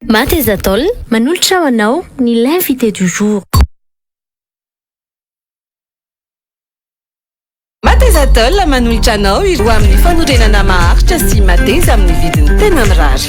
Mateza Tol, manolotra ho anao ny l'invité du jour. Mateza Tol manolotra anao ireo amin'ny fanorenana maharitra sy mateza amin'ny vidiny tena mirary.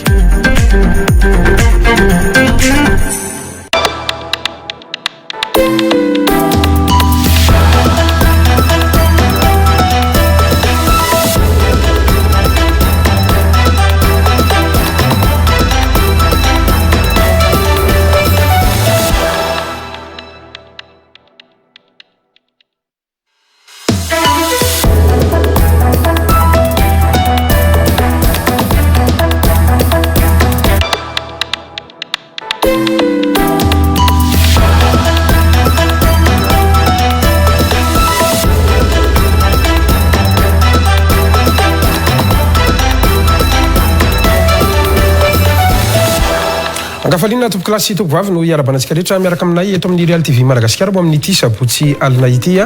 Angafalina topo klasy topo vavy no iarabanantsika rehetra miaraka aminay eto amin'ny Real TV Madagasikara mo amin'ity sabotsy alina ity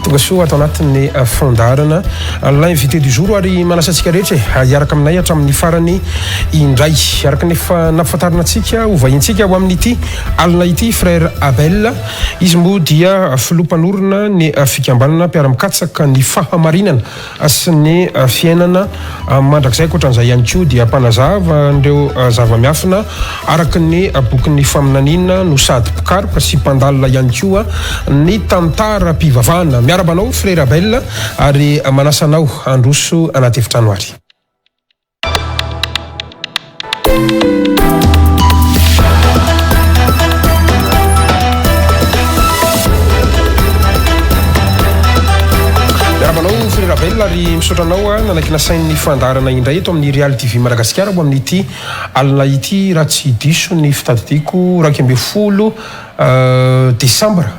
tonga soa atao anatin'ny fondarana l'invité du jour ary manasantsika rehetra iaraka aminay hatramin'ny farany indray araka nefa nampafantarinantsika ho vahintsika ho amin'ity alina ity frère Abel izy moa dia filompanorona ny fikambanana mpiara-mikatsaka ny fahamarinana sy ny fiainana mandrakizay koatran'izay ihany koa dia mpanazava andreo zava-miafina araka ny bokin'ny faminanina no sady pikaroka sy mpandalina ihany koa ny tantaram-pivavahana miarabanao frère Abel ary manasanao androso anaty efitrano ary Frère ary misotranao nanakina sain'ny fandarana indray eto amin'ny Real TV Madagasikara ho amin'ity alina ity raha tsy diso ny fitadidiako 20 Desambra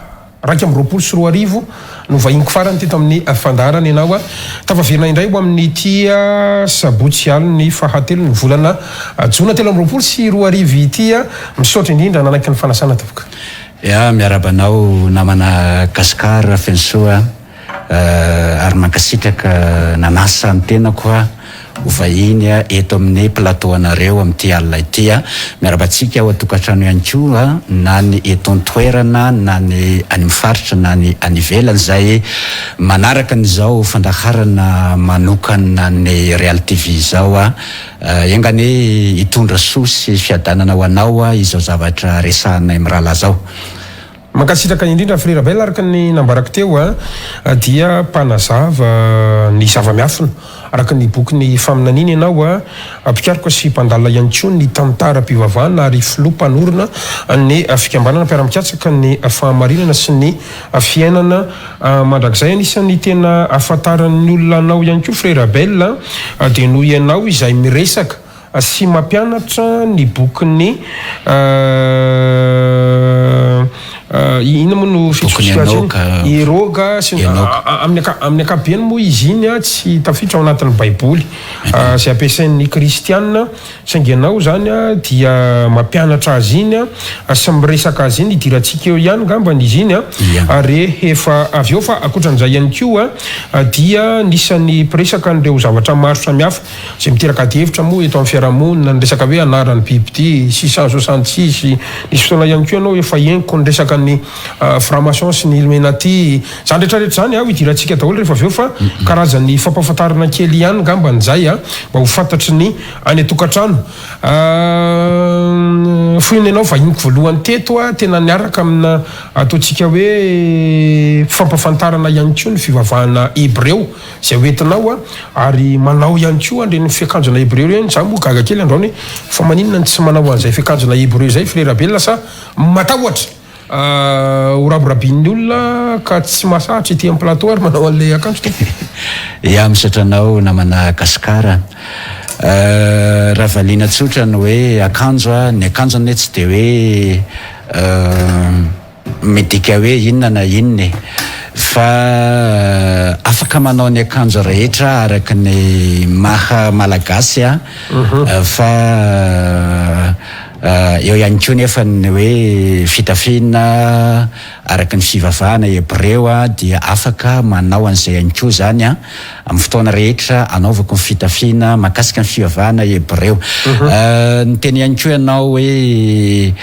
2024 no vahiniko farany teto amin'ny fandarana ianao tafaverina indray ho amin'ity sabotsy aliny fahatelo ny volana jona 2024 ity misotra indrindra nanaiky ny fanasana topoka miarabanao namana Kaskar Fensoa ary mankasitraka nanasa ny tenako hovahiny eto amin'ny plateau anareo amin'ity alina ity miarabantsika ao atokantrano ihany koa na ny eto an-toerana na ny any mifaritra na ny any ivelany zay manaraka n'izao fandaharana manokana ny Real TV zao engany hitondra soa sy fiadanana ho anao izao zavatra resahanay amin'ny rahala zao. Mankasitraka indrindra frère Abel araka ny nambarako teo dia mpanazava ny zava-miafina araka ny bokin'ny faminanina ianao mpikaroka sy mpandalina ihany koa ny tantaram-pivavahana ary filompanorona ny fikambanana mpiara-mikatsaka ny fahamarinana sy ny fiainana mandrakizay anisan'ny tena ahafantaran'ny olona anao ihany koa frère Abel dia noho ianao izay miresaka sy mampianatra ny bokin'ny ina moa no fitsikosikaziny iroga amin'ny ankapobeny moa izy iny tsy tafiditra ao anatin'ny baiboly zay ampiasain'ny kristianina saingy ianao zany dia mampianatra azy iny sy miresaka azy iny idirantsika eo ihany ngambany izy iny ary efa avy eo fa akoatran'izay ihany koa dia nisan'ny mpiresaka an'ireo zavatra maro samihafa zay miteraka hevitra moa eto amin'ny fiarahamonina ny resaka hoe anaran'ny biby 666 nisy fotoana ihany koa ianao efa enko ny resaka ny franc-maçon sy ny Illuminati zany rehetrarehetra zany idirantsika daholo rehefa avy eo fa karazany fampahafantarana kely ihany ngambany zay mba ho fantatry ny any atokantrano foiny ianao vahiniko voalohany teto tena niaraka amina ataontsika hoe fampahafantarana ihany koa ny fivavahana hebreo zay hoentinao ary manao ihany koa andreny fiakanjona hebreo reny za moa gaga kely andraony fa maninona ny tsy manao an'izay fiakanjona hebreo zay frère Abel sa matahotra ho raborabin'ny olona ka tsy masahatra ity amin'ny plateau ary manao an'ilay akanjo to misotranao namana Kaskara raha valiana tsotra ny hoe akanjo ny akanjo ane tsy dia hoe midika hoe inona na inona fa afaka manao ny akanjo rehetra araka ny maha malagasy fa eo ihany koa nefa ny hoe fitafina araka ny fivavahana hebreo dia afaka manao an'izay ihany koa zany amin'ny fotoana rehetra anaovako ny fitafina mahakasika ny fivavahana hebreo. Ny teny ihany koa ianao hoe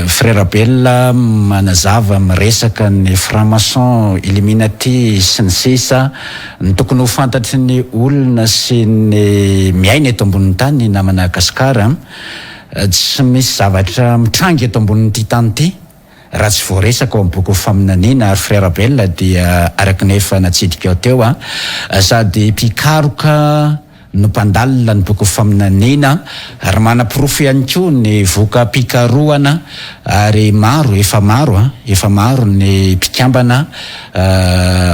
frère Bella manazava miresaka ny franc-maçon Illuminati sy ny sisa ny tokony ho fantatry ny olona sy ny miaina eto ambonin'ny tany na Madagasikara tsy misy zavatra mitrangy eto ambonin'ity tany ity raha tsy voaresaka ao amin'ny boky faminaniana ary frère Bella dia araka ny efa natsidika teo sady mpikaroka no mpandalina ny boky faminaniana ary manam-pirofo ihany koa ny voka-pikarohana ary efa maro ny mpikambana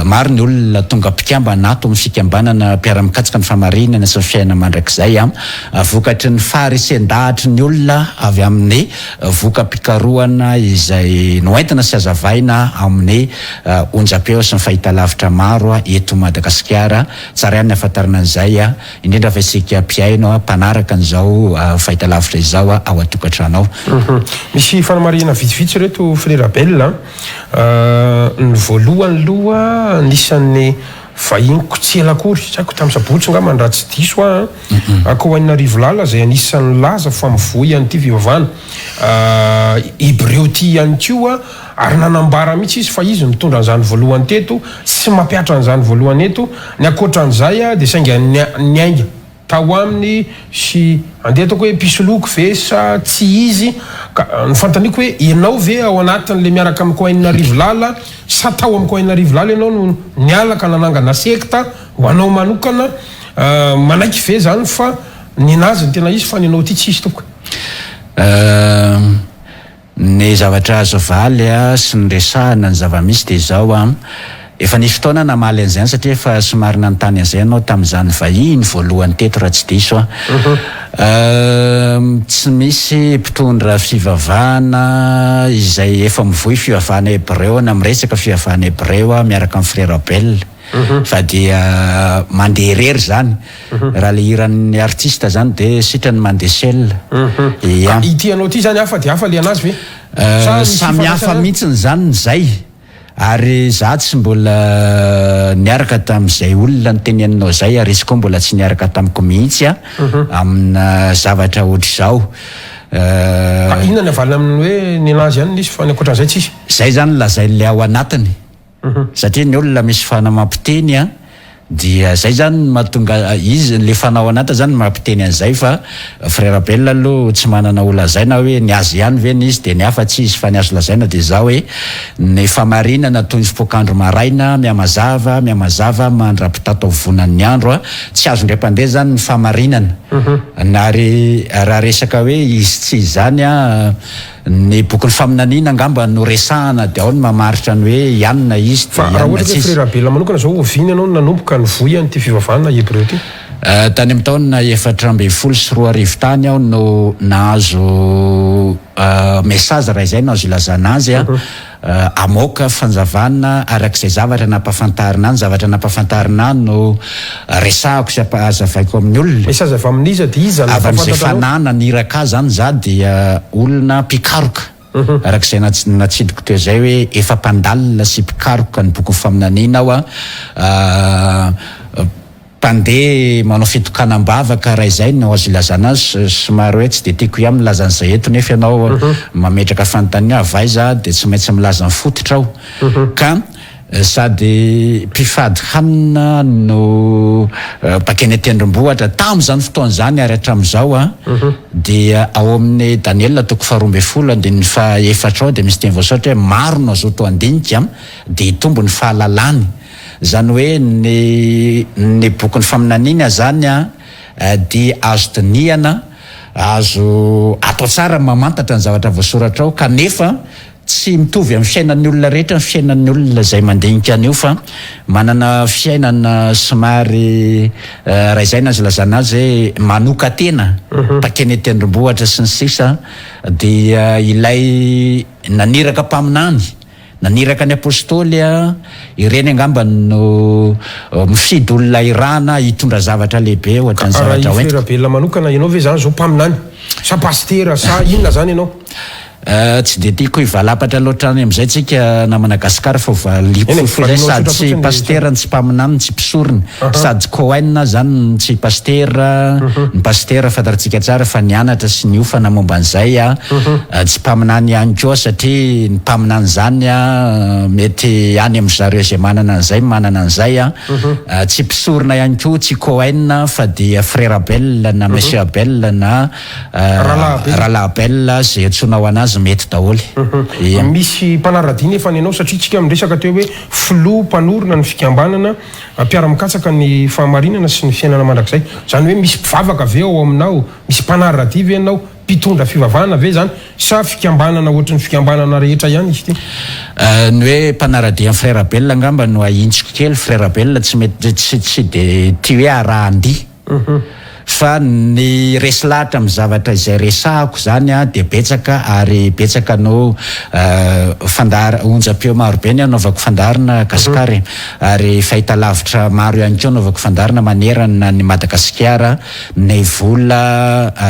maro ny olona tonga mpikambana ato amin'ny fikambanana mpiara-mikatsika ny famarinana sy ny fiainana mandrakizay vokatry ny faharisan-dahatra ny olona avy amin'ny voka-pikarohana izay noentina sy azavaina amin'ny onjam-peo sy ny fahitalavitra maro eto Madagasikara. Tsara ihany ahafantarana an'izay indrindra fa isika mpiaino mpanaraka an'izao fahitalavitra izao ao an-tokantranao. Misy fanamarihana vitsivitsy reto frère Bella ny voalohany loha nisan'ny vahiny kotselakory tsako tamin'ny sabotsy ngamba raha tsy diso akoanina rivolala zay anisan'ny laza fa mivoy an'ity fivavahana hebreo ty ihany koa ary nanambara mihitsy izy fa izy mitondra an'izany voalohany teto sy mampiatra an'izany voalohany eto ny akoatran'izay dia sainga ny ainga tao aminy sy andeha ataoko hoe pisoloko ve sa tsy izy ka ny fantaniko hoe ianao ve ao anatin'le miaraka amin'ny koainina rivolala sa tao amin'ny koainina rivolala ianao no nialaka nanangana sekta ho anao manokana manaiky ve zany fa ninazy ny tena izy fa ninao ty tsisy tokoka. Ny zavatra azo valy sy ny resahana ny zava-misy dia zao efa nisy fotoana namaly an'izany satria efa somary nanontany an'izay anao tamin'izany vahiny voalohany teto raha tsy diso tsy misy mpitondra fivavahana izay efa mivoy fivavahana hebreo na miresaka fivavahana hebreo miaraka amin'ny frère Bella fa dia mandeha irery zany raha le hiran'ny artiste zany dia sitrany mandeha sel ity anao ty zany hafa dia hafa le anazy ve samy hafa mihitsiny zany zay ary za tsy mbola niaraka tamin'izay olona ny teny aminao zay ary izy koa mbola tsy niaraka tamiko mihitsy amina zavatra ohatr'izao. Inona ny avalina amin'ny hoe ninazy ihany nisy fa ny ankoatran'izay tsisy zay zany lazay le ao anatiny satria ny olona misy fanamampiteny dia zay zany mahatonga izy le fanao anata zany mampiteny an'izay fa frère Bella aloha tsy manana ho lazaina hoe ny azy ihany ve izy dia ny hafa tsy izy fa ny azo lazaina dia zao hoe ny famarinana toy ny fipokandro maraina miamazava mandra-pitato vonan'ny andro tsy azo indray mpandeha zany ny famarinana nary raha resaka hoe izy tsy zany ny boky ny faminaniana angamba no resahana dia ao ny mamaritra ny hoe ianona izy fa raha ohatra hoe frère Bella manokana zao oviny ianao nanomboka nyvoy an'ity fivavahana hebreo ty tany amin'ny taona 414 tany aho no nahazo message raha izay nahazo ilazana azy amoaka fanjavana arak'izay zavatra nampahafantarina any zavatra nampahafantarina any no resahako sy azavaiko amin'ny olona message avy amin'iza dia iza avy amin'izay fanana niraka zany za dia olona mpikaroka arak'izay natsidiko teo zay hoe efa mpandalina sy mpikaroka ny boky faminaniana aho mpandeha manao fitokanam-bavaka raha izay no azo ilazana azy somary hoe tsy dia tiako ihany milaza an'izay eto nefa ianao mametraka fanontaniana avaiza dia tsy maintsy milaza ny fototra aho ka sady mpifady hanina no mpakeny tendrombohatra tamin'izany fotoan'izany ary hatramin'izao dia ao amin'ny Daniel toko 12 andininy faefatra ao dia misy teny voasoratra hoe maro no azo toandinika dia hitombo ny fahalalany zany hoe ny boky ny faminaniana zany dia azo diniana azo atao tsara mamantatra ny zavatra voasoratra ao kanefa tsy mitovy amin'ny fiainan'ny olona rehetra ny fiainan'ny olona izay mandinika an'io fa manana fiainana somary raha izay nazy lazana azy hoe manoka tena mpakeny tendrombohatra sy ny sisa dia ilay naniraka mpaminany naniraka ny apôstôly ireny angamba no mifidy olona irana hitondra zavatra lehibe ohatrany zavatra hoe Frera manokana ianao ve zany zao mpaminany sa pastera sa inona zany ianao tsy de tiako ivalapatra loatra any am'izay tsika na Madagasikara fa valifofozay sady tsy pastera tsy mpaminany tsy mpisorony sady cohen zany tsy pastera ny pastera fantarantsika tsara fa nianatra sy niofana momba an'izay tsy mpaminany ihany koa satria ny mpaminany zany mety any am'zareo zay manana an'izay tsy mpisorona ihany koa tsy cohen fa dia frère Abel na monsieur Abel na Rala Abel zay antsonao anazy mety daholy misy mpanaradiana efa ny anao satria tsika miresaka teo hoe filoha mpanorona ny fikambanana mpiara-mikatsaka ny fahamarinana sy ny fiainana mandrakizay zany hoe misy mpivavaka ve ao aminao misy mpanaradia ve anao mpitondra fivavahana ve zany sa fikambanana ohatry ny fikambanana rehetra ihany izy ty ny hoe mpanaradia ny frère Abel angamba no ahintsiko kely frère Abel tsy mety tsy de ty hoe arahandy fa ny resy lahatra amin'ny zavatra izay resahako zany de betsaka ary betsaka no fandara onjam-peo maro be ny anaovako fandarina Gasikara ary fahitalavitra maro ihany koa anaovako fandarina manerana ny Madagasikara ny vola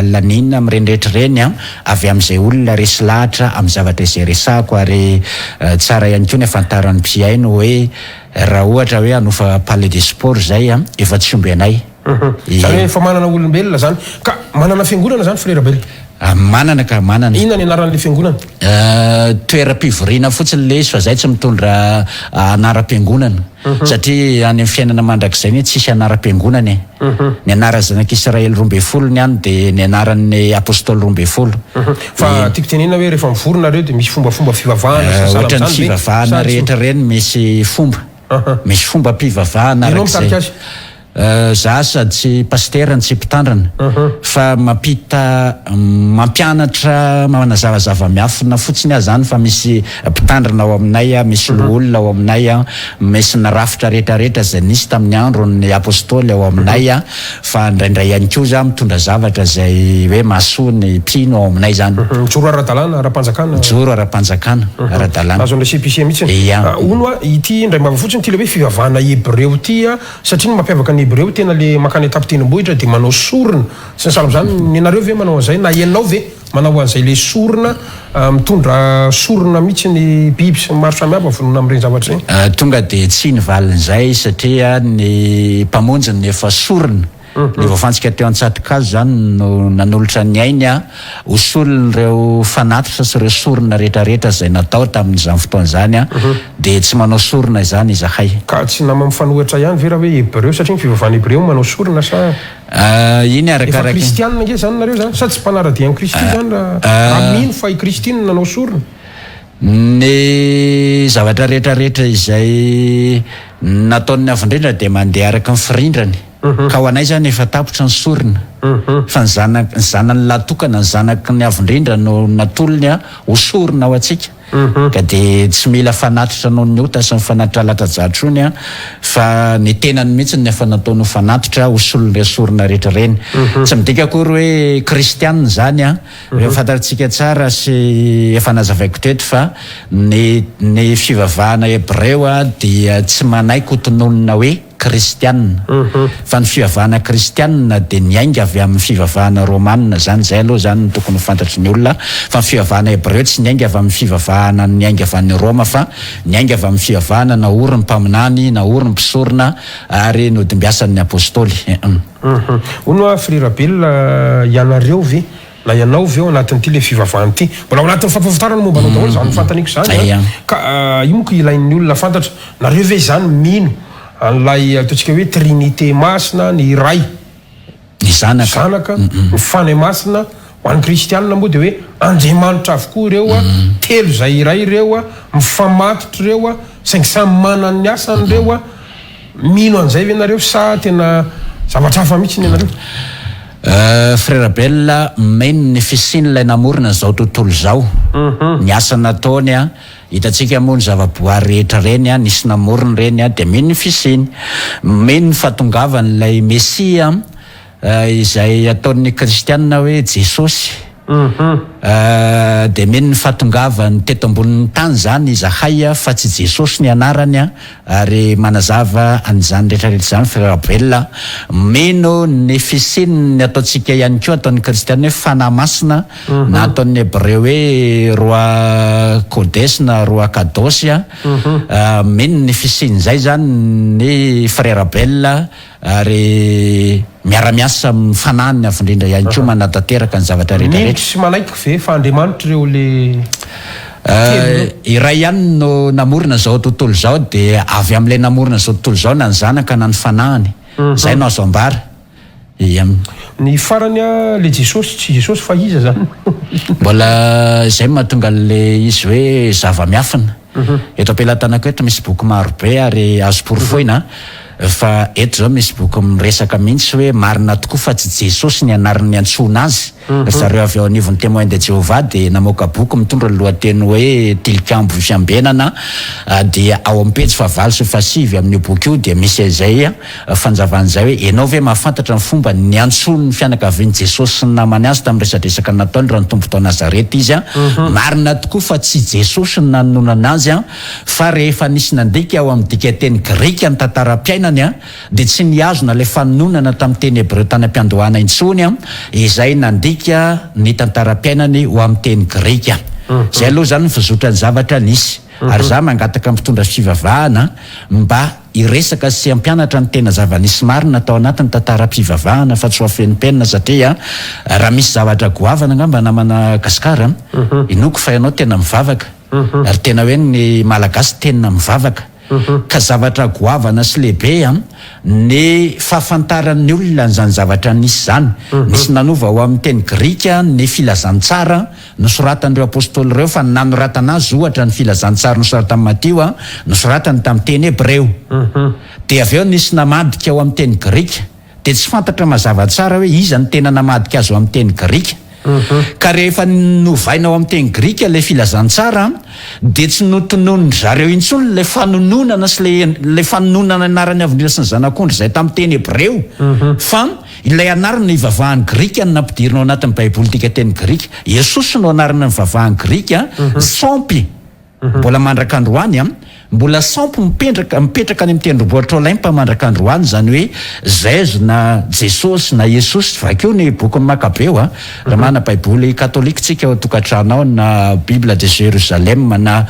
lanina amin'ireny rehetra reny avy amin'izay olona resy lahatra amin'ny zavatra izay resahako ary tsara ihany koa ny afantaran'ny mpiaino hoe raha ohatra hoe hanofa palais des sports zay efa tsy omby anay zany efa manana olombelona zany ka manana fiangonana zany frère Abel manana ka manana inona ny anaran'le fiangonana toeram-pivoriana fotsiny le izy fa zay tsy mitondra anaram-piangonana satria any amin'ny fiainana mandrakizay ny tsisy anaram-piangonana ny anara zanak'Israely 12 ny any de ny anaran'ny apôstôly 12 fa tiako tenena hoe rehefa mivorona reo de misy fombafomba fivavahana ohatra ny fivavahana rehetra reny misy fomba mpivavahana rak'izay za sady tsy pasterany tsy mpitandrana fa mampianatra manazavazava miafina fotsiny zany fa misy mpitandrana ao aminay misy loolona ao aminay misy narafitra rehetrarehetra zay nisy tamin'ny andron'ny apôstôly ao aminay fa ndraindray ihany koa za mitondra zavatra zay hoe mahasoa ny mpino ao aminay zany joro ara-dalàna ara-panjakana joro ara-panjakana ara-dalàna azon'le CPC mihitsy ono ity indray mava fotsiny ty le hoe fivavahana hebreo ty satria ny mampiavaka ny hebreo tena le makany etapitenimbohitra de manao sorona sy ny salam zany ny nareo ve manao an'izay na ianao ve manao an'izay le sorona mitondra sorona mihitsy ny biby sy maro samihafa vonona amin'ireny zavatra zay tonga de tsy nivalin'izay satria ny mpamonjiny efa sorona le vaofantsika teo an-tsatokazo zany no nanolotra ny ainy hosolon'ireo fanatitra sy ireo sorona rehetrarehetra zay natao tamin'izany fotoana zany de tsy manao sorona zany izahay ka tsy nama mifanohitra ihany ve raha hoe hebreo satria ny fivavahana hebreo manao sorona sa iny arakaraka kristianina nge zany nareo zany sa tsy mpanaradian'ny Kristy zany amino fa i Kristina nanao sorona ny zavatra rehetrarehetra izay nataon'ny avindrindra de mandeha araka ny firindrany ka ho anay zany efa tapotra ny sorona fa ny zanany latokana ny zanaky ny avindrindra no natolony ho sorona ao atsika ka de tsy mila fanatitra noho ny ota sy ny fanatitra latra-jatrony fa ny tenany mihitsy ny efa nataony fanatitra hosolon'ireo sorona rehetra reny tsy midika akory hoe kristianina zany fantarantsika tsara sy efa nazavaiko teto fa ny fivavahana hebreo dia tsy manaiky hotononona hoe kristianina fa ny fivavahana kristianina de niainga avy amin'ny fivavahana romanina zany zay aloha zany tokony fantatry ny olona fa ny fivavahana hebreo tsy niainga avy amin'ny fivavahana niainga avy amin'ny Roma fa niainga avy amin'ny fivavahana na ory ny mpaminany na ory ny mpisorona ary nodimbiasan'ny apôstôly ono frère Abel ianareo ve na ianao ve ao anatin'ity le fivavahana ity mbola ao anatin'ny fampahafantarana momba anao daholo zany fantaniko zany ka io monko ilain'ny olona fantatra nareo ve zany mino an'ilay ataontsika hoe trinité masina ny ray ny zanaka ny fanay masina ho an'ny kristianina moa de hoe andriamanitra avokoa ireo telo zay iray ireo mifamatotra ireo saingy samy manany ny asany ireo mino an'izay ve nareo sa tena zavatra hafa mihitsy ny anareo frère Abel maino ny fisin'ilay namorona zao tontolo zao ny asa nataony hitatsika moa ny zavaboary rehetra reny nisy namorony reny de mino ny fisiny mino ny fahatongavan'ilay mesia izay ataon'ny kristianina hoe Jesosy dia meny ny fahatongavany teto ambonin'ny tany zany zahay fa tsy Jesosy ny anarany ary manazava an'izany rehetrarehetra zany frabella mino ny fisininy ataontsika ihany koa ataon'ny kristiana hoe fanahy masina na ataon'ny hebreo hoe roi kodes na roi kadosy mino ny fisiny zay zany ny frabella ary miara-miasa mifanany avindrindra ihany koa manatanteraka ny zavatra rehetrarehetra sy manaiky ve fa Andriamanitra ireo le iray ihany no namorona zao tontolo zao dia avy amin'ilay namorona zao tontolo zao na ny zanaka na ny fanahany zay no azo ambara ny farany le Jesosy tsy Jesosy fa iza zany mbola zay mahatonga le izy hoe zava-miafina eto ampelantanako eto misy boky maro be ary azo porofoina fa eto zao misy boky miresaka mihitsy hoe marina tokoa fa tsy Jesosy ny anarany antsona azy zareo avy ao anivon'ny témoin de Jéhovah dia namoaka boky mitondra lohateny hoe tilikambo fiambenana dia ao amin'ny pejy fahavalo sy fahasivy amin'io boky io dia misy izay fanjavan'izay hoe ianao ve mahafantatra ny fomba ny antsony ny fianakavian'i Jesosy sy ny namany azy tamin'ny resadresaka nataony raha ny tompo tao Nazareta izy marina tokoa fa tsy Jesosy ny nanonana azy fa rehefa nisy nandika ao amin'ny dikateny grika ny tantaram-piainany dia tsy niazona ilay fanonana tamin'ny teny hebreo tany am-piandohana intsony izay nandika ny tantaram-piainany ho amin'ny teny grika zay aloha zany ny fizotran'ny zavatra nisy ary za mangataka mpitondra fivavahana mba iresaka sy ampianatra ny tena zava-nisy marina tao anatin'ny tantaram-pivavahana fa tsy ho afenimpenina satria raha misy zavatra goavana ngamba namana gasikara inoko fa ianao tena mivavaka ary tena hoe ny malagasy tena mivavaka ka zavatra goavana sy lehibe ny fahafantaran'ny olona n'izany zavatra nisy zany nisy nanova ho amin'ny teny grika ny filazantsara nosoratan'ireo apôstôly ireo fa nanoratana azy ohatra ny filazantsara nosoratany Matio nosoratany tamin'ny teny hebreo dia avy eo nisy namadika ao amin'ny teny grika dia tsy fantatra mazava tsara hoe iza ny tena namadika azy ao amin'ny teny grika ka rehefa novaina ao amin'ny teny grika ilay filazantsara dia tsy notonony zareo intsony ilay fanononana sy ilay fanononana anarany avindrina sy ny zanak'ondry izay tamin'ny teny hebreo fa ilay anarana ivavahan'ny grika no nampidirina ao anatin'ny baiboly tika teny grika Jesosy no anarana ny vavahan'ny grika sampy mbola mandrak'androany mbola sampy mipetraka any amin'ny tendrombohitra Olimpa mandrak'androany zany hoe Zezo na Jesosy na Jesosy vakeo ny boky Makabeo raha mana baiboly katolika tsika ao tokantranao na Bible de Jérusalem na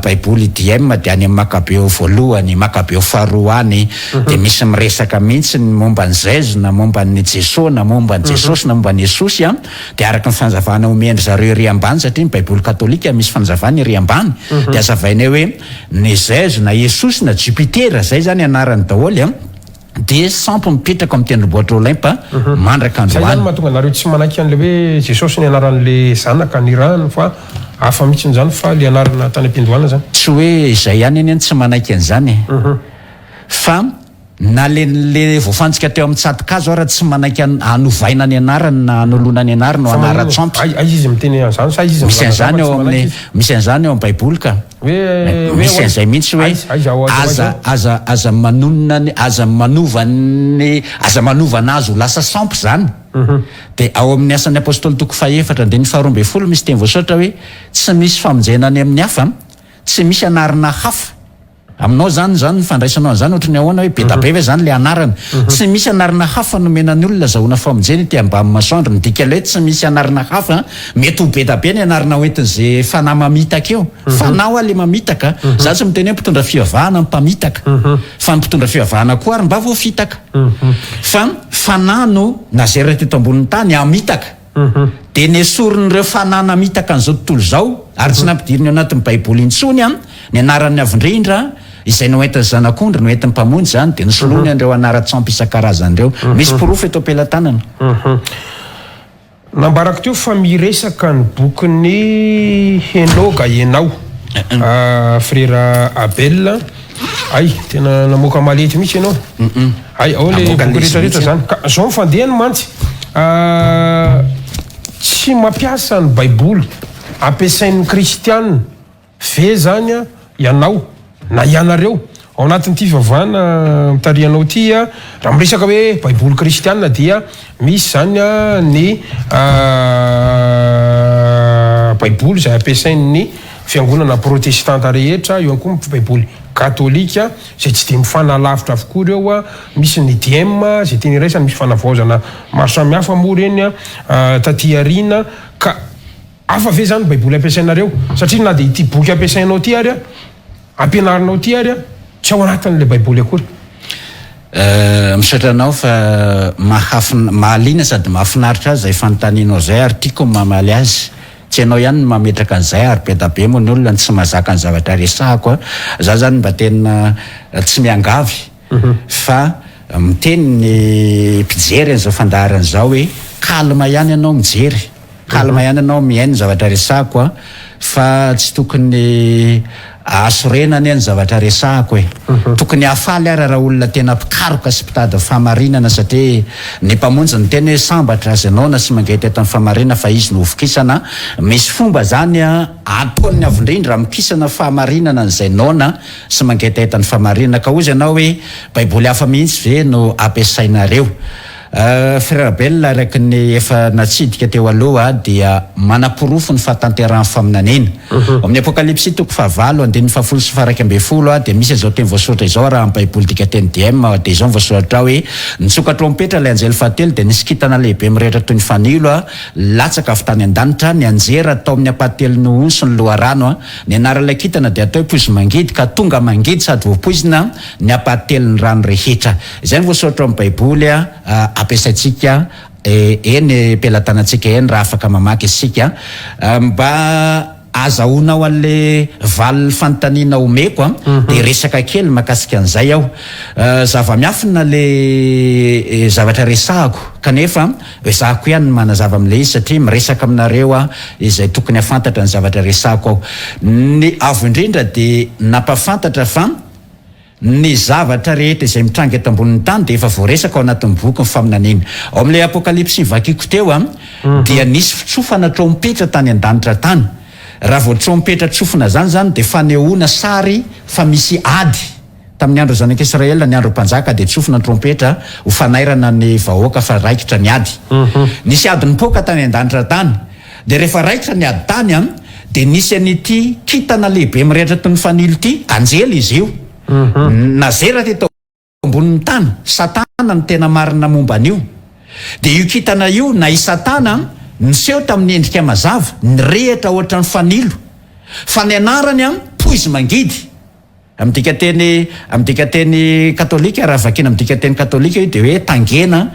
baiboly DM dia any amin'ny Makabeo voalohany Makabeo faharoany dia misy miresaka mihitsy ny momba ny Zezo na momba ny Jesosy na momba ny Jesosy na momba ny Jesosy dia araka ny fanjavana omendry zareo ery ambany satria ny baiboly katolika misy fanjavana ery ambany dia azavaina hoe ny Zezo na Jesosy na Jupitera zay zany anarany daholy dia sampy mipetraka amin'ny tendrombohitra Olimpa mandrak'androany zany mahatonga anareo tsy manaiky an'le hoe Jesosy ny anaran'le zanaka ny rano fa hafa mihitsy n'izany fa le anarana tany am-piandohana zany tsy hoe izay ihany any tsy manaiky an'izany fa na le voafantsika teo amin'ny tsatokazo raha tsy manaiky hanovaina ny anarany na hanolona ny anarany no anara-tsampy izy miteny an'izany sa izy misy an'izany ao amin'ny misy an'izany ao amin'ny baiboly ka misy an'izay mihitsy hoe aza manovana azy ho lasa sampy zany dia ao amin'ny asan'ny apôstôly toko faefatra dia ny faharoa ambin'ny folo misy teny voasoratra hoe tsy misy famonjena any amin'ny hafa tsy misy anarana hafa aminao zany ny fandraisanao an'izany ohatrany ahoana hoe be dabe ve zany le anarana tsy misy anarana hafa nomenany olona zahoana famonjena ty ambany masoandro midika le hoe tsy misy anarana hafa mety ho be dabe ny anarana hoentin'izay fanahy mamitaka eo fanao le mamitaka za tsy miteny hoe mpitondra fivavahana mpamitaka fa ny mpitondra fivavahana koa ary mba voafitaka fa fanahy no na zay raha teto ambonin'ny tany amitaka dia nesorin'ireo fanahy namitaka an'izao tontolo zao ary tsy nampidiriny ao anatin'ny baiboly intsony ny anaran'ny avindrindra izay noentin'ny zanak'ondry noentin'ny mpamonjy zany dia nisolony an'ireo anara-tsampy isan-karazan'ireo misy porofo eto am-pelantanana nambarako teo fa miresaka ny bokin'ny Henoka ianao frera Abel ay tena namoaka malety mihitsy ianao ay ao le boky rehetrarehetra zany ka zao mifandehany mantsy tsy mampiasa ny baiboly ampiasain'ny kristianina ve zany ianao na ianareo ao anatin'ity vavana mitarianao ty a raha miresaka hoe baiboly kristianina dia misy zany a ny baiboly zay ampiasain'ny fiangonana protestanta rehetra eo any koa baiboly katolika zay tsy de mifanalavitra avokoa reo a misy ny diem zay teny iraisany misy fanavaozana maro samihafa moa reny a taty arina ka afa ve zany baiboly ampiasainareo satria na de ity boky ampiasainao ty ary a ampianarinao ty ary a tsy ao anatin'le baiboly akory misatranao fa mahaliana sady mahafinaritra azy zay fanontanianao zay ary tiako mamaly azy tsy anao ihany no mametraka an'izay ary be moa ny olona tsy mahazaka ny zavatra resahako a za zany mba tena tsy miangavy fa miteny ny mpijery an'izao fandaharan'izao hoe kalma ihany ianao mijery kalma ihany ianao mihaino ny zavatra resahako a fa tsy tokony asorenany any zavatra resahako e tokony afaly ary raha olona tena mpikaroka sy mpitady fahamarinana satria ny mpamonjy ny tena hoe sambatra azy anao na sy mangety eto amin'ny fahamarinana fa izy no hovokisana misy fomba zany a ataony avindrindra mikisana fahamarinana n'izay naona sy mangety eto amin'ny fahamarinana ka ozy ianao hoe baiboly hafa mihitsy ve no ampiasainareo frère Bell araka ny efa natsidika teo aloha dia manapirofo ny fahatanteran'ny faminanena amin'ny apokalipsy toko 7:10-11 dia misy zao teny voasoratra izao raha amin'ny baiboly dika teny diem dia izao voasoratra hoe nitsoka trompetra ilay anjely fahatelo dia nisy kitana lehibe mirehitra toy ny fanilo latsaka avy tany an-danitra ny anjera atao amin'ny apahatelo ny onso ny loharano ny anaran'ilay kitana dia atao poizy mangidy ka tonga mangidy sady voapoizina ny apahatelo ny rano rehetra izay ny voasoratra amin'ny baiboly ampiasaitsika eny pelatanatsika eny raha afaka mamaky isika mba azahoanao an'le valy fanontaniana omeko dia resaka kely makasika an'izay aho zava-miafina le zavatra resahako kanefa resahako ihany manazava amin'le izy satria miresaka aminareo izay tokony hafantatra ny zavatra resahako aho ny avo indrindra dia nampafantatra fa ny zavatra rehetra izay mitranga eto ambonin'ny tany dia efa voaresaka ao anatin'ny boky ny faminanena ao amin'ilay apokalipsy vakiko teo dia nisy fitsofana trompetra tany an-danitra tany raha vao trompetra tsofina zany dia fanehoana sary fa misy ady tamin'ny andro zanak'Israela ny andro mpanjaka dia tsofina ny trompetra ho fanairana ny vahoaka fa raikitra ny ady nisy ady nipoaka tany an-danitra tany dia rehefa raikitra ny ady tany dia nisy an'ity kitana lehibe mirehitra toy ny fanilo ity anjely izy io nazera teto ambonin'ny tany satana ny tena marina momba an'io dia io kitana io na i satana niseho tamin'ny endrika mazava nyrehitra ohatra ny fanilo fa ny anarany poizy mangidy amidika teny katolika raha vakina amidika teny katolika io dia hoe tangena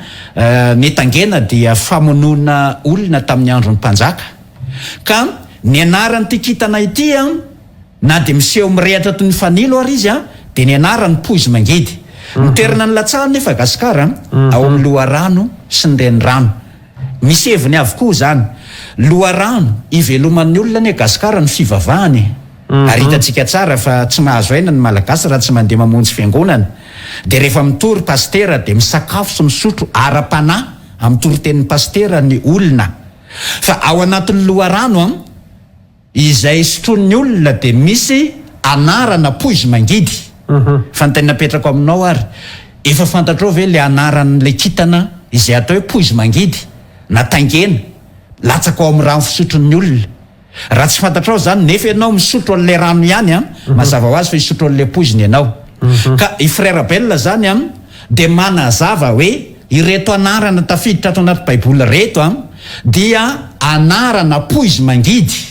ny tangena dia famonoana olona tamin'ny andro ny mpanjaka ka ny anaranyty kitana ity na dia miseho mirehitra toy ny fanilo ary izy dia ny anarany poizy mangidy ny toerana ny latsahany nefa gasikara ao amin'ny loharano sy ny renirano misy heviny avokoa zany loharano iveloman'ny olona ny gasikara ny fivavahany ary hitantsika tsara fa tsy mahazo aina ny malagasy raha tsy mandeha mamonjy fiangonana dia rehefa mitory pastera dia misakafo sy misotro ara-panahy amin'ny toritenin'ny pastera ny olona fa ao anatin'ny loharano izay sotroan'ny olona dia misy anarana poizy mangidy fa ny tena napetrako aminao ary efa fantatrao ve le anaran'le kitana izay atao hoe poizy mangidy na tangena latsaka ao amin'ny rano fisotron'ny olona raha tsy fantatrao zany nefa ianao misotro an'le rano ihany mazava ho azy fa hisotro an'le poiziny ianao ka i frère Bell zany dia manazava hoe ireto anarana tafiditra ato anaty baiboly reto dia anarana poizy mangidy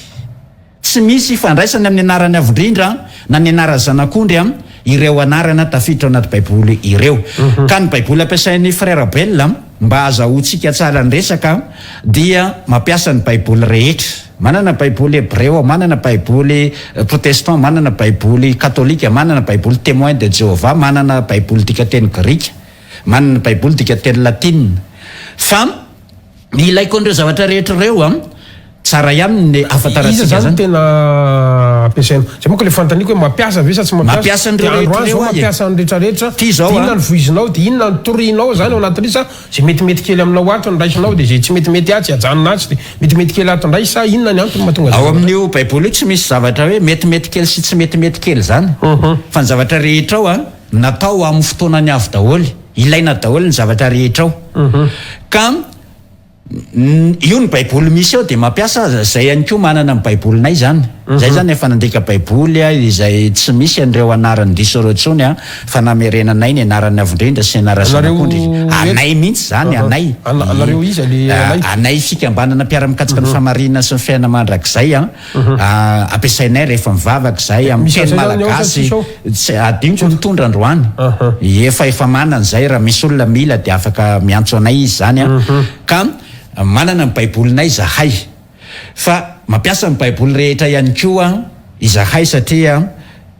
tsy misy ifandraisany amin'ny anarany avindrindra na ny anarany zanak'ondry ireo anarana tafiditra anaty baiboly ireo ka ny baiboly ampiasain'ny frère Bell mba azahoantsika tsara ny resaka dia mampiasa ny baiboly rehetra manana baiboly hébreu manana baiboly protestant manana baiboly katolika manana baiboly témoin de Jéhovah manana baiboly dika teny grika manana baiboly dika teny latine fa ilaiko an'ireo zavatra rehetra ireo tsara ihany ny afantarantsika zany zany tena ampiasaina zay moa ka le fantaniko hoe mampiasa ve sa tsy Mampiasa ny rehetra mampiasa ny rehetrarehetra Ty zao, inona ny voizinao dia inona ny torinao zany ao anatin'io sa zay metimety kely aminao ato ny raisinao dia zay tsy metimety atsy ajanona atsy dia metimety kely ato ndray sa inona ny antony mahatonga ao amin'io baiboly io tsy misy zavatra hoe metimety kely sy tsy metimety kely zany fa ny zavatra rehetra ao a natao amin'ny fotoanany avy daholy ilaina daholy ny zavatra rehetra ao ka io ny baiboly misy ao dia mampiasa zay ihany koa manana ny baibolinay zany zay zany efa nandika baiboly a izay tsy misy an'ireo anarany diso reo tsony a fa namerenanay ny anarany avindrindra sy anara sanakondry anay mihitsy zany anay anareo izy le anay fikambanana mpiara-mikatsika ny famarina sy ny fiaina mandrak'izay a ampiasainay rehefa mivavaka zay amin'ny teny malagasy adiniko mitondra androany efa manana zay raha misy olona mila dia afaka miantso anay izy zany a ka manana ny baibolinay zahay fa mampiasa ny baiboly rehetra ihany koa izahay satria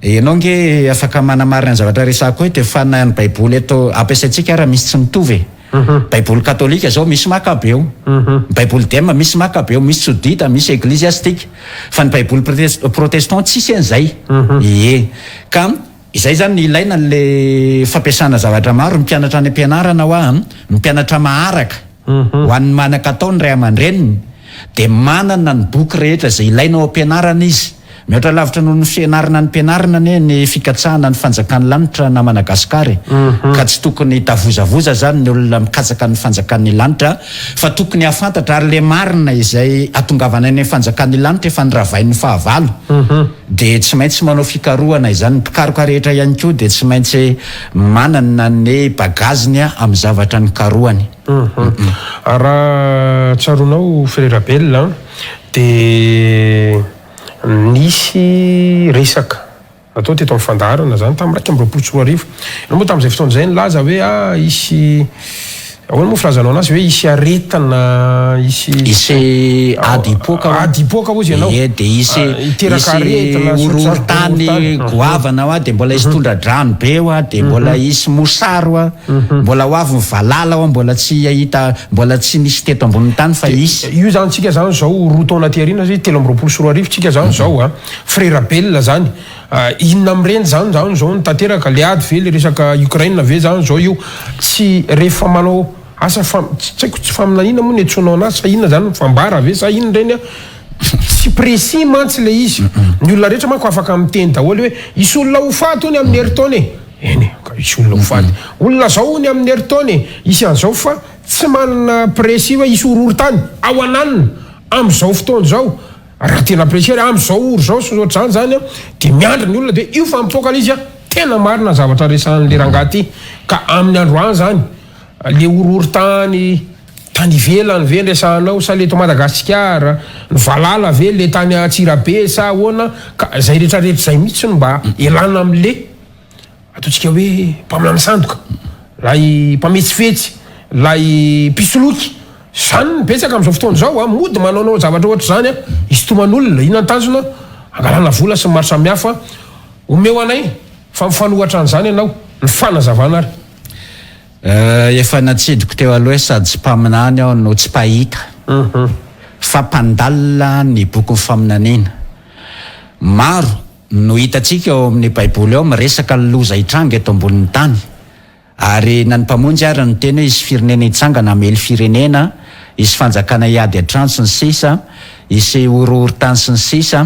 ianao nge afaka manamarina ny zavatra resako hoe dia fana ny baiboly eto ampiasaintsika raha misy tsy mitovy baiboly katolika zao misy makabeo baiboly dema misy makabeo misy tsodita misy ecclésiastique fa ny baiboly protestant tsisy an'izay ka izay zany ilaina le fampiasana zavatra maro mpianatra any ampianarana hoa mpianatra maharaka ho an'ny manan-katao ny ray aman-dreniny dia manana ny boky rehetra zay ilaina ao ampianarana izy mihoatra lavitra noho ny fianarana ny mpianarana ne ny fikatsahana ny fanjakany lanitra na Madagasikara ka tsy tokony tavozavoza zany ny olona mikatsaka ny fanjakan'ny lanitra fa tokony afantatra ary le marina izay atongavana ny fanjakan'ny lanitra efa nyravain'ny fahavalo dia tsy maintsy manao fikarohana izany mpikaroka rehetra ihany koa dia tsy maintsy manana ny bagaziny amin'ny zavatra ny karohany raha tsaronao frère Abel dia nisy resaka atao teto amin'ny fandaharana zany tamin'ny raika amby roapolo sy roa arivo ianao moa tamin'izay fotoana izay nilaza hoe isy ahoana moa filazanao anazy hoe isy aretana isy adipoka ozy ianao dia iteraka aretana orohorotany goavana ao a dia mbola isy tondra-drano be ao a dia mbola isy mosaro a mbola ho avy mivalala ao a mbola tsy ahita mbola tsy nisy teto ambonin'ny tany fa isy io zany tsika zany zao roa taona tiarina zay telo amby roapolo sy roa arivo tsika zany zao a frère Abel zany inona am'ireny zany zao nitateraka le ady ve le resaka Ukraine ve zany zao io tsy rehefa manao asa tsy haiko tsy faminanina moa ny antsonao anazy fa inona zany fambara ve sa inona reny a tsy précis mantsy le izy ny olona rehetra manko afaka miteny daholy hoe isy olona ho faty ony amin'ny heritone eny isy olona ho faty olona zao ony amin'ny heritone isy an'izao fa tsy manana précis hoe isy horohorotany ao ananina am'izao fotoana zao raha tena précis am'izao oro zao sy ohatr'izany zany a dia miandry ny olona dia io fa mipoka le izy a tena marina zavatra resan'le rangahy ty ka amin'ny androany zany le horohorotany tany ivelany ve nresanao sa le to Madagasikara ny valala ve le tany Atsirabe sa ahoana ka zay rehetrarehetra zay mihitsy no mba elana amin'le ataontsika hoe mpamilany sandoka lay mpametsifetsy lay pisoloky zany nibetsaka amin'izao fotoana zao a mody manaonao zavatra ohatra zany a isotoman'olona inona ny tanjona angalana vola sy ny maro samihafa omeo anay fa mifanohatra an'izany ianao ny fanazavana ary efa natsidiko teo aloha hoe sady tsy mpaminany aho no tsy mpahita fa mpandalina ny boky faminaniana maro no hitatsika ao amin'ny baiboly ao miresaka loza hitranga eto ambonin'ny tany ary na ny mpamonjy ary ny teny hoe isy firenena hitsangana amely firenena isy fanjakana hiady atrano sy ny sisa isy horohorotany sy ny sisa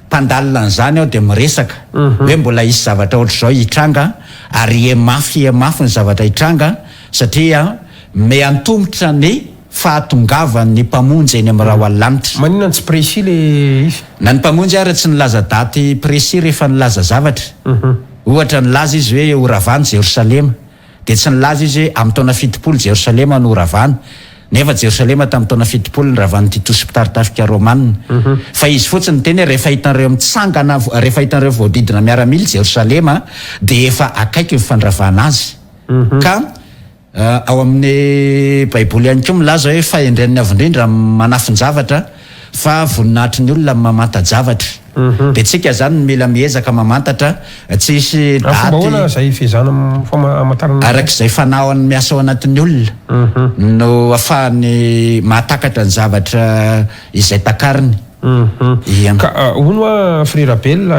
mpandalina an'izany aho dia miresaka hoe mbola isy zavatra ohatr'izao hitranga ary emafy ny zavatra hitranga satria me antomotra ny fahatongavan'ny mpamonjy eny amin'ny raha hoalanitra maninona tsy précis le izy na ny mpamonjy ary tsy nilaza daty précis rehefa nilaza zavatra ohatra nilaza izy hoe horavany Jerosalema dia tsy nilaza izy hoe amin'ny taona fitopolo Jerosalema no horavany nefa Jerosalema tamin'ny taona fitopolo ny ravan'ny Titus mpitaritafika Romanina fa izy fotsiny teny rehefa hitan'ireo mitsangana rehefa hitan'ireo voadidina miaramily Jerosalema dia efa akaiky mifandravana azy ka ao amin'ny baiboly ihany koa milaza hoe fahendren'ny avindrindra manafinjavatra fa voninahitry ny olona mamata-javatra de tsika zany mila miezaka mamantatra tsisy daty zay fezana famantarana arak'izay fanaony miasa ao anatin'ny olona no ahafahany mahatakatra ny zavatra izay takariny ka ono frère Abel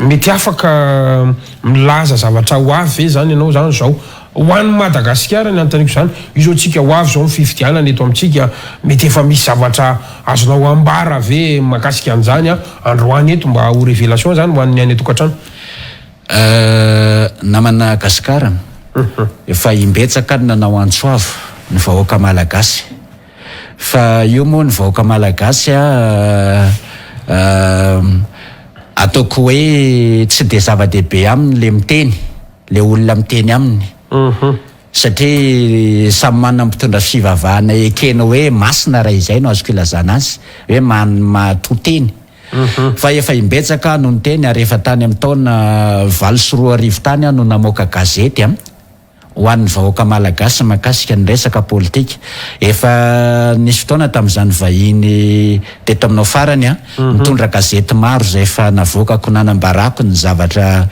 mety afaka milaza zavatra ho avy zany ianao zany zao ho an'ny Madagasikara ny antaniko zany izo tsika ho avy zao mifidianana eto amintsika mety efa misy zavatra azonao ambara ve makasika an'izany androany eto mba ho révélation zany ho an'ny any tokantrano namana Gasikara efa imbetsaka ny nanao antsoavo ny vahoaka malagasy fa io moa ny vahoaka malagasy ataoko hoe tsy de zava-dehibe aminy le miteny le olona miteny aminy satria samy manana mpitondra fivavahana ekena hoe masina raha izay no azoko ilazana azy hoe matoteny fa efa imbetsaka no niteny ary efa tany amin'ny taona 24 tany no namoaka gazety ho an'ny vahoaka malagasy makasika ny resaka politika efa nisy fotoana tamin'izany vahiny teto aminao farany mitondra gazety maro zay efa navoakako nanambarako ny zavatra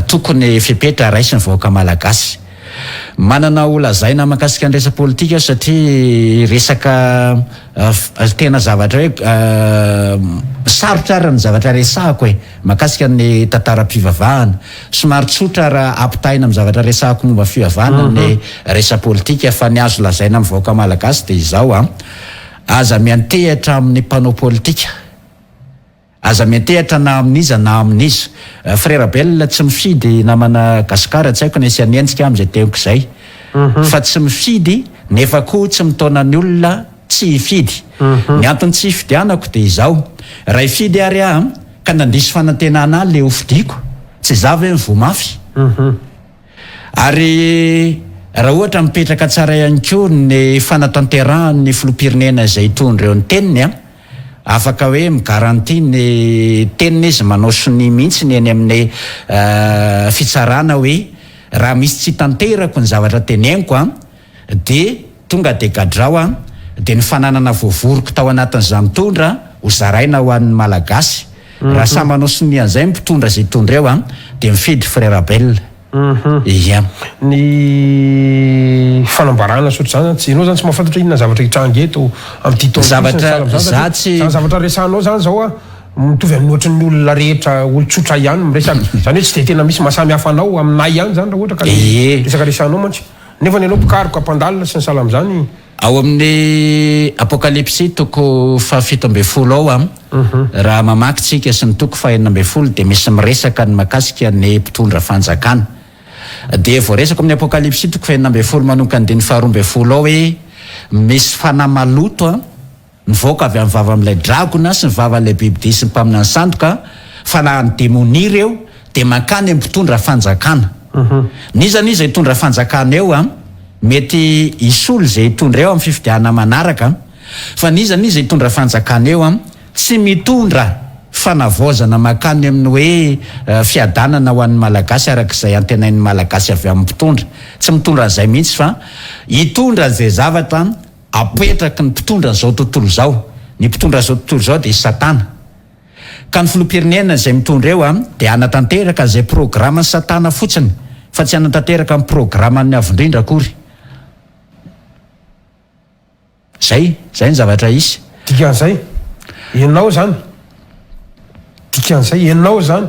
tokony fipetra raisy ny vahoaka malagasy manana olazaina makasika ny resaka politika satria resaka tena zavatra hoe sarotra ary ny zavatra resahako makasika ny tantaram-pivavahana somary tsotra raha ampitaina amin'ny zavatra resahako momba fivavahana ny resaka politika fa ny azo lazaina amin'ny vahoaka malagasy dia izao aza miantehatra amin'ny mpanao politika aza miantehatra na amin'iza na amin'iza frère Abel tsy mifidy namana Gasikara tsy haiko nisy anenjika amin'izay teniko izay fa tsy mifidy nefa koa tsy mitaona ny olona tsy hifidy ny antony tsy hifidianako dia izao raha hifidy ary ka nandrisy fanantenana le hofidiko tsy zava hoe mivomafy ary raha ohatra mipetraka tsara ihany koa ny fanatanterahany filoham-pirenena izay hitondra eo ny teniny afaka hoe migaranty ny teniny izy manao soni mihitsy ny eny amin'ny fitsarana hoe raha misy tsy tanterako ny zavatra teneniko dia tonga de gadrao dia ny fananana voavoriko tao anatin'izany mitondra ho zaraina ho an'ny malagasy raha samy manao soni an'izay mpitondra zay hitondra eo dia mifidy frère Abel iya ny fanambarana sotra zany tsy ianao zany tsy mahafantatra inona zavatra hitrangy eto amin'ity zavatra resanao zany zao mitovy amin'ny ohatry ny olona rehetra olotsotra ihany miresaka zany hoe tsy de tena misy mahasamy hafa anao aminay ihany zany raha ohatra ka resaka resanao mantsy nefa ny anao mpikaroka ampandalina sy ny sahala amin'izany ao amin'ny apokalypsy toko 17 ao raha mamakytsika sy ny toko 19 dia misy miresaka ny makasika ny mpitondra fanjakana dia voaresako amin'ny apokalypsy toko 19 manoka ny 12 ao hoe misy fanahy maloto mivoaka avy amin'ny vava amin'ilay dragona sy ny vava amin'ilay bibidia sy ny mpaminany sandoka fa na ny demonia ireo dia mankany amin'ny mpitondra fanjakana nizaniza hitondra fanjakana eo mety isolo zay hitondra eo amin'ny fifidiana manaraka fa nizaniza hitondra fanjakana eo tsy mitondra fanavozana makany amin'ny hoe fiadanana ho an'ny malagasy arak'izay antenain'ny malagasy avy amin'ny mpitondra tsy mitondra an'izay mihitsy fa hitondra zay zavatra apetraky ny mpitondra n'izao tontolo zao ny mpitondra zao tontolo zao dia satana ka ny filoham-pirenena zay mitondra eo dia anatanteraka zay programma ny satana fotsiny fa tsy anatanteraka amin'ny programma ny avindrindra akory zay ny zavatra isy dikan'izay ianao zany dikan'izay ianao zany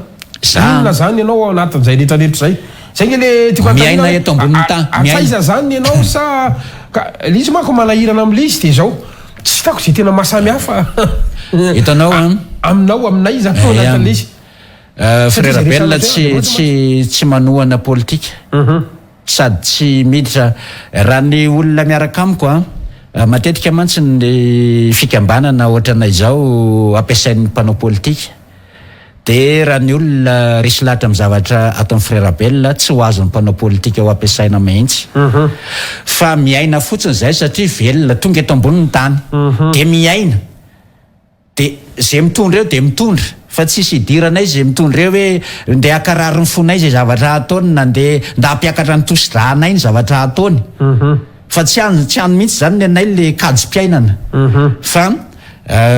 inona zany ianao anatin'izay rehetrarehetra zay nge le miaina eto ambony tany faiza zany ianao sa lizy manko manahirana amin'lizy dia zao tsy fitako zay tena mahasamy hafa hitanao aminao aminay zany fo anatin'izy frère Abel tsy manohana politika sady tsy miditra raha ny olona miaraka amiko matetika mantsy ny fikambanana ohatranay izao ampiasain'ny mpanao politika dia raha ny olona resy lahatra amin'ny zavatra atao amin'ny frère Abel tsy ho azo ny mpanao politika ho ampiasaina mihitsy fa miaina fotsiny zay satria velona tonga eto ambonin'ny tany dia miaina dia zay mitondra eo dia mitondra fa tsisy hidiranay zay mitondra eo hoe ndeha akarary ny fonay zay zavatra ataony na ndeha nda hampiakatra ny tosi-drahanay ny zavatra ataony fa tsy any mihitsy zany ny anay le kajom-piainana fa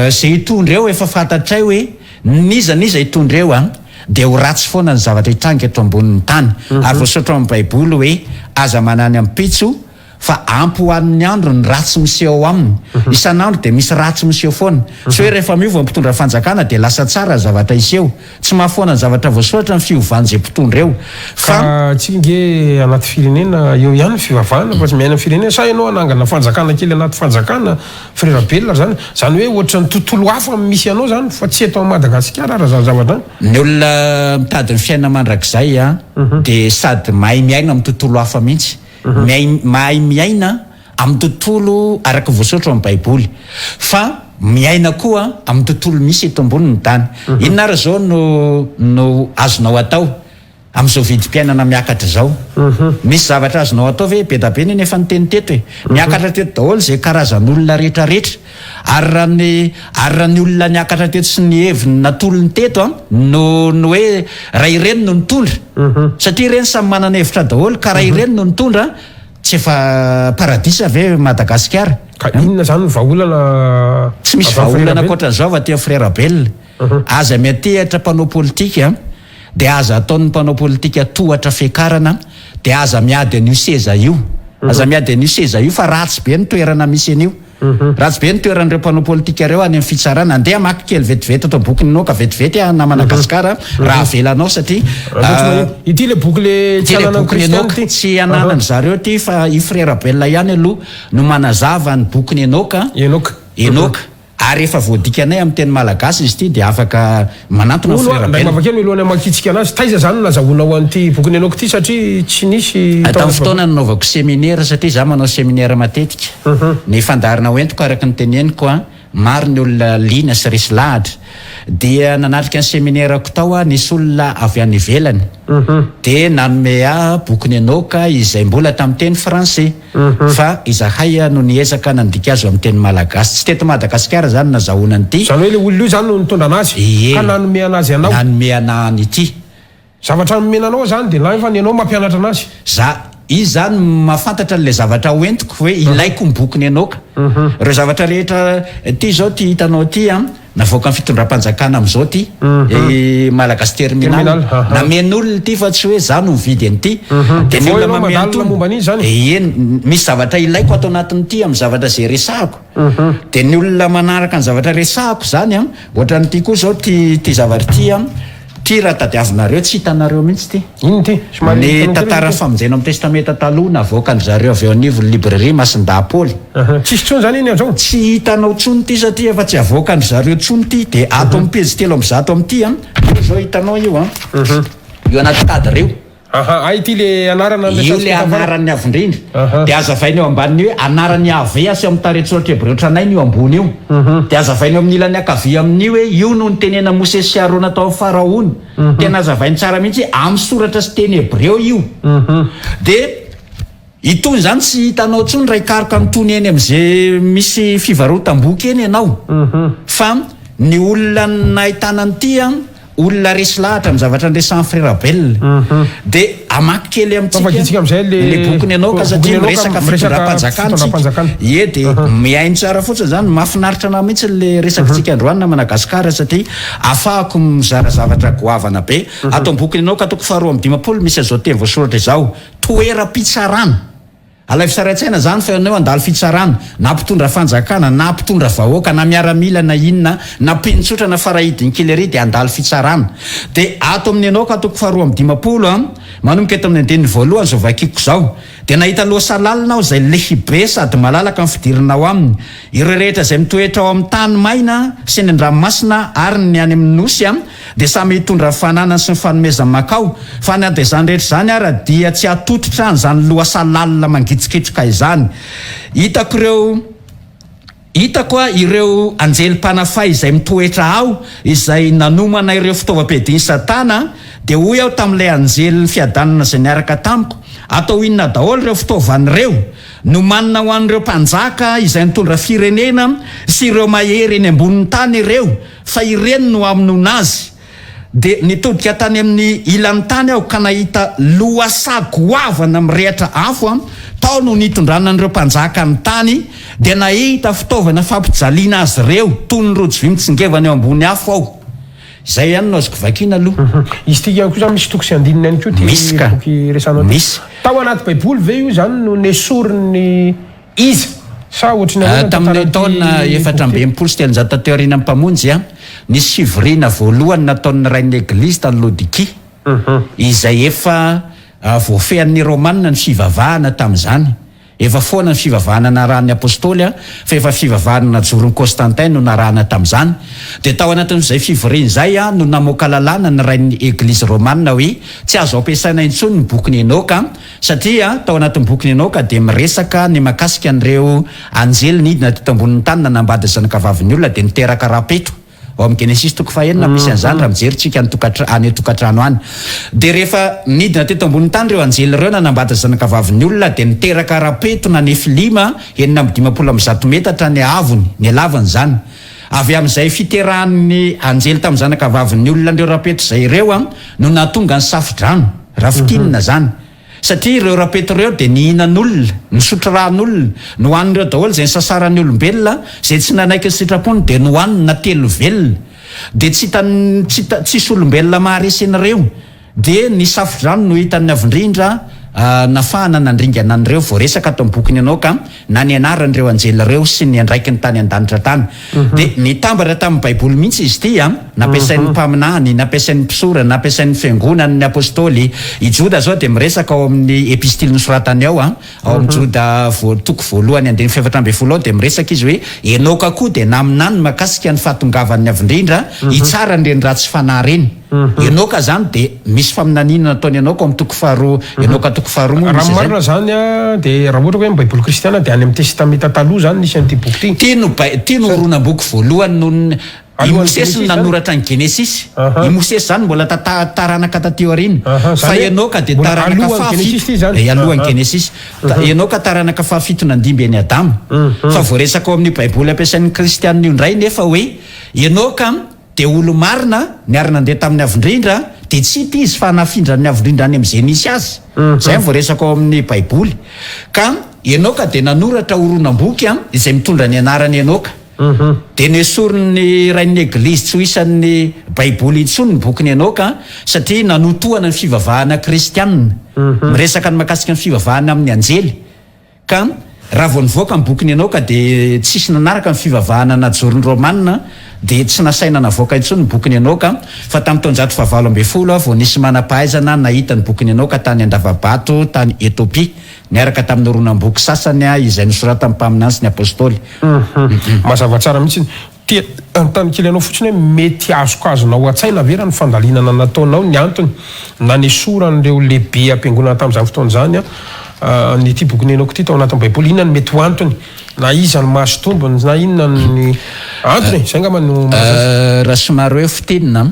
zay hitondra eo efa fantatray hoe nizaniza hitondreo a de ho ratsy foana ny zavatra hitranga eto ambonin'ny tany ary voasoratra amin'ny baiboly hoe aza manany ampitso fa ampy ho an'ny andro ny ratsy miseho aminy isan'andro de misy ratsy miseho foana tsy hoe rehefa miova mpitondra fanjakana de lasa tsara ny zavatra iseho tsy mahafoana ny zavatra voasoratra ny fiovan'izay mpitondra eo fa tsy nge anaty firenena eo ihany ny fivavahana fa tsy miaina ny firenena sa ianao anangana fanjakana kely anaty fanjakana frerabelona zany hoe ohatra ny tontolo hafa misy anao zany fa tsy eto Madagasikara raha zany zavatra ny olona mitady ny fiaina mandrakizay a de sady mahay miaina amin'ny tontolo hafa mihitsy mahay miaina amin'ny tontolo araka voasoratra amin'ny baiboly fa miaina koa amin'ny tontolo misy eto ambonin'ny tany inona ary zao no azonao atao amin'izao vidim-piainana miakatra zao misy zavatra azonao atao ve be da be ny efa niteny teto hoe miakatra teto daholo zay karazan'olona rehetrarehetra ary raha ny olona niakatra teto sy ny heviny natolony teto a no hoe raha ireny no nitondra satria ireny samy manana hevitra daholo ka raha ireny no nitondra tsy efa paradisa ve Madagasikara ka inona zany ny vahaolana tsy misy vahaolana ankoatran'izao va tia frère Bell aza miatehatra mpanao politika de aza ataon'ny mpanao politika tohatra fiakarana de aza miady an'io seza io aza miady an'io seza io fa ratsy be ny toerana misy an'io ratsy be ny toeran'ireo mpanao politika ireo any amin'ny fitsarana andeha maky kely vetivety ato boky nao ka vetivety na Madagasikara raha avelanao satria ity le boky le tsy ananany kristianity tsy ananany zareo ty fa i frère Bell ihany aloha no manazava ny boky Enoka ary efa voadikanay amin'ny teny malagasy izy ty de afaka manatona frère Bell mavakely milohany makitsika anazy taiza zany nazahoanao an'ity boky Enoka ty satria tsy nisy tamin'ny fotoana nanaovako seminaire satria za manao seminaire matetika ny fandarina hoentiko araka ny teneniko a maro ny olona lina sy resy lahatra dia nanatrika ny seminaire-ko tao a nisy olona avy any ivelany de nanome boky Enoka izay mbola tamin'ny teny français fa izahay no niezaka nandika azo amin'ny teny malagasy tsy teto Madagasikara zany nazahoana an'ity zany hoe le olona io zany no nitondra anazy ka nanome anazy anao nanome anany ity zavatra nomenanao zany de na fa ny anao mampianatra anazy izy zany mahafantatra le zavatra hoentiko hoe ilaiko ny boky Enoka reo zavatra rehetra ty zao ty hitanao ty a navoaka ny fitondram-panjakana am'izao ty malagasy terminal namen'olona ty fa tsy hoe za no mividy an'ity de ny olona misy zavatra ilaiko atao anatin'ity amin'ny zavatra zay resahako de ny olona manaraka ny zavatra resahako zany a ohatra n'ity koa zao ty zavatra ty a ty raha tadiavinareo tsy hitanareo mihitsy ty ino ty ny tantara famonjena amin'ny testamenta taloha navoaka ny zareo avy eo anivo ny librairie Masindahapoly tsisy tsony zany iny am'izao tsy hitanao tsony ty satria efa tsy avoaka ny zareo tsony ty de ato amin'ny pejy 3 am'ty a io zao hitanao io a io anaty cadre io ity le anarana io le anaran'ny avindrindra de azavainy eo ambaniny hoe anaran'ny ave asy amin'ny taretsoratra hebreo tranainy io ambony io de azavainy eo amin'ny ilany akavia amin'io hoe io no ny tenena Mose sy Arona tao amin'ny faraony tena azavainy tsara mihitsy amin'ny soratra sy teny hebreo io de itony zany tsy hitanao tsony raha hikaroka mitony eny am'izay misy fivarotam-boky eny ianao fa ny olona nahitana an'ity a olona resy lahatra amin'ny zavatra andresan'ny frère Bell de amaky kely amintsika am'izay le boky Enoka satria miresaka fitondram-panjakana de miainy tsara fotsiny zany mahafinaritra na mihitsy le resakitsika androany na Madagasikara satria afahako mizara zavatra goavana be ato boky Enoka atoko 2:15 misy azao teny voasoratra izao toeram-pitsarana alay fisaratsaina zany fa ianao andalo fitsarana na mpitondra fanjakana na mpitondra vahoaka na miaramila na inona na mpinotsotra na farahidiny kelery de andalo fitsarana de ato amin'ny Enoka atoko 2:15 manomboka eto amin'ny andeny voalohany zao vakiko zao de nahita lohasalalina aho zay lehibe sady malalaka ny fidirinao aminy ireo rehetra zay mitoetra ao amin'ny tany maina sy ny andranomasina ary ny any amin'ny nosy a de samy hitondra fananany sy ny fanomezany makao fa ny ade zany rehetra zany ara dia tsy atototra zany lohasalalina mangitsikitroka izany hitako ireo anjely-panafay izay mitoetra ao izay nanomana ireo fitaovam-piadiny satana de hoy aho tamin'ilay anjely fiadanana zay niaraka tamiko atao inona daholo ireo fitaovan'ireo no manina ho an'ireo mpanjaka izay nitondra firenena sy ireo mahery eny ambonin'ny tany ireo fa ireny no amin'onazy de nitodika tany amin'ny ilan'ny tany aho ka nahita lohasagoavana mirehatra afo tao no nitondrana an'ireo mpanjaka amin'ny tany de nahita fitaovana fampijaliana azy ireo toy ny rojo vy mitsingevana eo ambony afo aho zay ihany no azoko vakina aloha. Izy tika ihany koa zany misy tokosy andinina ihany koa Misy ka. boky resanao Misy. tao anaty baiboly ve io zany no nesoriny iza sa ohatrany tamin'ny taona 420 sy telonjato teo aoriana mpamonjy a nisy fivoriana voalohany nataon'ny rain'ny eglizy tany Lodiki izay efa voafehan'ny romanina ny fivavahana tamin'izany efa foana ny fivavahana narahan'ny apôstôly a fa efa fivavahana najoron'ny Constantin no narahana tamin'izany dia tao anatin'izay fivoriana izay a no namoaka lalàna ny rain'ny eglizy romanina hoe tsy azo ampiasaina intsony ny bokin'ny Enoka satria tao anatin'ny bokin'ny Enoka dia miresaka ny makasika an'ireo anjely nidina teto ambonin'ny tany nanambady zanakavavin'ny olona dia niteraka rapeto ao amin'ny Genesis toko fahaenina misy an'izany raha mijeritsika any tokantrano any dia rehefa nidina teto ambonin'ny tany ireo anjely ireo nanambady zanakavavin'ny olona dia niteraka rapeto na nefilima 720 metatra ny avony ny halavany zany avy amin'izay fiterahan'ny anjely tamin'ny zanakavavin'ny olona ireo rapeto izay ireo a no nahatonga ny safidrano rafitinina zany satria ireo rapeto ireo dia nihinan'olona nisotro ran'olona nohan'ireo daholo izay nisasaran'ny olombelona izay tsy nanaiky ny sitrapony dia nohaniny na telo velona dia tsisy olombelona maharesen'ireo dia ny safidrano no hitan'ny avindrindra nafahana nandringana an'ireo voaresaka ato amin'ny bokin'ny Enoka na ny anaran'ireo anjely ireo sy ny andraiky ny tany an-danitra tany dia nitambatra tamin'ny baiboly mihitsy izy ity a nampiasain'ny mpaminany nampiasain'ny mpisorana nampiasain'ny fiangonany ny apôstôly i Joda zao dia miresaka ao amin'ny epistily nosoratany ao ao amin'ny Joda toko voalohany andiny 7:10 dia miresaka izy hoe Enoka koa dia naminany makasika ny fahatongavan'ny avindrindra hitsara nireny ratsy fanahy reny Enoka zany dia misy faminanina nataony Enoka amin'ny toko faharoa Enoka toko faharoa moa raha marina zany a dia raha ohatra hoe baiboly kristiana dia any amin'ny testamenta taloha zany nisy an'ity boky ty no oronam-boky voalohany no i Mosesy no nanoratra ny Genesis i Mosesy zany mbola taranaka tateo arina fa Enoka dia taranaka fahafito alohan'ny Genesis Enoka taranaka fahafito nandimby any Adamo fa voaresaka ao amin'ny baiboly ampiasain'ny kristianina io indray nefa hoe Enoka dia olo marina niary nandeha tamin'ny avindrindra dia tsy ity izy fa nafindran'ny avindrindra any amin'izay nisy azy izay voaresaka ao amin'ny baiboly ka Enoka dia nanoratra oronam-boky izay mitondra ny anarany Enoka dia nesoriny rain'ny eglizy tsy ho isan'ny baiboly intsony ny bokin'ny Enoka satria nanotohana ny fivavahana kristianina miresaka ny makasika ny fivavahana amin'ny anjely ka raha vao nivoaka ny bokin'ny Enoka dia tsisy nanaraka ny fivavahana najoron'ny romanina dia tsy nasaina navoaka intsony ny bokin'ny Enoka fa tamin'ny taonjato fahavalo ambin'ny folo vao nisy manam-pahaizana nahita ny bokin'ny Enoka tany Andavabato tany Etopia niaraka tamin'ny oronam-boky sasany izay nosorata mpaminany sy ny apôstôly mazava tsara mihitsy tia tany kely anao fotsiny hoe mety azoko azonao an-tsaina vera ny fandalinana nataonao ny antony na nesoran'ireo lehibe ampiangonana tamin'izany fotoana zany ny ty bokin'ny Enoka ty tao anatin'ny baiboly inona ny mety ho antony na iza ny mahazo tombony na inona ny antony zay ngamba no raha somary hoe fitenina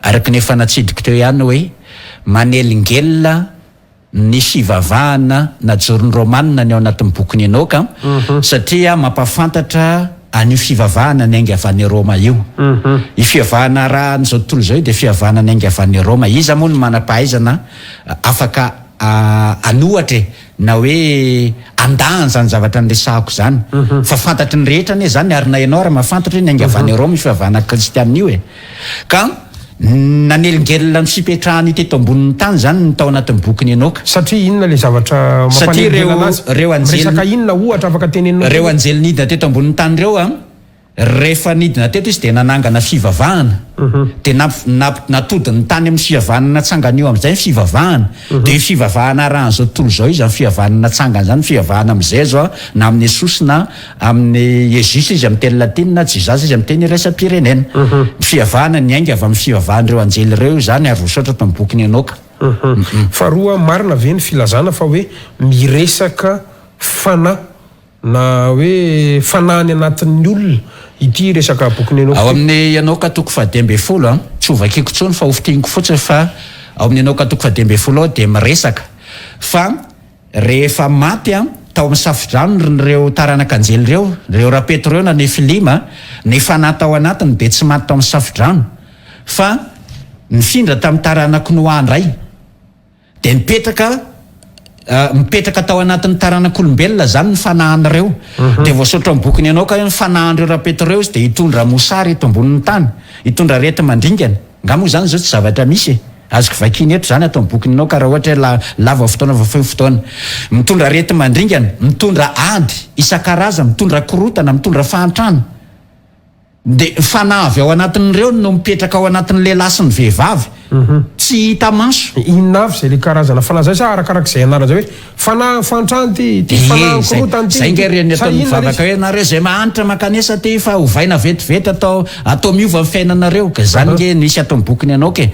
araka ny efa natsidiko teo ihany hoe manelingelona ny fivavahana najoron'ny romanina ny ao anatin'ny bokin'ny Enoka satria mampafantatra an'io fivavahana ny ainga avy any Roma io i fivavahana raha n'izao tontolo izao dia fivavahana ny ainga avy any Roma iza moa no manam-pahaizana afaka anohatra na hoe andahan zany zavatra niresahako zany fa fantatry ny rehetra anie zany ary na ianao raha mahafantatra hoe ny ainga avy any Roma i fivavahana kristianina io ka nanelingelona ny fipetrahany teto ambonin'ny tany zany ny tao anatin'ny bokin'ny Enoka satria inona le zavatra satria reo resaka inona ohatra afaka tenenina reo anjely nidina teto ambonin'ny tany reo rehefa nidina teto izy dia nanangana fivavahana dia natodiny tany amin'ny fivavahana natsangana io amin'izay ny fivavahana dia fivavahana raha n'izao tontolo izao izy amin'ny fivavahana natsangana zany fivavahana amin'izay zao na amin'ny Jesosy na amin'ny Jésus izy amin'ny teny latina Jesus izy amin'ny teny iraisam-pirenena fivavahana ny ainga avy amin'ny fivavahan'ireo anjely ireo zany ary voasoratra tamin'ny bokin'ny Enoka faharoa marina ve ny filazana fa hoe miresaka fanahy na hoe fanahy ny anatin'ny olona ity resaka bokin'ny Enoka ao amin'ny Enoka toko 10:10 tsy ho vakiko tsony fa hofitiniko fotsiny fa ao amin'ny Enoka toko 10:10 dia miresaka fa rehefa maty tao amin'ny safidrano reo taranaka anjely reo rapeto reo na nefilima ny fanahy tao anatiny dia tsy maty tao amin'ny safidrano fa nifindra tamin'ny taranaka Noa indray dia nipetraka mipetraka tao anatin'ny taranak'olombelona zany ny fanahanareo de voasotra amin'ny bokiny ianao ka ny fanahandreo rapetrareo izy de hitondra mosary eto ambonin'ny tany hitondra rety mandringana ngamoa zany zao tsy zavatra misy azoko vakiny eto zany ato amin'ny bokiny anao ka raha ohatra lava fotoana vafeo fotoana mitondra rety mandringana mitondra ady isan-karazany mitondra korotana mitondra fahantrana de fanavy ao anatin'ireo no mipetraka ao anatin'ny lehilahy sy ny vehivavy tsy hita maso inona avy zay le karazana fanahy zay sa arakarak'izay anarana zay hoe fantrany ty fanakorotany ty zay ngereny atao mivavaka hoe nareo zay mahanitra makanesa ty fa hovaina vetivety atao miova amin'ny fiainanareo ka zany nge nisy atao amin'ny bokiny anao ke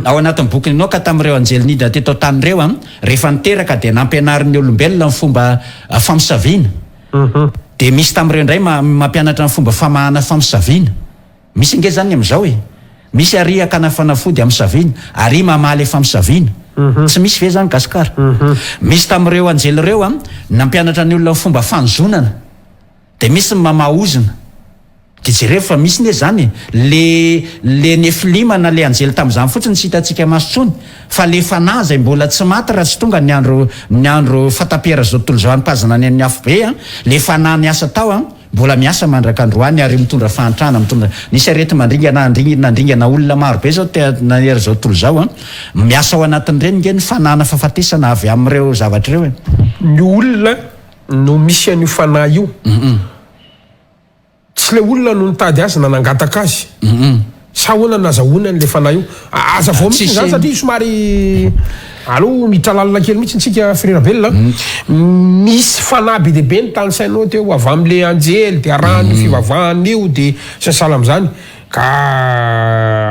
ao anatin'ny bokiny anao ka tamin'ireo anjelinida teto tanyreo rehefa niteraka de nampianarin'ny olombelona ny fomba famisaviana de misy tamin'ireo indray mampianatra ny fomba famahana famisaviana misy nge zany am'izao misy ariaka na fanafody amin'ny saviana ary mamaly famisaviana tsy misy ve zany gasikara misy tamin'ireo anjely ireo nampianatra ny olona ny fomba fanjonana de misy ny mamahozina de jereo fa misy ne zany le nefilima na le anjely tamin'izany fotsiny tsy hitantsika masotsony fa le fanahy zay mbola tsy maty raha tsy tonga ny andro fatapiera zao tontolo zao anipazana ny afo be le fanahy ny asa tao mbola miasa mandrakandroany ary mitondra fahantrana mitondra nisy arety nandringana olona maro be zao nanery zao tontolo zao miasa ao anatin'ireny nge ny fanahana fahafatesana avy amin'ireo zavatra ireo ny olona no misy an'io fanahy io tsy le olona no nitady azy nanangataka azy sa hoana nazahoana n'le fanahy io aza vao mihitsy zany satria somary alo mitralalina kely mihitsy ntsika firerabelona misy fanahy be deaibe ny tany sainao teo avy am'le anjely de arahany fivavahan'io de sasala am'izany ka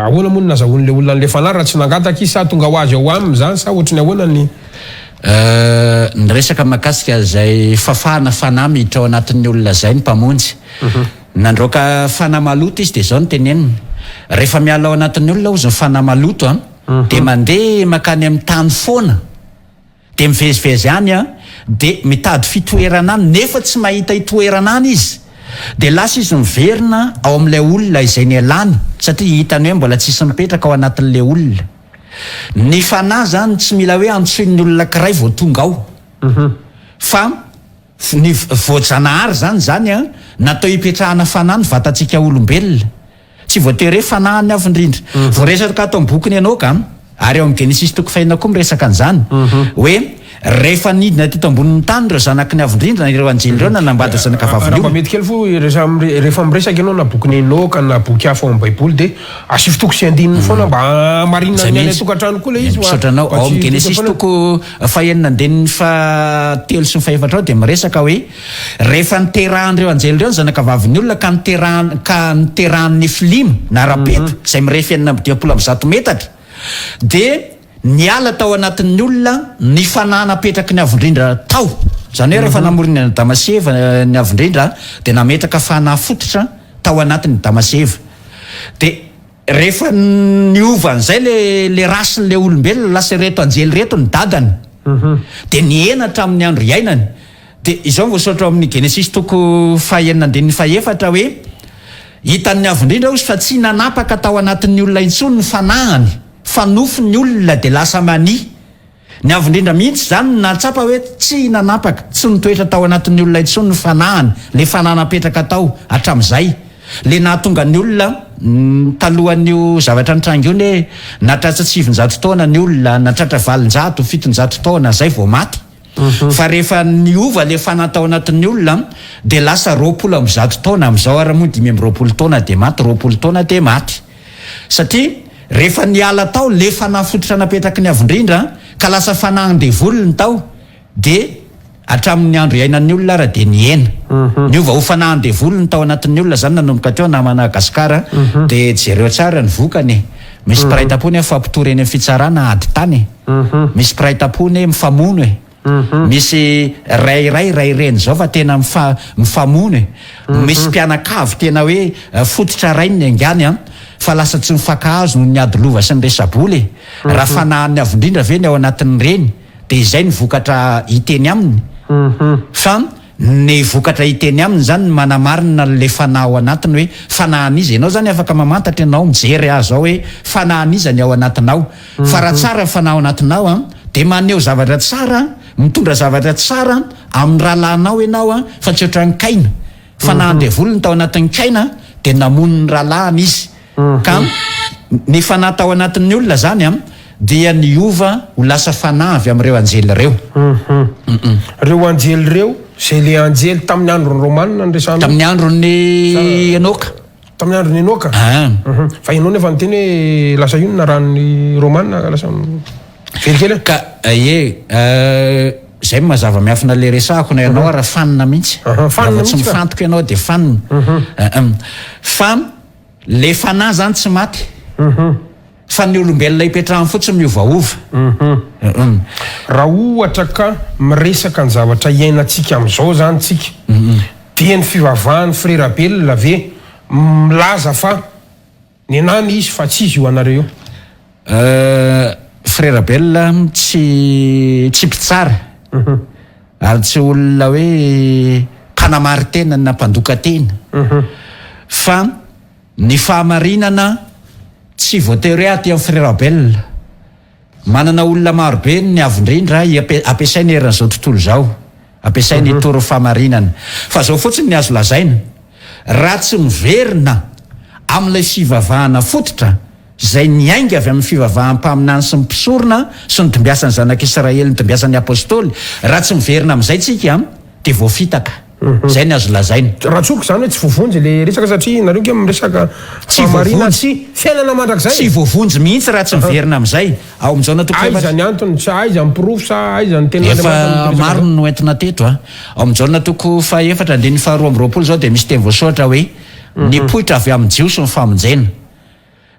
ahoana moa ny nazahoan'le olona n'le fanahy raha tsy nangataka izy sa tonga ho azy ao aminy zany sa ohatrany ahoana ny resaka makasika zay fafahana fanahy miditra ao anatin'ny olona zay ny mpamonjy nandroaka fanahy maloto izy de zao ny tenenina rehefa miala ao anatin'ny olona ozy ny fanahy maloto de mandeha makany amin'ny tany foana de mivezivezy any de mitady fitoerana any nefa tsy mahita hitoerana any izy de lasa izy miverina ao amin'ilay olona izay ny alany satria hitany hoe mbola tsisy mipetraka ao anatin'le olona ny fanahy zany tsy mila hoe antsoin'ny olona kiray vao tonga ao fa ny voajanahary zany natao hipetrahana fanahy ny vatantsika olombelona tsy voatery hoe fanahy ny avy indrindra vo resaka atao amin'ny bokiny ianao ka ary ao amin'ny Genesis toko faina koa miresaka an'izany hoe rehefa nidina teto ambonin'ny tany ireo zanaky ny avy indrindra ireo anjely ireo nanambady zanaka vavy mety kely fo rehefa miresaka ianao na bokiny Enoka na boky hafa ao amin'ny baiboly de asivy toko sy andininy foana mba marinina ny any tokantrano koa le izy misotranao ao amin'ny Genesis toko fahenina andeniny fatelo sy ny faefatra ao de miresaka hoe rehefa niterahan'ireo anjely ireo ny zanaka vavin'ny olona ka niterahan'ny Nefilima na rapeta izay mirefy enina amby 100 metatra de niala tao anatin'ny olona ny fanahy napetraky ny avindrindra tao zany hoe rehefa namorina ny Damaseva ny avindrindra de nametraka fanahy fototra tao anatin'ny Damaseva de rehefa niova an'izay le rasin'le olombelona lasa reto anjely reto ny dadany de nienatra amin'ny andro iainany de izao voasoratra amin'ny Genesis toko fahenina andininy faefatra hoe hitan'ny avindrindra ozy fa tsy nanapaka tao anatin'ny olona intsony ny fanahany fanofo ny olona de lasa mani ny avindrindra mihitsy zany natsapa hoe tsy nanapaka tsy nitoetra tao anatin'ny olona intsony ny fanahany le fanahy napetraka tao hatram'izay le nahatonga ny olona talohan'io zavatra nitrangy io hoe natratra 700 taona ny olona natratra 700 taona zay vao maty fa rehefa niova le fanahy tao anatin'ny olona de lasa 100 taona am'izao ara moa 5 taona de maty 20 taona de maty satria rehefa niala tao le fanahy fototra napetraky ny avindrindra ka lasa fanahy ndevolony tao de hatramin'ny andro iainan'ny olona raha de niena niova ho fanahy ndevolony tao anatin'ny olona zany nanomboka teo namana gasikara de jereo tsara ny vokany misy piraitapony fampitoreny amin'ny fitsarana ady tany misy piraitapony mifamono misy ray reny zao fa tena mifamono misy mpianakavy tena hoe fototra rainy angany fa lasa tsy mifakahazo no ny ady lova sy ny resaboly raha fanahin'ny avindrindra ve ny ao anatin'ny reny de izay ny vokatra hiteny aminy fa ny vokatra hiteny aminy zany manamarina le fanahy ao anatiny hoe fanahaniza ianao zany afaka mamantatra ianao mijery azy ao hoe fanahaniza ny ao anatinao fa raha tsara fanahy ao anatinao de maneho zavatra tsara mitondra zavatra tsara amin'ny rahalanao ianao a fa tsy ohatran'ny kaina fa nahandevolony tao anatin'ny kaina dia namoniny rahalahana izy ka ny fanahy tao anatin'ny olona zany a dia niova ho lasa fanahy avy amin'ireo anjely ireo reo anjely reo zay le anjely tamin'ny androny romanina nresana tamin'ny androny enoka tamin'ny androny enoka fa ianao nefa nyteny hoe lasa io na ranony romanina lasa velykely ka zay mazava miafina le resahako na ianao raha fanina mihitsy raha tsy mifantoka ianao dia fanina fa le fanahy zany tsy maty fa ny olombelona ipetrahany fotsiny miovaova raha ohatra ka miresaka ny zavatra iainantsika amin'izao zany tsika dia ny fivavahan'ny frérabelona ve milaza fa ny anany izy fa tsy izy io anareo frérabelona tsy mpitsara ary tsy olona hoe mpanamary tena na mpandoka tena fa ny fahamarinana tsy voatery aty amin'ny frérabelona manana olona marobe ny avindrindra ampiasainy eran'izao tontolo zao ampiasainy toro fahamarinana fa zao fotsiny ny azo lazaina raha tsy miverina amin'ilay fivavahana fototra zay niainga avy amin'ny fivavahanmpaminany sy ny mpisorona sy ny tombiasan'ny zanak'Israely ny tombiasan'ny apôstôly raha tsy miverina amin'izay tsika dia voafitaka zay ny azo lazaina raha tsoko zany hoe tsy voavonjy le resaka satria nareo ke miresaka fahamarina sy fiainana mandrakizay tsy voavonjy mihitsy raha tsy miverina amin'izay ao amin'izao aiza ny antony sa aiza mipirofo sa aiza ny tena efa maro no entina teto ao amin'izao natoko fahaefatra andiny faharoa amby roapolo zao dia misy teny voasoratra hoe nipoitra avy amin'ny jiosy ny famonjena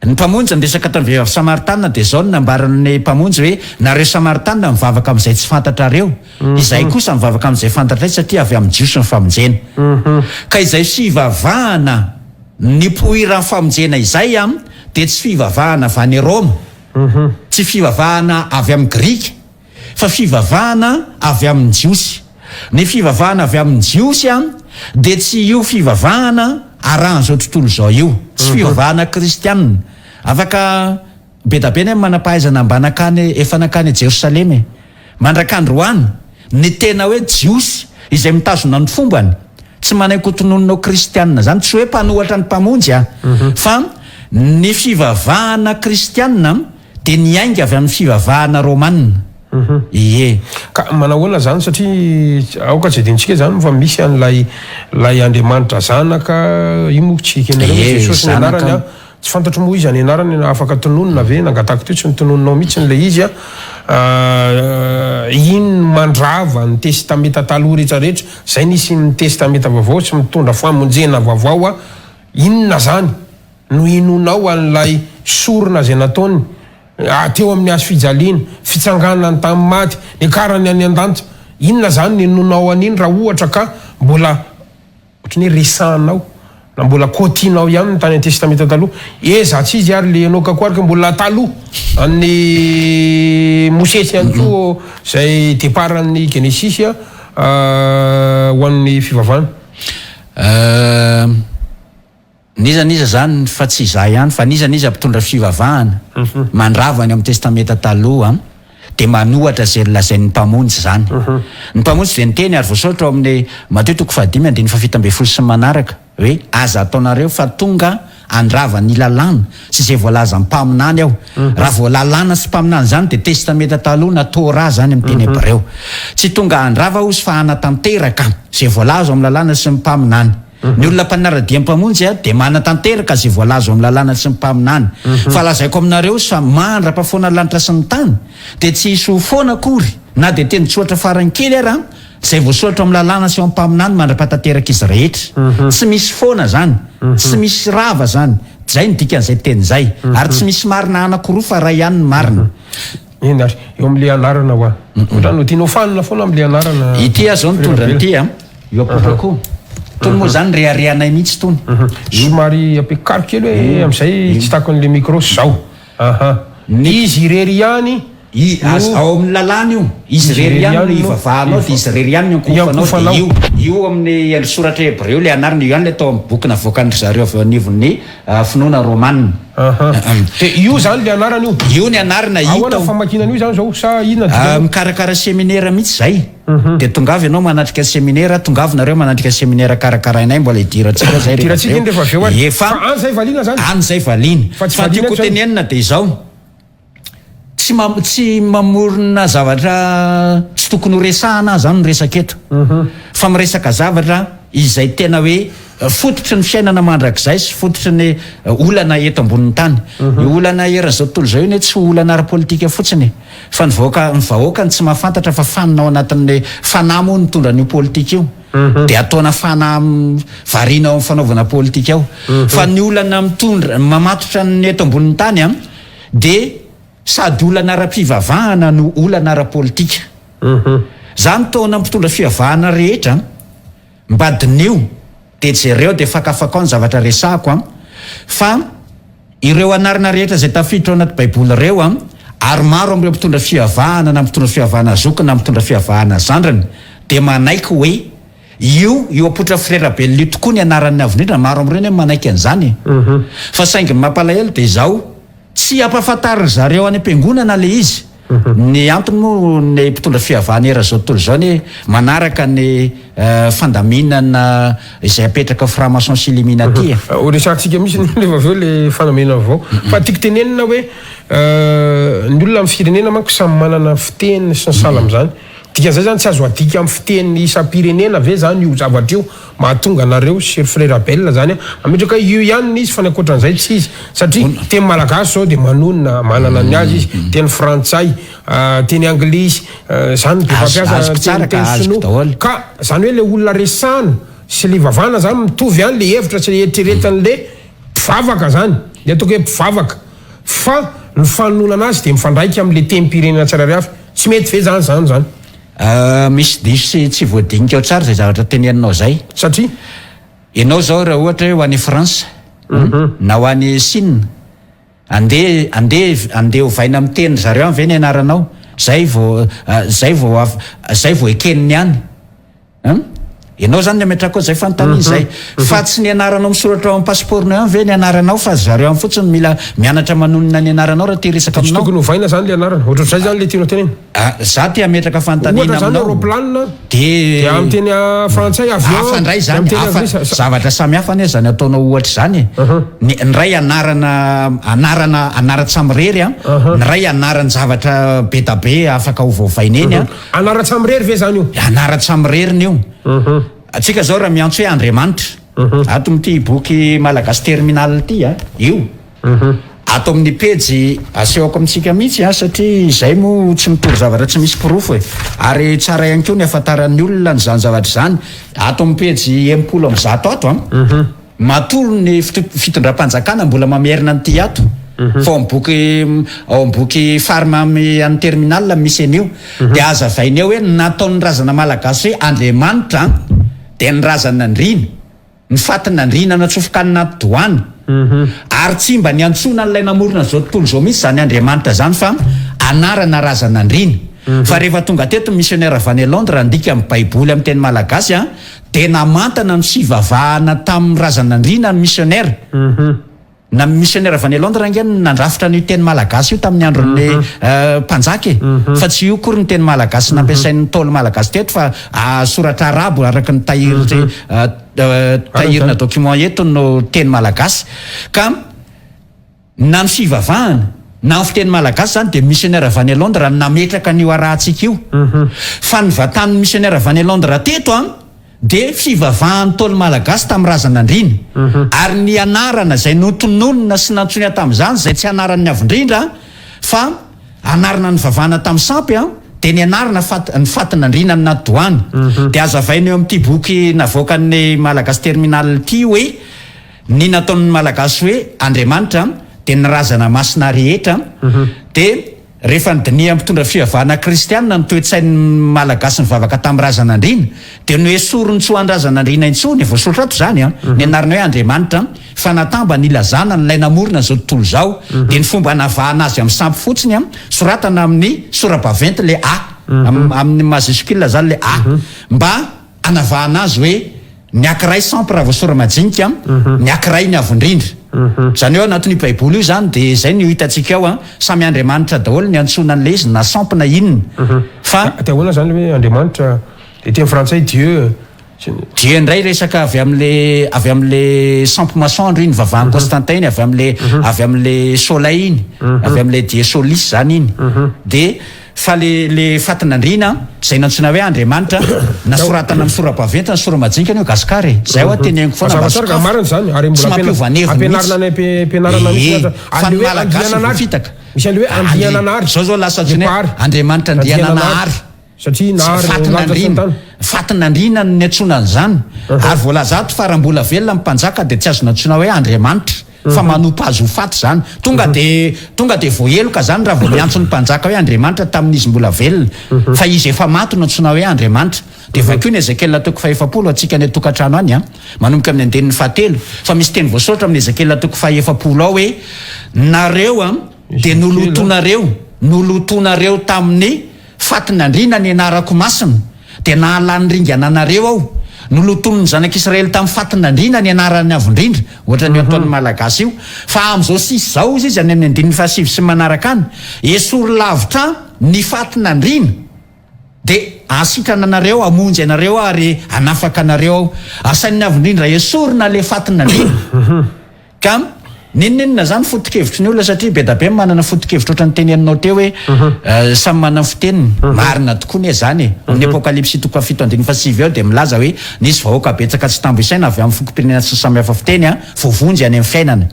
ny mpamonjy nyresaka tamin'ny vehivavy Samaritana dia zao ny nambaran'ny mpamonjy hoe nareo Samaritana mivavaka amin'izay tsy fantatrareo izay kosa mivavaka amin'izay fantatray satria avy amin'ny jiosy ny famonjena ka izay fivavahana nipoiran'ny famonjena izay dia tsy fivavahana avy any Roma tsy fivavahana avy amin'ny Grika fa fivavahana avy amin'ny jiosy ny fivavahana avy amin'ny jiosy dia tsy io fivavahana arahan'izao tontolo zao io tsy fivavahana kristianina afaka bedabeny manampahaizana mbanakany efa nakany Jerosalema mandrak'androany ny tena hoe jiosy izay mitazona ny fombany tsy manaiky hotonononao kristianina zany tsy hoe mpanohatra ny mpamonjy fa ny fivavahana kristianina dia niainga avy amin'ny fivavahana romanina ie ka manahoana zany satria aoka tsy adintsika zany fa misy an'lay Andriamanitra zanaka io moa tsy kenareo Jesosy ny anarany tsy fantatro moa izy any anarany afaka tononona ve nangatako teo tsy nitononinao mihitsy n'le izy ino mandrava ny testameta taloha rehetrarehetra zay nisy ny testameta vaovao sy mitondra famonjena vaovao inona zany no inonao an'lay sorona zay nataony teo amin'ny azo fijaliana fitsanganany tamin'ny maty ny karany any an-danitra inona zany ny nonao an'iny raha ohatra ka mbola ohatrany hoe resanao na mbola kotinao ihany ny tany an-testameta taloha eza tsy izy ary le enoka koa araka mbola taloha amin'ny Mosesy ihany koa zay deparan'ny Genesis ho an'ny fivavahana nizaniza zany fa tsy izay ihany fa nizaniza mpitondra fivavahana mandravany amin'ny testameta taloha dia manohatra zay lazain'ny mpamonjy zany ny mpamonjy dia niteny ary voasoratra ao amin'ny Mateo 5:7 sy manaraka hoe aza ataonareo fa tonga andrava ny lalàna sy izay voalaza mpaminany aho raha voalalàna sy mpaminany zany dia testameta taloha na Torah zany amin'ny teny Hebreo tsy tonga andrava ozy fa anatanteraka izay voalaza amin'ny lalàna sy ny mpaminany ny olona mpanaradia mpamonjy dia manatanteraka zay voalaza amin'ny lalàna sy ny mpaminany fa lazaiko aminareo sa mandra-pafoana lanitra sy ny tany dia tsy hisy ho foana akory na dia teny tsoatra farany kely ara zay voasoratra amin'ny lalàna sy amin'ny mpaminany mandra-patateraka izy rehetra tsy misy foana zany tsy misy rava zany zay ny dikan'izay teny zay ary tsy misy marina anakiroa fa ray ihany ny marina eny ary eo amin'le anarana ho ohatrany tianao fanina foana amin'le anarana ity zao nitondra nyity io apotrako tony moa zany reharehanay mihitsy tony somary ampekaroka kely hoe amin'izay tsy takon'le micro zao izy irery ihany ao amin'ny lalàna io izy rery ihany ivavahanao dia izy rery ihany ankofanao dia io amin'ny soratra hébreu le anarana io ihany le atao amin'ny boky navoakan'ny zareo avy anivon'ny finoana romanina io zany le anarana io ny anarana ahoana famakinana io zany zao sa inona mikarakara séminaire mihitsy zay dia tongavy ianao manatrika séminaire tongavinareo manatrika séminaire karakarainay mbola idirantsika zay idirantsika iny rehefa aveo fa an'izay valiana zany an'izay valiana fa tiako tenenina dia izao tsy mamorona zavatra tsy tokony ho resahana zany no resaka eto fa miresaka zavatra izay tena hoe fototry ny fiainana mandrakizay sy fototry ny olana eto ambonin'ny tany io olana eran'izao tontolo zao iny tsy olana ara-politika fotsiny fa ny vahoaka ny tsy mahafantatra fa fanina ao anatin'ny fanahy moa nitondra n'io politika io dia ataona fanahy variana ao amin'ny fanaovana politika ao fa ny olana mitondra mamatotra ny eto ambonin'ny tany dia sady olana ara-pivavahana no olana ara-politika zany taona mpitondra fivavahana rehetra mbadin'io dia jereo dia fakafakao ny zavatra resahako fa ireo anarina rehetra zay tafiditra ao anaty baiboly ireo ary maro amin'ireo mpitondra fivavahana na mpitondra fivavahana zoky na mpitondra fivavahana zandrany dia manaiky hoe io apotra frera belio tokoa ny anaran'ny avinindra maro amin'ireny manaiky an'izany fa saingy mampalahelo dia izao tsy ampafantariny zareo any am-piangonana le izy ny antony moa ny mpitondra fivavahana eran'izao tontolo zao ny manaraka ny fandaminana izay apetraka franc-maçon sy illuminati resantsika misy rehefa aveo le fandaminana avao fa tiako tenenina hoe ny olona amin'ny firenena manko samy manana fiteny sy ny sala am'izany dikan'izay zany tsy azo adika amin'ny fiteny isam-pirenena ve zany io zavatra io mahatonga anareo cher frère belle zany ametraka io ihany ny izy fa ny ankoatran'izay tsy izy satria teny malagasy zao dia manonona manana ny azy izy teny frantsay teny anglisy zany de fampiasa teny sinoa ka zany hoe le olona resahana sy le vavana zany mitovy ihany le hevitra sy le eritreretan'le mpivavaka zany le ataoko hoe mpivavaka fa ny fanonona azy dia mifandraika amin'le teny-pirenena tsirairay hafa tsy mety ve zany misy disy tsy voadinika ao tsara zay zavatra teneninao zay satria ianao zao raha ohatra hoe ho any France na ho any Chine andeha hovaina amin'ny teny zareo ve ny anaranao zay vao ekeniny ihany ianao zany ny ametraka zay fanontaniana zay fa tsy ny anaranao misoratra ao amin'ny passeportnao ihany ve ny anaranao fa zareo amin'ny fotsiny mila mianatra manonona ny anaranao raha ty resaka aminao tokony hovaina zany le anarana ohatr'izay zany le tianao tenena za ty ametraka fanontaniana aminao roplanina dia amin'ny teny frantsay avion afandray zany zavatra samy hafa ane zany ataonao ohatra zany ny ray anara-tsamrery ny ray anarany zavatra betabe afaka hovaovaina eny anara-tsamrery ve zany io anara-tsamreriny io atsika zao raha miantso hoe Andriamanitra ato amin'ity boky malagasy terminal ity io ato amin'ny pejy asehoko amintsika mihitsy satria izay moa tsy mitory zavatra tsy misy pirofo ary tsara ihany koa ny afantaran'ny olona ny zany zavatra zany ato amin'ny pejy 70 ato matoro ny fitondram-panjakana mbola mamerina nyty ato fa ao amin'ny boky farma amin'ny terminal misy an'io dia azavainy eo hoe nataon'ny razana malagasy hoe Andriamanitra dia ny razana ndrina ny fatina ndrina natsofokanina doana ary tsy mba niantsona n'ilay namorona zao tontolo zao mihitsy zany Andriamanitra zany fa anarana razana ndrina fa rehefa tonga teto missionnaire avy any Londres andika amin'ny baiboly amin'ny teny malagasy dia namantana ny sivavahana tamin'ny razana ndrina ny missionnaire na missionnaire avy any Londres angeny nandrafitra ny teny malagasy io tamin'ny andron'ny mpanjaka fa tsy io kory ny teny malagasy nampiasain'ny tolo malagasy teto fa soratra arabo araka ny tahirina document eto no teny malagasy ka na ny fivavahana na ny fiteny malagasy zany dia missionnaire avy any Londres nametraka n'io arahantsika io fa ny vatan'ny missionnaire avy any Londres teto dia fivavahan'ny tolo malagasy tamin'ny razana ndrina ary ny anarana zay notononona sy nantsoina tamin'izany zay tsy anaran'ny avindrindra fa anarana ny vavahana tamin'ny sampy dia ny anarana ny fatina ndrina amina doany dia azavaina eo amin'ity boky navoakan'ny malagasy terminal ity hoe ny nataon'ny malagasy hoe Andriamanitra dia ny razana masina rehetra dia rehefa ny dinia mpitondra fivavahana kristianina ny toe-tsain'ny malagasy ny vavaka tamin'ny razanandriana dia no hoe sorony tsoan-drazanandriana intsony voasoratra ato zany a ny anarana hoe Andriamanitra fa natamba nilazana nylay namorona zao tontolo zao dia ny fomba navahana azy amin'ny sampy fotsiny a soratana amin'ny sorabaventy le amin'ny majuscule zany le mba anavahana azy hoe ny akiray sampy raha voasora majinika ny akiray ny avondrindra zany eo anatin'ny baiboly io zany dia zay no hitantsika ao a samy Andriamanitra daholo ny antsona an'le izy na sampy na inona fa ahoana zany hoe Andriamanitra dia teny frantsay Dieu indray resaka avy amin'le sampy maçon iny vavahan'i Constantin iny avy amin'le soleil iny avy amin'le Dieu solis zany iny dia fa le fatinandriana zay nantsona hoe Andriamanitra nasoratana amin'ny sorabaventy ny soramajinika ny hoe gasikary zay ao teneniko foana marina zany ary mbola ampianarana ny ampianarana fa ny malagasy fitaka misy an'le hoe andianana ary zao lasa ohatrany Andriamanitra andianana ary satria fatinandriana ny antsoina an'izany ary voalazato farambola velona mpanjaka dia tsy azo nantsona hoe Andriamanitra fa manompo azy ho faty zany tonga de voaheloka zany raha vao miantso ny mpanjaka hoe Andriamanitra tamin'izy mbola velona fa izy efa maty no antsoina hoe Andriamanitra dia vakeo ny Ezekiel toko 7 atsika ny tokantrano any manomboka amin'ny andenin'ny 7 fa misy teny voasoratra amin'ny Ezekiel toko 7 ao hoe nareo dia nolotonareo tamin'ny fatinandriana ny anarako masina dia nahalany ringana anareo ao noloton'ny zanak'Israely tamin'ny fatinandriana ny anarany avondrindra ohatra ny ataon'ny malagasy io fa amin'izao sisy zao izy any amin'ny 7 sy manaraka any esory lavitra ny fatinandriana dia asitrana anareo amonjy anareo ary anafaka anareo ao asain'ny avondrindra esorina le fatinandriana ka ninonina zany foto-kevitry ny olona satria be da be manana foto-kevitra ohatrany teneninao teo hoe samy manana fiteniny marina tokoa ny zany amin'ny apokalypsy toko 7:7 ao dia milaza hoe nisy vahoaka betsaka tsy tambo isaina avy amin'ny fokom-pirenena sy samihafa fiteny voavonjy any amin'ny fiainana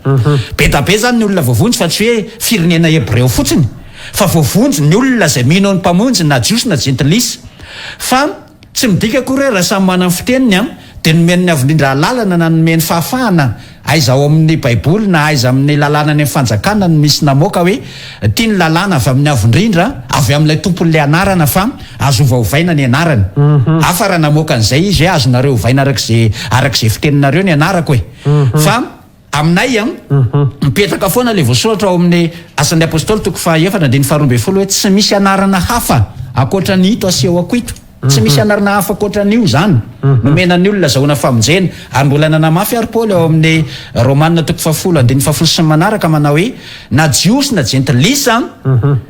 be da be zany ny olona voavonjy fa tsy hoe firenena hebreo fotsiny fa voavonjy ny olona zay mino ny mpamonjy na jiosy na jentilisa fa tsy midika koa raha samy manana fiteniny dia nomen'ny avondrindra lalana na nomen'ny fahafahana aiza ao amin'ny baiboly na aiza amin'ny lalàna ny fanjakana no misy namoaka hoe tia ny lalàna avy amin'ny avondrindra avy amin'ilay tompon'le anarana fa azo ovaovaina ny anarany afa raha namoaka an'izay izy hoe azonareo ovaina arak'izay fiteninareo ny anarako fa aminay mipetraka foana le voasoratra ao amin'ny asan'ny apôstôly toko 4:12 hoe tsy misy anarana hafa akoatra ny ito aseho akoito tsy misy anarana hafa akoatran'io zany nomenany olona zahoana famonjena ary mbola nanamafy ary Paoly ao amin'ny Romanina toko 10:10 sy manaraka manao hoe na jiosy na jentilisa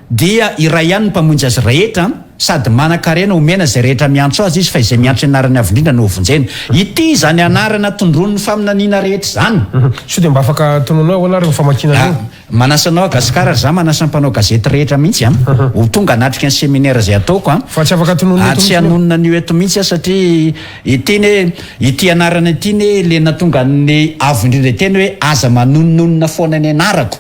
dia iray ihany ny mpamonjy azy rehetra sady manan-karena omena zay rehetra miantso azy izy fa izay miantso anarany avondrindra no ovonjena ity zany anarana tondron'ny faminaniana rehetra zany so dia mba afaka tononao ao anaraka famakinanao manasanao gasikara za manasa mpanao gazety rehetra mihitsy ho tonga anatrika ny seminaire zay ataoko fa tsy afaka tononao tsy anonona ny eto mihitsy satria ity anarana ity ny le natonga ny avondrindra teny hoe aza manononona foana ny anarako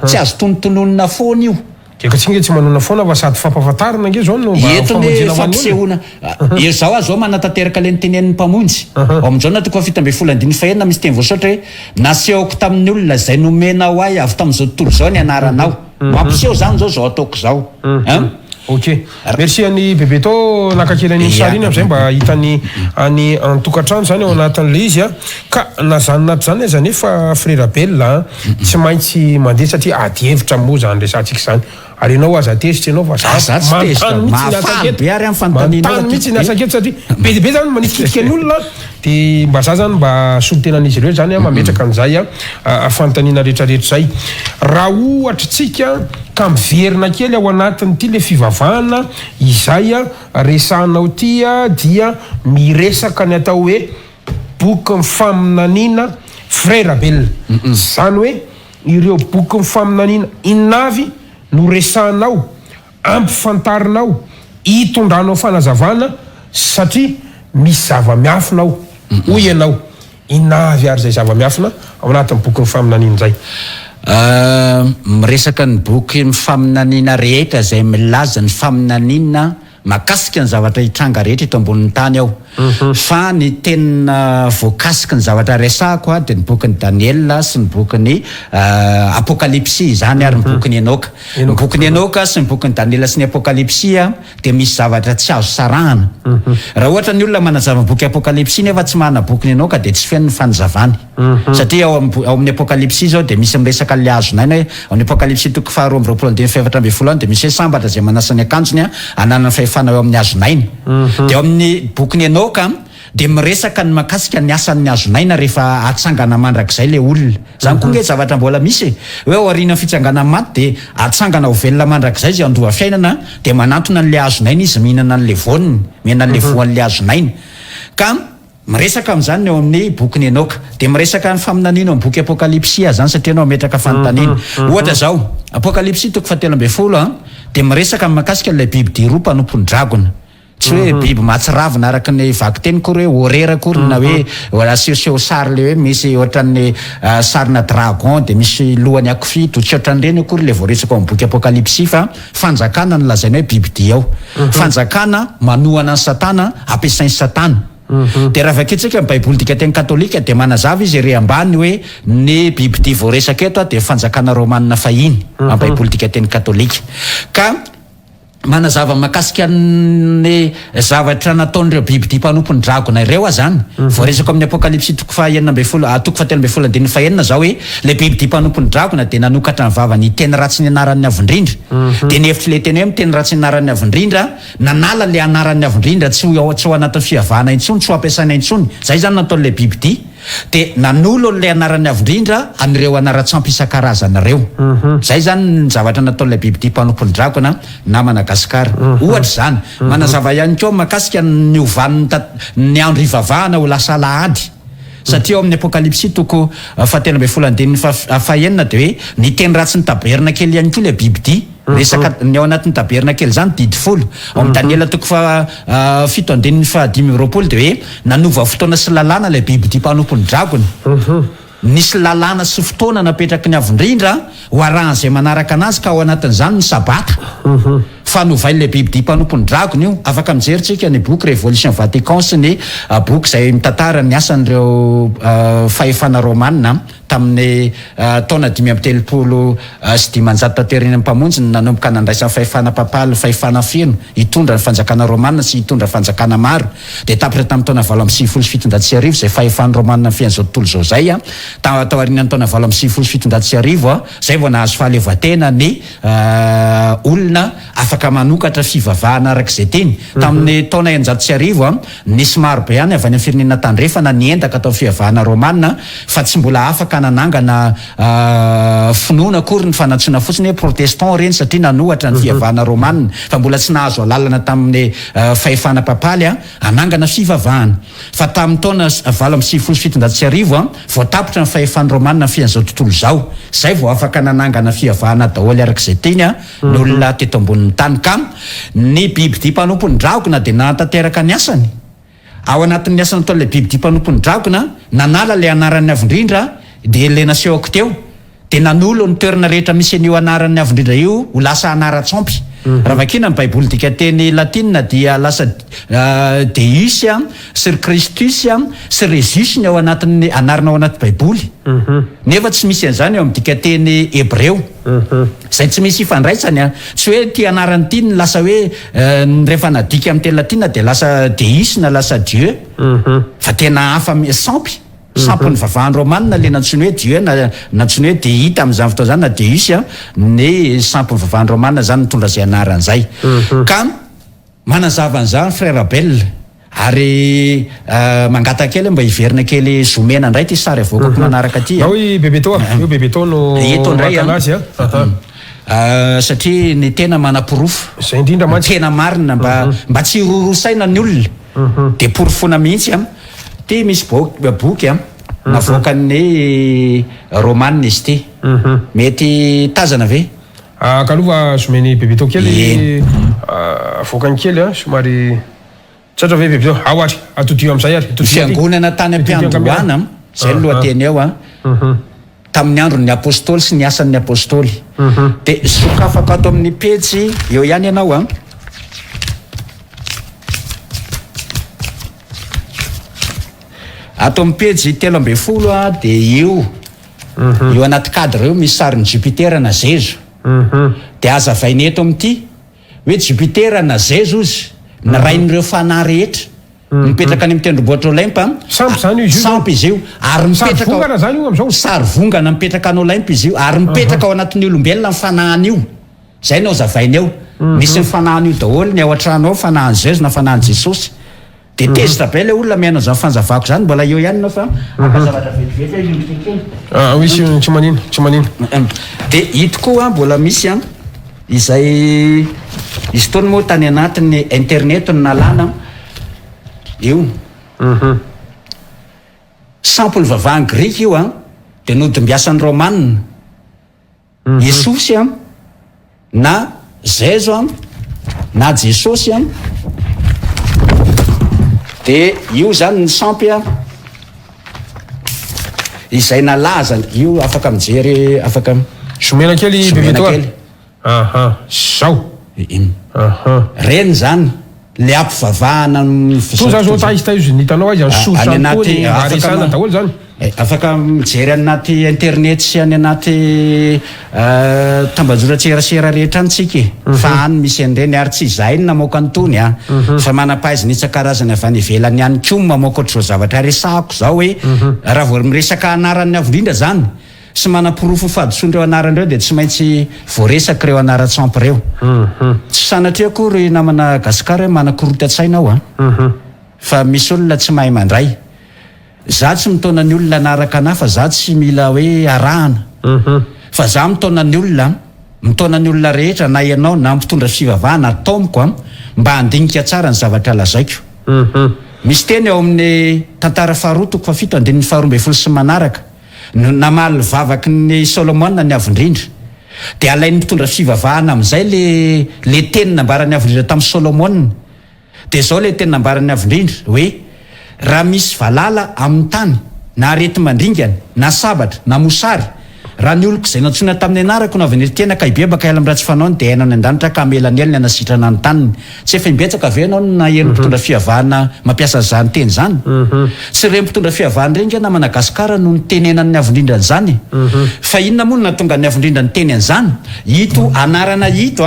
tsy azo tonotononona foana io ekatsinge tsy manona foana fa sady fampahafantarina nge zao no etony fampisehoana zao azao manatanteraka le nytenen'ny mpamonjy ao amin'izao na toko 7:15 misy teny voasoratra hoe nasehoko tamin'ny olona zay nomenao ahy avy tamin'izao tontolo zao ny anaranao mampiseho zany zao ataoko zao ok merci any bebe tao nakakely sary iny am'izay mba hitany any antokatrano zany ao anatin'le izy ka nazanynato zany aza nefa frera bella tsy maintsy mandeha satria ady hevitra moa zany resantsika zany ary ianao aza tezitra ianao fa mantany mihitsy ny asa keto satria bebe zany manikitika ny olona dia mba za zany mba solotenan'izy ireo zany mametraka an'izay fanontaniana rehetrarehetra zay raha ohatra tsika ka miverina kely ao anatin'ity le fivavahana izay resanao tya dia miresaka ny atao hoe boky mifaminaniana frera bella zany hoe ireo boky mifaminaniana inavy no resanao ampifantarinao hitondranao fanazavana satria misy zava-miafinao hoy ianao inavy ary zay zava-miafina ao anatin'ny boky mifaminaniana zay miresaka ny boky mifaminaniana rehetra zay milaza ny faminaniana makasika ny zavatra hitranga rehetra eto ambonin'ny tany ao fa ny tena voakasiky ny zavatra resako dia ny bokin'ny Daniel sy ny bokin'ny apokalipsia zany ary ny bokin'ny Enoka. Ny bokin'ny Enoka sy ny bokin'ny Daniel sy ny apokalipsia dia misy zavatra tsy azo sarahana. Raha ohatra ny olona manazava boky apokalipsia nefa tsy manana bokin'ny Enoka dia tsy feno ny fanazavany. Satria ao amin'ny apokalipsia zao dia misy miresaka le azonaina hoe ao amin'ny apokalipsia toko 2:24 dia misy hoe sambatra zay manasa ny akanjony ananany fahefana eo amin'ny azonaina. Dia ao amin'ny bokin'ny Enoka dia miresaka ny makasika ny asan'ny azonaina rehefa atsangana mandrakizay le olona. Zany koa nge zavatra mbola misy hoe ao aorian'ny fitsangana maty dia atsangana ho velona mandrakizay zay androa fiainana dia manantona an'le azonaina izy mihinana an'le voany, mihinana an'le voan'le azonaina. Ka miresaka amin'izany eo amin'ny bokin'ny Enoka dia miresaka ny faminaniana amin'ny boky apokalipsia zany satria anao metraka fanontaniana. Ohatra zao apokalipsia toko 13 dia miresaka makasika an'ilay biby diroa mpanompon'ny dragona. Tsy hoe biby mahatsiravina araka ny vaky teny kory hoe horera kory na hoe asehoseho sary le hoe misy ohatran'ny sarina dragon dia misy lohany akofito tsy ohatran'ireny kory le voaresaka ao amin'ny boky apokalipsia fa fanjakana no lazaina hoe biby dia ao. Fanjakana manohana ny satana ampiasain'ny satana. Dia raha vaketsika amin'ny baiboly dika teny katolika dia manazava izy ery ambany hoe ny biby dia voaresaka eto dia fanjakana romanina fahiny amin'ny baiboly dika teny katolika. Ka manazava makasika ny zavatra nataon'ireo biby dia mpanompon'ny dragona ireo zany voaresaka amin'ny apokalipsia toko 13:1 zao hoe le biby dia mpanompon'ny dragona dia nanokatra ny vavany teny ratsy ny anaran'ny avindrindra. Dia ny hevitry le teny hoe miteny ratsy ny anaran'ny avindrindra nanala le anaran'ny avindrindra tsy ho anatin'ny fihavahana intsony, tsy ho ampiasaina intsony. Zay zany nataon'le biby dia. Dia nanolo an'ilay anaran'ny avindrindra anireo anaratsampy isan-karazana ireo. Zay zany ny zavatra nataon'ilay biby dia mpanompon'ny dragona na Madagasikara. Ohatra zany manazava ihany koa makasika ny ovan'ny ny andro ivavahana ho lasa alahady. Satria ao amin'ny apokalipsia toko 13:1 dia hoe ny teny ratsy ny taberna kely ihany koa le biby dia. Resaka ny ao anatin'ny taberna kely zany didy folo. Ao amin'ny Daniela toko 7:5 dia hoe nanova fotoana sy lalàna le biby dia mpanompon'ny dragona. Nisy lalàna sy fotoana napetraky ny avindrindra ho arahan'izay manaraka anazy ka ao anatin'izany ny sabata. Fa novay le biby dia mpanompon'ny dragona io afaka mijeritsika ny boky Révolution Vatican sy ny boky izay mitantara ny asan'ireo fahefana romanina tamin'ny taona 530 sy 500 tateriny mpamonjy nanomboka nandraisan'ny fahefana papaly fahefana feno hitondra ny fanjakana romanina sy hitondra fanjakana maro. Dia tapitra tamin'ny taona 7:7 zay fahefan'ny romanina ny fiain'izao tontolo izao zay tao aorian'ny taona 7:7 zay vao nahazo fahaleovan-tena ny olona afaka manokatra fivavahana arak'izay teny. Tamin'ny taona 900 nisy maro be ihany avy any amin'ny firenena tandrefana niendaka tao fivavahana romanina fa tsy mbola afaka nanangana finoana kory ny fanatsoana fotsiny hoe protestant ireny satria nanohatra ny fivavahana romanina fa mbola tsy nahazo alalana tamin'ny fahefana papaly anangana fivavahana. Fa tamin'ny taona 7:7 vao tapitra ny fahefana romanina ny fiain'izao tontolo izao zay vao afaka nanangana fivavahana daholo arak'izay teny ny olona teto ambonin'ny tany. Ka ny biby dia mpanompon'ny dragona dia nanatanteraka ny asany. Ao anatin'ny asany ataon'ilay biby dia mpanompon'ny dragona nanala le anaran'ny avindrindra dia le nasehoko teo dia nanolo ny toerana rehetra misy an'io anaran'ny avindrindra io ho lasa anaratsampy. Raha vakina ny baiboly dika teny latina dia lasa Deus sy Christus sy Rezus ny ao anatin'ny anarana ao anaty baiboly. Nefa tsy misy an'izany ao amin'ny dika teny hebreo. Zay tsy misy ifandraisany tsy hoe ty anarany ty ny lasa hoe rehefa nadika amin'ny teny latina dia lasa Deus na lasa Dieu. Fa tena hafa sampy ny vavahany romanina le nantsony hoe Dieu nantsony hoe Deita amin'izany fotoana zany na Deus ny sampy ny vavahany romanina zany nitondra zay anaran'izay. Ka manazava an'izany frère Abel ary mangata kely mba hiverina kely zomena indray ty sary avoakako manaraka ty. Hoe bebetô io bebetô no makanazy satria ny tena manapirofo zay indrindra mantsy tena marina mba tsy rorosaina ny olona dia porofona mihitsy ty misy boky navoakan'ny romanina izy ty mety tazana ve kalova someny bebetô kely avoakany kely somary tsatra ve bebetô ahoatra atodio amin'izay ary fiangonana tany am-piandohana zay lohateny eo tamin'ny andron'ny apôstôly sy ny asan'ny apôstôly. Dia sokafaka ato amin'ny pejy eo ihany ianao ato amin'ny pejy 3 dia io anaty cadre eo misy sariny Jupiter na Zezo. Dia azavaina eto amin'ity hoe Jupiter na Zezo izy na rain'ireo fanahy rehetra mipetraka any amin'ny tendrombohitra Olympe. Sampy zany izy io. Sampy izy io ary mipetraka vongana zany io am'izao. Sary vongana mipetraka any Olympe izy io ary mipetraka ao anatin'ny olombelona ny fanahany io. Zay no zavaina eo. Misy ny fanahany io daholo ny ao an-trano ao fanahany Zezo na fanahany Jesosy. Dia tezitra be ilay olona mihaino zany fanjavako zany mbola eo ihany fa zavatra vetivety misy tsy manino. Dia hito koa mbola misy izay izy tony moa tany anatin'ny internet no nalana io. Sample vavahany Grika io dia nodimbiasan'ny Romanina. Jesosy na Zezo na Jesosy dia io zany ny sampy izay nalaza io afaka mijery afaka somena kely bebetoa. Zao. Reny zany le ampivavahana zao taiziny hitanao azy sosaony arisana daholo zany. Afaka mijery any anaty internet sy any anaty tambajora-tserasera rehetra antsika fa any misy an'ireny ary tsy izay ny namoaka antony fa manam-pahaizana isan-karazany avy any ivelany ihany koa mamoaka ohatr'izao zavatra resahako zao hoe raha vao miresaka anaran'ny avo-indrindra zany sy manam-pirofo fahadisoandreo anarandreo dia tsy maintsy voaresaka ireo anaran-tsampy ireo. Tsy sanatria koa ry namana gasikara hoe manan-korotan-tsaina ao fa misy olona tsy mahay mandray. Za tsy mitona ny olona anaraka anahy fa za tsy mila hoe arahana fa za mitona ny olona rehetra na ianao na mpitondra fivavahana ataomiko mba handinika tsara ny zavatra lazaiko. Misy teny ao amin'ny tantara faharoa toko fafito andininy 12 sy manaraka namaly vavaky ny Solomona ny avindrindra dia alainy mpitondra fivavahana amin'izay le teny nambarany avindrindra tamin'ny Solomona. Dia zao le teny nambarany avindrindra hoe raha misy valala amin'ny tany na arety mandringana na sabatra na mosary raha ny oloko izay nantsona tamin'ny anarako no avy tena ka ibebaka ela am'raha tsy fanaony dia hainao ny an-danitra ka amelaneliny anasitrana ny taniny. Tsy efa imbetsaka avy anao na eny mpitondra fivavahana mampiasa zany teny zany. Tsy re mpitondra fivavahana reny na Madagasikara no nitenenan'ny avindrindra zany. Fa inona moa no natonga ny avindrindra ny teny an'izany? Ito anarana ito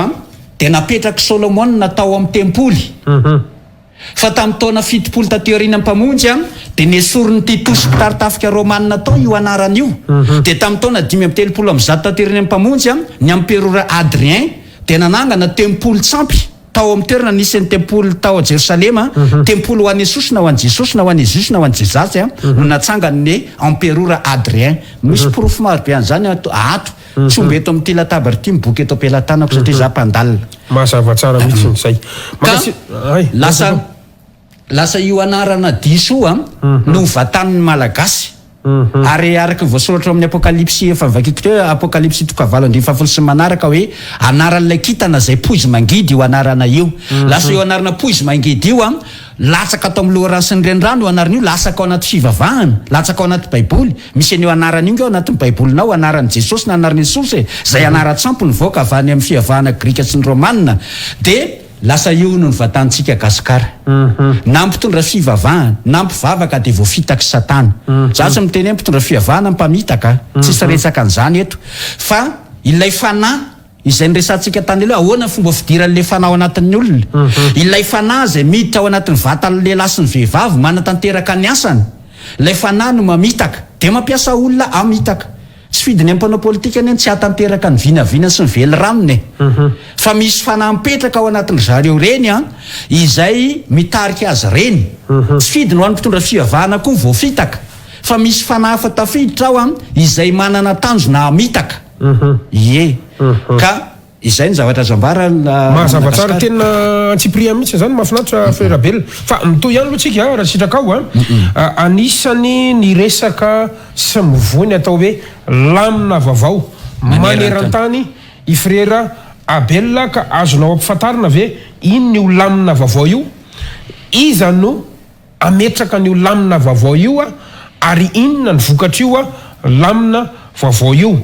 dia napetraka Solomona natao amin'ny tempoly. Fa tamin'ny taona 70 taty aoriana mpamonjy dia nesorony Titus mitaritafika Romanina tao io anarana io. Dia tamin'ny taona 530 taty aoriana mpamonjy ny emperora Adrien dia nanangana tempoly tsampy tao amin'ny toerana nisy tempoly tao a Jerosalema tempoly ho an'i Jesosy na ho an'i Jesosy na ho an'i Jésus na ho an'i Jesasy no natsangany ny emperora Adrien. Misy porofo maro be an'izany ato tsy omba eto amin'ity latabatra ity miboky eto am-pelantanako satria za mpandalina. Mazava tsara mihitsy izay. Lasa io anarana diso no vatan'ny malagasy. Ary araka voasoratra amin'ny apokalipsy efa vakiko teo apokalipsy toko 7 sy manaraka hoe anaran'ilay kintana izay poizy mangidy io anarana io. Lasa io anarana poizy mangidy io latsaka atao amin'ny loharano sy ny renirano io anarana io lasaka ao anaty fivavahana latsaka ao anaty baiboly misy an'io anarana io ao anatin'ny baibolinao anaran'i Jesosy na anaran'i Jesosy izay anara-tsampy nivoaka avy any amin'ny fivavahana Grika sy ny Romanina dia lasa io no vatantsika gasikara. Na mpitondra fivavahana na mpivavaka dia voafitaka satana. Za tsy miteny hoe mpitondra fivavahana mpamitaka tsisy resaka an'izany eto fa ilay fanahy izay niresantsika tany aloha ahoana fomba fidiran'le fanahy ao anatin'ny olona. Ilay fanahy izay miditra ao anatin'ny vatan'ny lehilahy sy ny vehivavy manatanteraka ny asany. Ilay fanahy no mamitaka dia mampiasa olona amitaka. Tsy fidiny ampanao politika any tsy hatanteraka ny vinavina sy ny vely raminy. Fa misy fanahy mipetraka ao anatin'ny zareo reny izay mitarika azy reny. Tsy fidiny ho an'ny mpitondra fivavahana koa voafitaka fa misy fanahy hafa tafiditra ao izay manana tanjona amitaka. Ka izay ny zavatra zambara mazava tsara tena antsipria mihitsy zany mahafinaritra frera bel fa mitoy ihany aloha tsika raha sitraka ao anisany ny resaka sy mivony atao hoe lamina vavao maneran-tany i frera Abel ka azonao ampifantarina ve ino io lamina vavao io iza no ametraka n'io lamina vavao io ary inona ny vokatra io lamina vavao io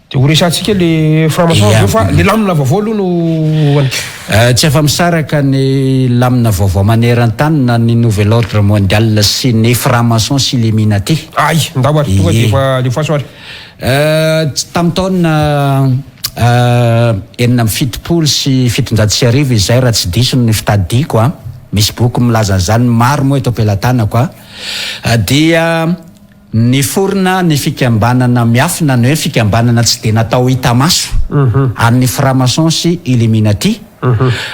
de ho resantsika le franc-maçon aveo fa le lamina vaovao aloha no tsy efa misaraka ny lamina vaovao maneran-tany na ny nouvel ordre mondial sy ny franc-maçon sy illuminati ay ndao ary tonga de efa le fasoary tamin'ny taona enina amby fitopolo sy fitonjato sy arivo izay raha tsy diso ny fitadiko a misy boky milaza an'izany maro moa eto am-pelantanako a dia ny forona ny fikambanana miafina ny hoe fikambanana tsy de natao hita maso amin'ny franc-maçon sy illuminati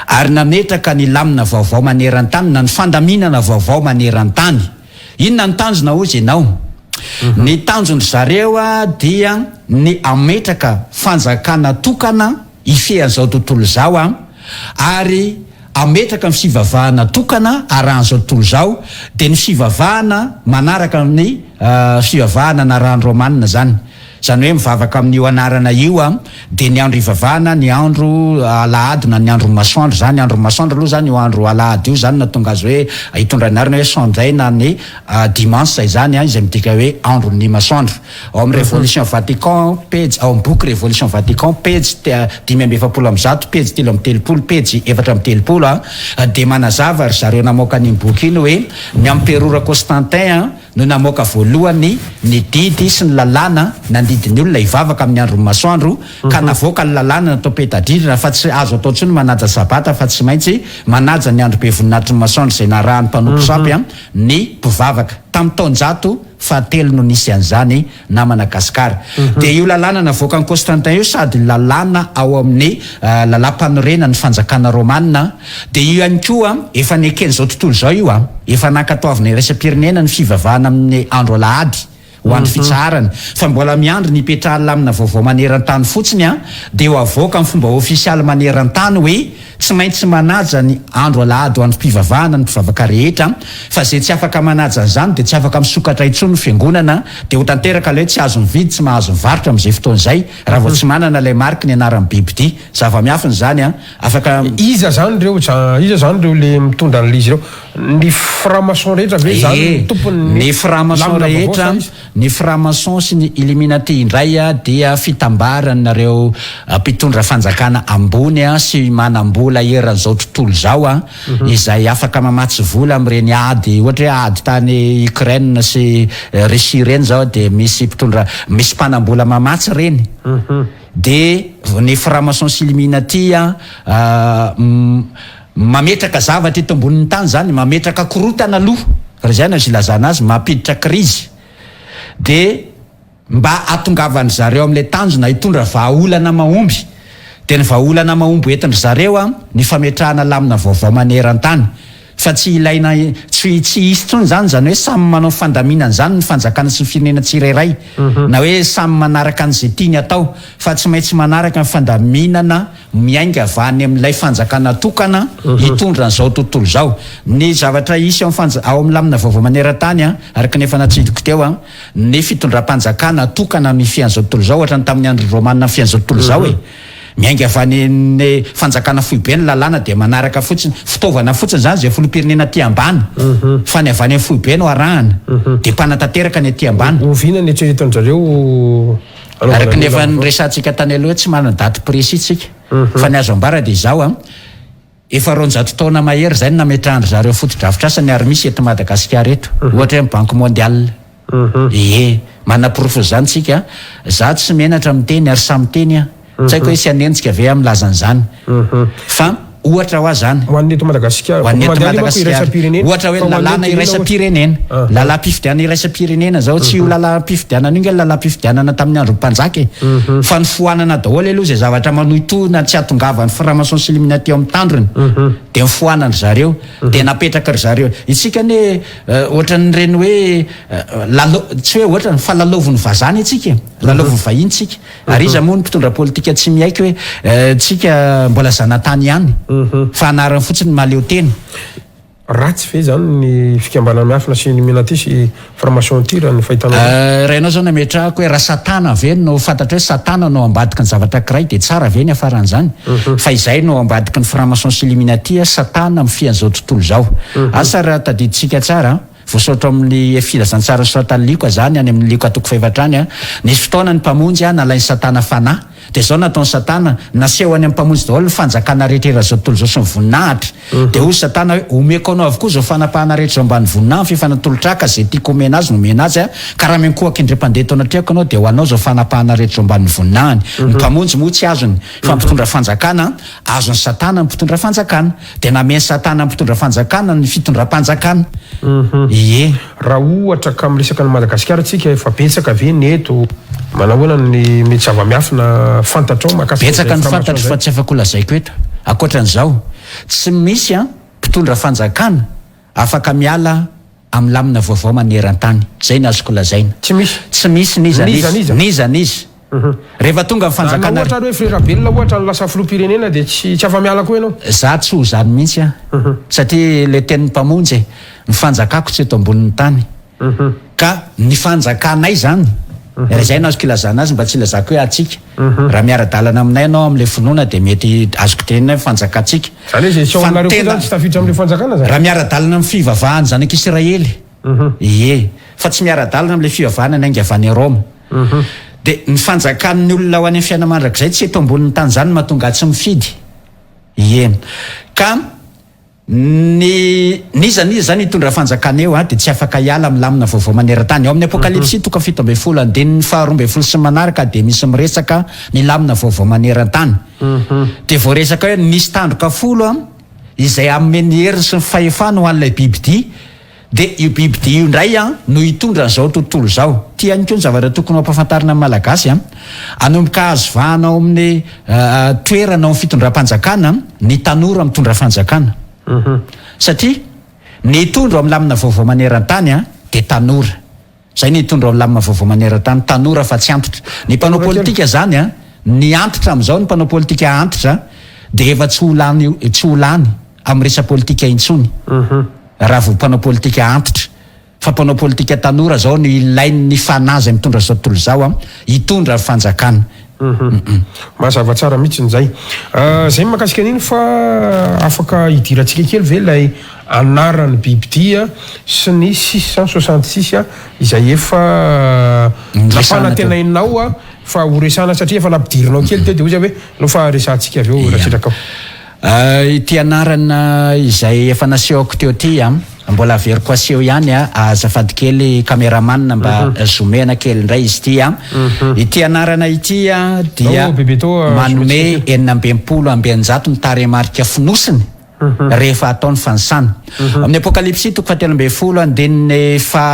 ary nametraka ny lamina vaovao maneran-tany na ny fandaminana vaovao maneran-tany inona ny tanjona ozy ianao ny tanjony zareo a dia ny ametraka fanjakana tokana ifehan'izao tontolo zao a ary ametraka ny fivavahana tokana arahan'izao tontolo zao de ny fivavahana manaraka amin'ny fivavahana na rano romanina zany zany hoe mivavaka amin'io anarana io a de ny andro ivavahana ny andro alahady na ny andro masoandro zany andro masoandro aloha zany io andro alahady io zany natonga azy hoe hitondra anarana hoe sonday na ny dimanche zay zany a izay midika hoe andro ny masoandro ao amin'ny révolution vatican page ao amin'ny boky révolution vatican page 5:7 page 3:30 page 4:30 a de manazava ry zareo namoaka ny boky iny hoe ny emperora Constantin a no namoaka voalohany ny didy sy ny lalàna nandidiny olona ivavaka amin'ny andro masoandro ka navoaka ny lalàna natao petadrindrina fa tsy azo atao tsony manaja sabata fa tsy maintsy manaja ny andro be voninahitry ny masoandro zay narahan'ny mpanompo sapy a ny mpivavaka tamin'ny taonjato fahatelo no nisy an'izany na Madagasikara de io lalàna navoaka ny Constantin io sady lalàna ao amin'ny lalam-panorena ny fanjakana romanina de io ihany koa efa neken'izao tontolo zao io a efa nankatoavina iraisam-pirenena ny fivavahana amin'ny andro alahady ho an'ny fitsarana fa mbola miandry ny petraha lamina vaovao maneran-tany fotsiny a de ho avoaka amin'ny fomba ofisialy maneran-tany hoe tsy maintsy manaja ny andro alahady ho an'ny mpivavahana ny mpivavaka rehetra fa zay tsy afaka manaja an'izany de tsy afaka misokatra intsony ny fiangonana de ho tanteraka le hoe tsy azo mividy tsy mahazo mivarotra amin'izay fotoan'izay raha vao tsy manana ilay marky ny anaran'ny bibidy zava-miafiny zany a afaka iza zany reo le mitondra an'lizy reo ny franc-maçon rehetra ve zany tompony ny franc-maçon rehetra ny franc-maçon sy ny illuminati indray a dia fitambaranareo mpitondra fanjakana ambony a sy manambola eran'izao tontolo zao a izay afaka mamatsy vola amin'ireny ady ohatra hoe ady tany Ukraine sy Russie reny zao de misy mpitondra misy mpanambola mamatsy reny de ny franc-maçon sy illuminati a mametraka zavatra eto ambonin'ny tany zany mametraka korotana aloha raha zany azy ilazana azy mampiditra krizy de mba atongavany zareo amin'ilay tanjona hitondra vahaolana mahomby de ny vahaolana mahomby entindry zareo a ny fametrahana lamina vaovao maneran-tany fa tsy ilaina tsy hisy tsony zany zany hoe samy manao fandaminana zany ny fanjakana sy ny firenena tsirairay na hoe samy manaraka an'izay tiany atao fa tsy maintsy manaraka ny fandaminana miainga avany amin'ilay fanjakana tokana hitondra an'izao tontolo zao ny zavatra isy ao amin'ny lamina vaovao maneran-tany a araka nefa natsidiko teo a ny fitondram-panjakana tokana amin'ny fian'izao tontolo zao ohatra ny tamin'ny andro romanina fian'izao tontolo zao e miainga avany ny fanjakana foibe ny lalàna de manaraka fotsiny fitaovana fotsiny zany zay filoham-pirenena ty ambany fa ny avany amin'ny foibe no arahana de mpanatanteraka ny aty ambany ovina ny eritreretan'zareo araka nefa nyresantsika tany aloha hoe tsy manana daty précis tsika fa ny azo ambara de zao a efa 200 taona mahery zay nametrahany zareo foto-drafitra asany ary misy eto Madagasikara eto ohatra hoe banque mondiale manaprofo zany tsika za tsy menatra miteny ary samy teny a tsy haiko hoe sy anentsika ve amilazany zany fa ohatra ho zany hoan'ny eto Madagasikara ohatra hoe lalàna iraisam-pirenena lalam-pifidianana iraisam-pirenena zao tsy io lalam-pifidianana io lalam-pifidianana tamin'ny andro mpanjaka fa ny foanana daholo aloha zay zavatra manohitoana tsy atongavany franc-maçon sy illuminati ao amin'ny tandrony de mifoanany zareo de napetraka ry zareo itsika ne ohatran'ny reny hoe tsy hoe ohatra fa laloviny vazany itsika laloviny vahiny tsika ary iza moa ny mpitondra politika tsy miaiky hoe tsika mbola zanatany ihany fa anarany fotsiny maleo teny ratsy ve zany ny fikambanana miafina sy illuminati sy franc-maçon ty raha ny fahitana raha ianao zao nametrahako hoe raha satana ve no fantatra hoe satana no ambadika ny zavatra kiray de tsara ve ny afaran'izany fa izay no ambadika ny franc-maçon sy illuminati satana amin'ny fian'izao tontolo zao asa raha tadiditsika tsara voasaotra amin'ny filazantsara soatany likoa zany any amin'ny liko atoko faevatrany a nisy fotoana ny mpamonjy a nalainy satana fanahy de zao nataony satana naseho any amin'ny mpamonjy daholo ny fanjakana rehetrera zao tontolo zao sy ny voninahitra de hoy satana hoe omeko anao avokoa zao fanapahana rehetra zao ambany voninahitra fi fanatolotraka zay tiako omena azy no omena azy a ka raha menkoaka indre-pandeha tao anatrehako anao de ho anao zao fanapahana rehetra zao ambany voninahiny ny mpamonjy moa tsy azony fa mpitondra fanjakana azony satana ny mpitondra fanjakana de nameny satana ny mpitondra fanjakana ny fitondram-panjakana ie raha ohatra ka miresaka ny Madagasikara tsika efa betsaka ve ny eto manahoana ny mety zava-miafina fantatrao makasika betsaka ny fantatro fa tsy afaka lazaiko eto akoatran'izao tsy misy a mpitondra fanjakana afaka miala amin'ny lamina vaovao maneran-tany zay ny azoko lazaina tsy misy nizanizy rehefa tonga amin'ny fanjakana ohatra hoe frera belona ohatra ny lasa filoham-pirenena de tsy afa-miala koa ianao za tsy ho zany mihitsy a satria le tenin'ny mpamonjy ny fanjakako tsy eto ambonin'ny tany ka ny fanjakanay zany zay no azoko ilazana azy mba tsy ilazako hoe atsika raha miara-dalana aminay anao am'le finoana de mety azoko tenina fanjakatsika zany hoe zay nareo koa zany tsy tafiditra am'le fanjakana zany raha miara-dalana amin'ny fivavahany zanak'Israely ie fa tsy miara-dalana am'le fivavahana ny angavany Roma de ny fanjakan'ny olona ho any amin'ny fiaina mandrakizay tsy eto ambonin'ny tany zany mahatonga tsy mifidy ie ka nizaniza zany hitondra fanjakana eo a de tsy afaka hiala amin'ny lamina vaovao maneran-tany ao amin'ny apokalipsy toka 17 andininy 12 sy manaraka de misy miresaka ny lamina vaovao maneran-tany de voaresaka hoe nisy tandroka 10 a izay amin'ny heriny sy ny fahefana ho an'ilay bibidia de io bibidia io indray a no hitondra n'izao tontolo zao tia any koa ny zavatra tokony ampafantarina amin'ny malagasy a anomboka azo vahanao amin'ny toerana amin'ny fitondram-panjakana ny tanora mitondra fanjakana satria ny hitondra amin'ny lamina vaovao maneran-tany a de tanora zay ny hitondra amin'ny lamina vaovao maneran-tany tanora fa tsy antitra ny mpanao politika zany a ny antitra am'izao ny mpanao politika antitra de efa tsy ho lany amin'ny resa politika intsony raha vo mpanao politika antitra fa mpanao politika tanora zao ny ilainy fanazy mitondra zao tontolo zao a hitondra fanjakana mazava tsara mihitsy n'zay zay makasika an'iny fa afaka hidirantsika kely ve lay anarany bibidia sy ny 666 a izay efa nafanantenainao a fa horesana satria efa nampidirinao kely teo de ozy hoe lofa resantsika avy eo raha ity anarana izay efa nasehoako teo ty a mbola averiko aseho ihany a azafady kely cameraman mba zoomena kely indray izy ty a ity anarana ity a dia manome 620 ny taremarika finosiny rehefa ataony fanisana amin'ny apokalipsy toko 17 andininy fa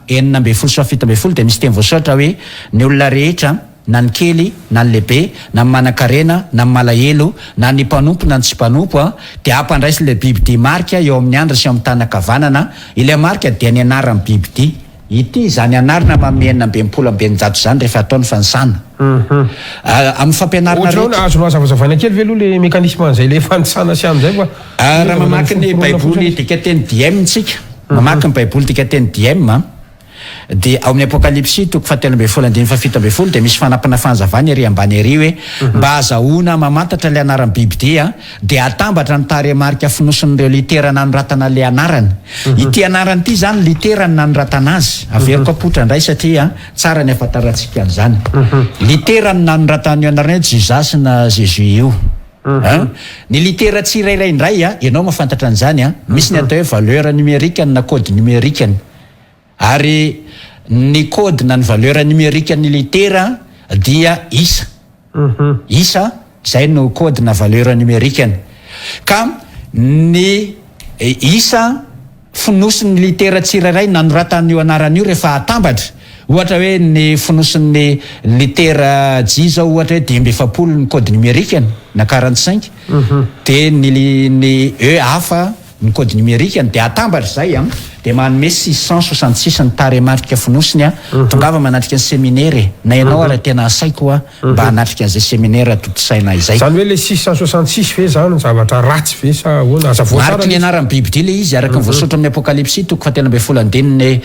9 sy 17 de misy teny voasoratra hoe ny olona rehetra na ny kely na ny lehibe na ny manan-karena na ny malahelo na ny mpanompo na ny tsy mpanompo a de ampandraisy le bibidia marika eo amin'ny andra sy amin'ny tanakavanana ilay marika dia ny anaran'ny bibidia ity zany anarana mamena 220 zany rehefa ataony fanisana amin'ny fampianarana rehetra azonao azavazavaina kely ve aloha le mécanisme an'izay le fanisana sy amin'izay koa raha mamaky ny baiboly dikateny diem tsika mamaky ny baiboly dikateny diem de ao amin'ny apokalipsy toko 17 de misy fanampina fanazavany ery ambany ery hoe mba azahoana mamantatra le anaran'ny bibidia de atambatra ny taremarika finosin'ireo litera nanoratana le anarany ity anarany ity zany litera nanoratana azy averiko apotra indray satria tsara ny afantarantsika an'izany litera nanoratana io anarany hoe Jesus na Jésus io ny litera tsirairay indray a ianao mafantatra an'izany a misy ny atao hoe valeur numérique na code numérique ary ny code na ny valeur numérique ny litera dia isa zay no code na valeur numérique ka ny isa finosin'ny litera tsirairay nanoratan'io anaran'io rehefa atambatra ohatra hoe ny finosin'ny litera J zao ohatra hoe 270 ny code numérique na 45 de ny E hafa ny code numérique de atambatra zay a de manome 666 ny taremarika finosiny a tongava manatrika ny séminaire na ianao raha tena asaiko a mba hanatrika an'izay séminaire atotosaina izay zany hoe le 666 ve zany ny zavatra ratsy ve sa hoana aza voasara mariky ny anaran'ny bibidia le izy araka ny voasoratra amin'ny apokalipsy toko 17 andininy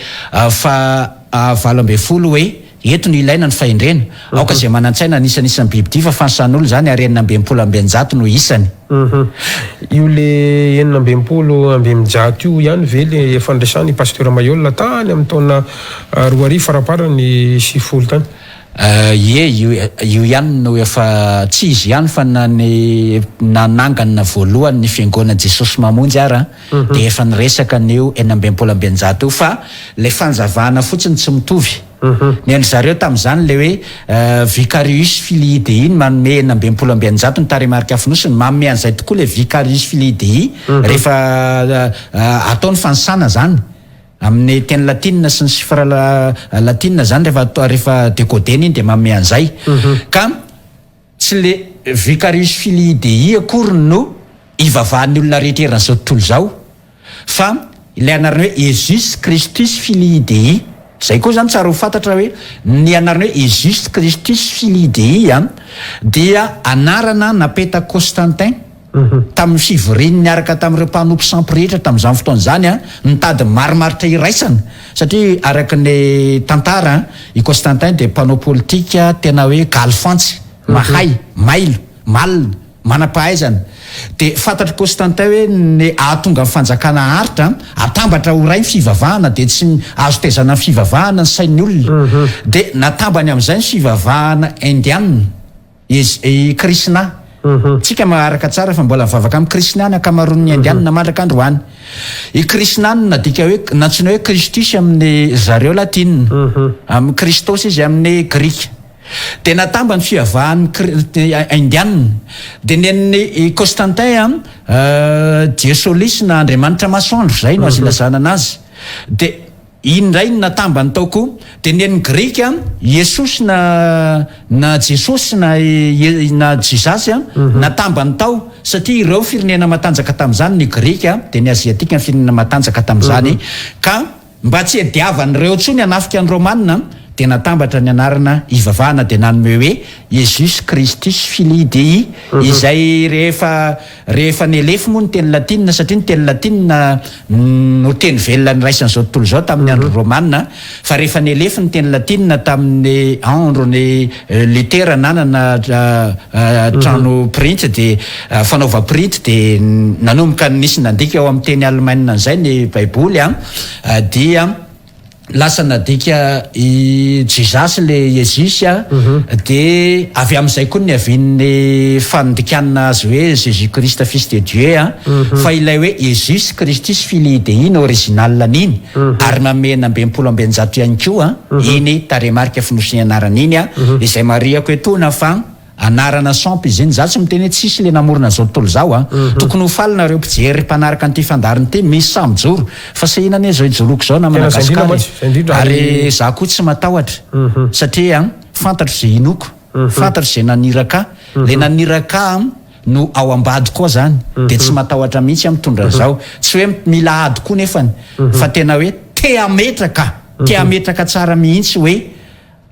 fa 20 hoe eto ny ilaina ny fahendrena aoka zay manan-tsaina nisanisan'ny bibidy fa fansan'olo zany ary 960 no isany. Io le 960 io ihany ve le fandraisany pasteur Mayol tany amin'ny taona 2000 faraparany 70 tany. Io ihany no efa tsy izy ihany fa nanangana voalohany ny fiangonana Jesosy mamonjy ara dia efa niresaka an'io 960 fa le fanjavana fotsiny tsy mitovy. Ny an'zareo tamin'izany le hoe Vicarius Filii Dei manome 960 ny taremarika afinosiny manome an'izay tokoa le Vicarius Filii Dei rehefa ataony fansana zany amin'ny teny latinina sy ny sifra latinina zany rehefa décodeny iny dia manome an'izay ka tsy le Vicarius Filii Dei akory no ivavahan'ny olona rehetra eran'izao tontolo zao fa ilay anarany hoe Jesus Christus Filii Dei. Zay koa zany tsara ho fantatra hoe ny anarany hoe Jesus Christus Filii Dei dia anarana napeta Constantin tamin'ny fivoriany niaraka tamin'ireo mpanompo sampy rehetra tamin'izany fotoana zany nitady marimaritra iraisana satria araka ny tantara i Constantin dia mpanao politika tena hoe galifantsy mahay mailo malina manampahaizana dia fantatry Constantin hoe ny ahatonga amin'ny fanjakana haritra atambatra ho ray ny fivavahana dia tsy azo tezana ny fivavahana ny sain'ny olona dia natambany amin'izay ny fivavahana indiana i Krishna. Tsika maharaka tsara fa mbola mivavaka amin'ny Krishna ny akamaroan'ny indiana mandraka androany. I Krishna nadika hoe nantsona hoe Kristus amin'ny zareo latinina amin'ny Kristos izy amin'ny grika. Dia natamba ny fivavahan'ny indiana dia nen'ny Constantin Diosolis na Andriamanitra masoandro zay no azo ilazana anazy dia indray no natamba ny taoko dia nen'ny grika Jesosy na Jesosy na Jesus natamba ny tao satria ireo firenena matanjaka tamin'izany ny grika dia ny aziatika ny firenena matanjaka tamin'izany ka mba tsy hadiavan'ireo ntsony hanafika ny romanina dia natambatra ny anarana ivavahana dia nanome hoe Jesus Christus Filii Dei izay rehefa nylefy moa ny teny latinina satria ny teny latinina no teny velona ny raisan'izao tontolo zao tamin'ny andro romanina fa rehefa nylefy ny teny latinina tamin'ny andro ny Lutera nanana trano printy dia fanaova printy dia nanomboka nisy nandika ao amin'ny teny Alemanina izay ny baiboly dia lasa nadika i Jesus le Jesus dia avy amin'izay koa ny avian'ny fandikanana azy hoe Jésus Christ fils de Dieu fa ilay hoe Jesus Christus Filii Dei no original niny ary manome 960 ihany koa iny taremarika finosiny anarana iny izay mariako hoe tona fa anarana sampy izy iny za tsy miteny hoe tsisy le namorona zao tontolo zao tokony ho falina reo mpijery mpanaraka an'ity fandariny ty misy samijoro fa se inany zao ijoroko zao na Madagasikara ary za koa tsy matahotra satria fantatro zay inoko fantatro zay naniraka le naniraka no ao ambady koa zany dia tsy matahotra mihitsy mitondra zao tsy hoe mila ady koa nefany fa tena hoe te ametraka tsara mihitsy hoe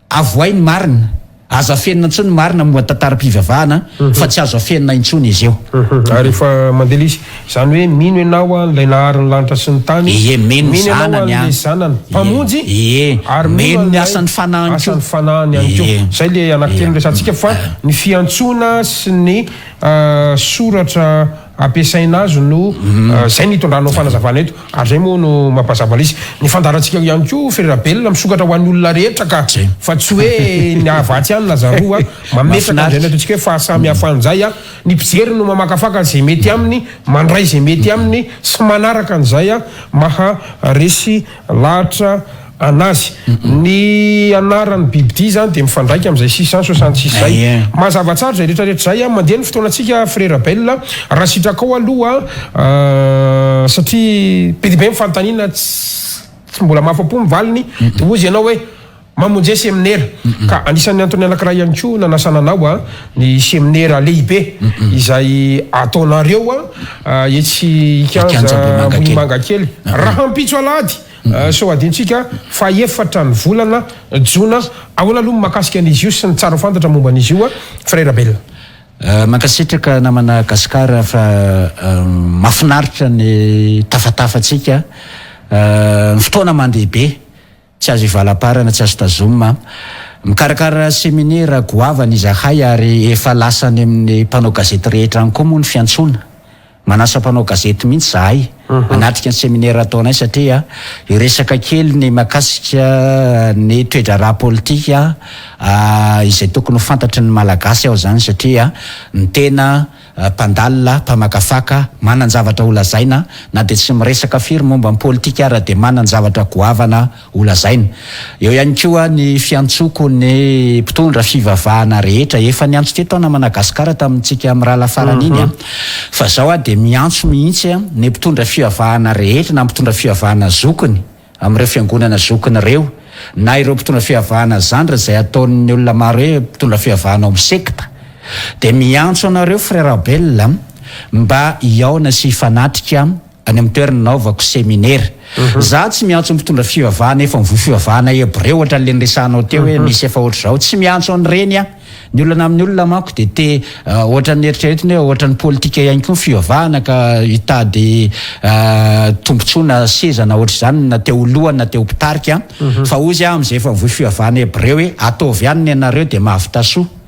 avoay ny marina azo afenina intsony marina momba tantaram-pivavahana fa tsy azo afenina intsony izy eo ary efa mandeha izy zany hoe mino ianao ilay naharin'ny lanitra sy ny tany mino zanany zanany mpamonjy ary mino ny asan'ny fanahany ihany koa zay le anankiteny resantsika fa ny fiantsona sy ny soratra ampiasaina azy no zay nitondranao fanazavana eto ary zay moa no mampazava izy ny fandarantsika ihany koa Frera-Belona misokatra ho an'ny olona rehetra ka fa tsy hoe ny avatsy ihany lazaroa mametraka an'izay ataontsika hoe fahasamy hafa an'izay ny mpijery no mamakafaka zay mety aminy mandray zay mety aminy sy manaraka an'izay maha resy lahatra anazy ny anaran'ny bibidy zany dia mifandraika amin'izay 666 zay mazava tsara zay rehetrarehetra zay mandeha ny fotoanantsika Frera-Belona raha sitrakao aloha satria be dia be mifanontaniana tsy mbola mahafapo mivaliny dia ozy ianao hoe mamonjy séminaire ka anisan'ny antony anankiray ihany koa nanasana anao ny séminaire lehibe izay ataonareo etsy Ikanja Mbohimanga kely raha hampitso alady so adintsika fa efatra ny volana jona ahoana aloha makasika an'izy io sy ny tsara fantatra momba an'izy io Frera-Belona mankasitraka namana Gasikara fa mahafinaritra ny tafatafatsika ny fotoana mandeha be tsy azo ivalaparana tsy azo tazomma mikarakara seminaire goavana izahay ary efa lasany amin'ny mpanao gazety rehetra any koa moa ny fiantsona manasa mpanao gazety mihitsy zahay anatrika ny seminaire ataonay satria iresaka kely ny makasika ny toedra raha politika izay tokony ho fantatry ny malagasy aho zany satria ny tena mpandalina mpamakafaka manan-javatra olazaina na dia tsy miresaka firy momba ny politika ara dia manan-javatra goavana olazaina eo ihany koa ny fiantsoko ny mpitondra fivavahana rehetra efa niantso teto na Madagasikara tamintsika amin'ny raha lafarany iny fa zao dia miantso mihitsy ny mpitondra fivavahana rehetra na mpitondra fivavahana zokony amin'ireo fiangonana zokony ireo na ireo mpitondra fivavahana zandra izay ataon'ny olona maro hoe mpitondra fivavahana amin'ny sekta dia miantso anareo frère Bella mba hiaona sy hifanatrika any amin'ny toerana naovako seminaire za tsy miantso mpitondra fivavahana efa mivoy fivavahana hebreo ohatra le niresanao teo hoe misy efa ohatra zao tsy miantso an'ireny ny olona amin'ny olona manko dia te ohatra ny eritreretiny hoe ohatra ny politika ihany koa fivavahana ka hitady tombontsoana sezana ohatra izany na teo lohany na teo mpitarika fa ozy amin'izay efa mivoy fivavahana hebreo hoe ataovy ihany ny anareo dia mahavitasoa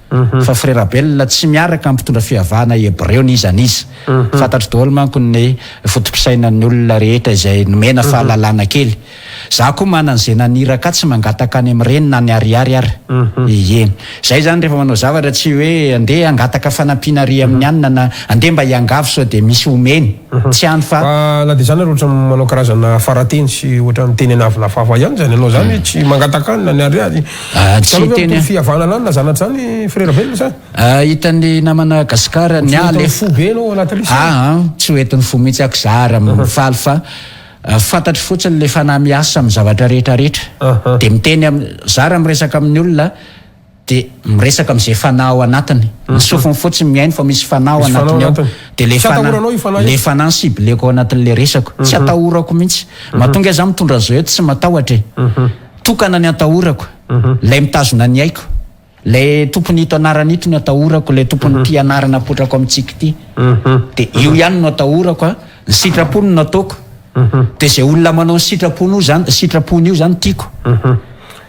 fa frère Bella tsy miaraka mpitondra fivavahana hebreo ny izanizy fantatro daholo manko ny fotom-pisainan'ny olona rehetra izay nomena fahalalana kely za koa manan'izay naniraka tsy mangataka any amin'ireny na ny ariary ary ie zay zany rehefa manao zavatra tsy hoe andeha angataka fanampiana ry amin'ny anina na andeha mba hiangavy sao dia misy omeny tsy any fa na dia zany ohatra manao karazana farateny sy ohatra ny teny anavolafafa ihany zany anao zany tsy mangataka any na ny ariary tsy teny fivavahana lany na zanatra zany frère Bella zany hitan'ny namana Gasikara ny ale fo be anao anaty tsy hoentin'ny fo mihitsy ako zara mifaly fa fantatry fotsiny le fanahy miasa amin'ny zavatra rehetrarehetra dia miteny zara miresaka amin'ny olona dia miresaka amin'izay fanahy ao anatiny ny sofiny fotsiny mihainy fa misy fanahy ao anatiny ao dia le fanahy sibleko ao anatin'le resako tsy atahorako mihitsy mahatonga za mitondra zao eto tsy matahotra tokana ny atahorako lay mitazona ny aiko lay tompony ito anarana ito ny atahorako lay tompony ty anarana apotrako amintsika ity dia io ihany no atahorako ny sitrapony no ataoko dia izay olona manao ny sitrapony io zany tiako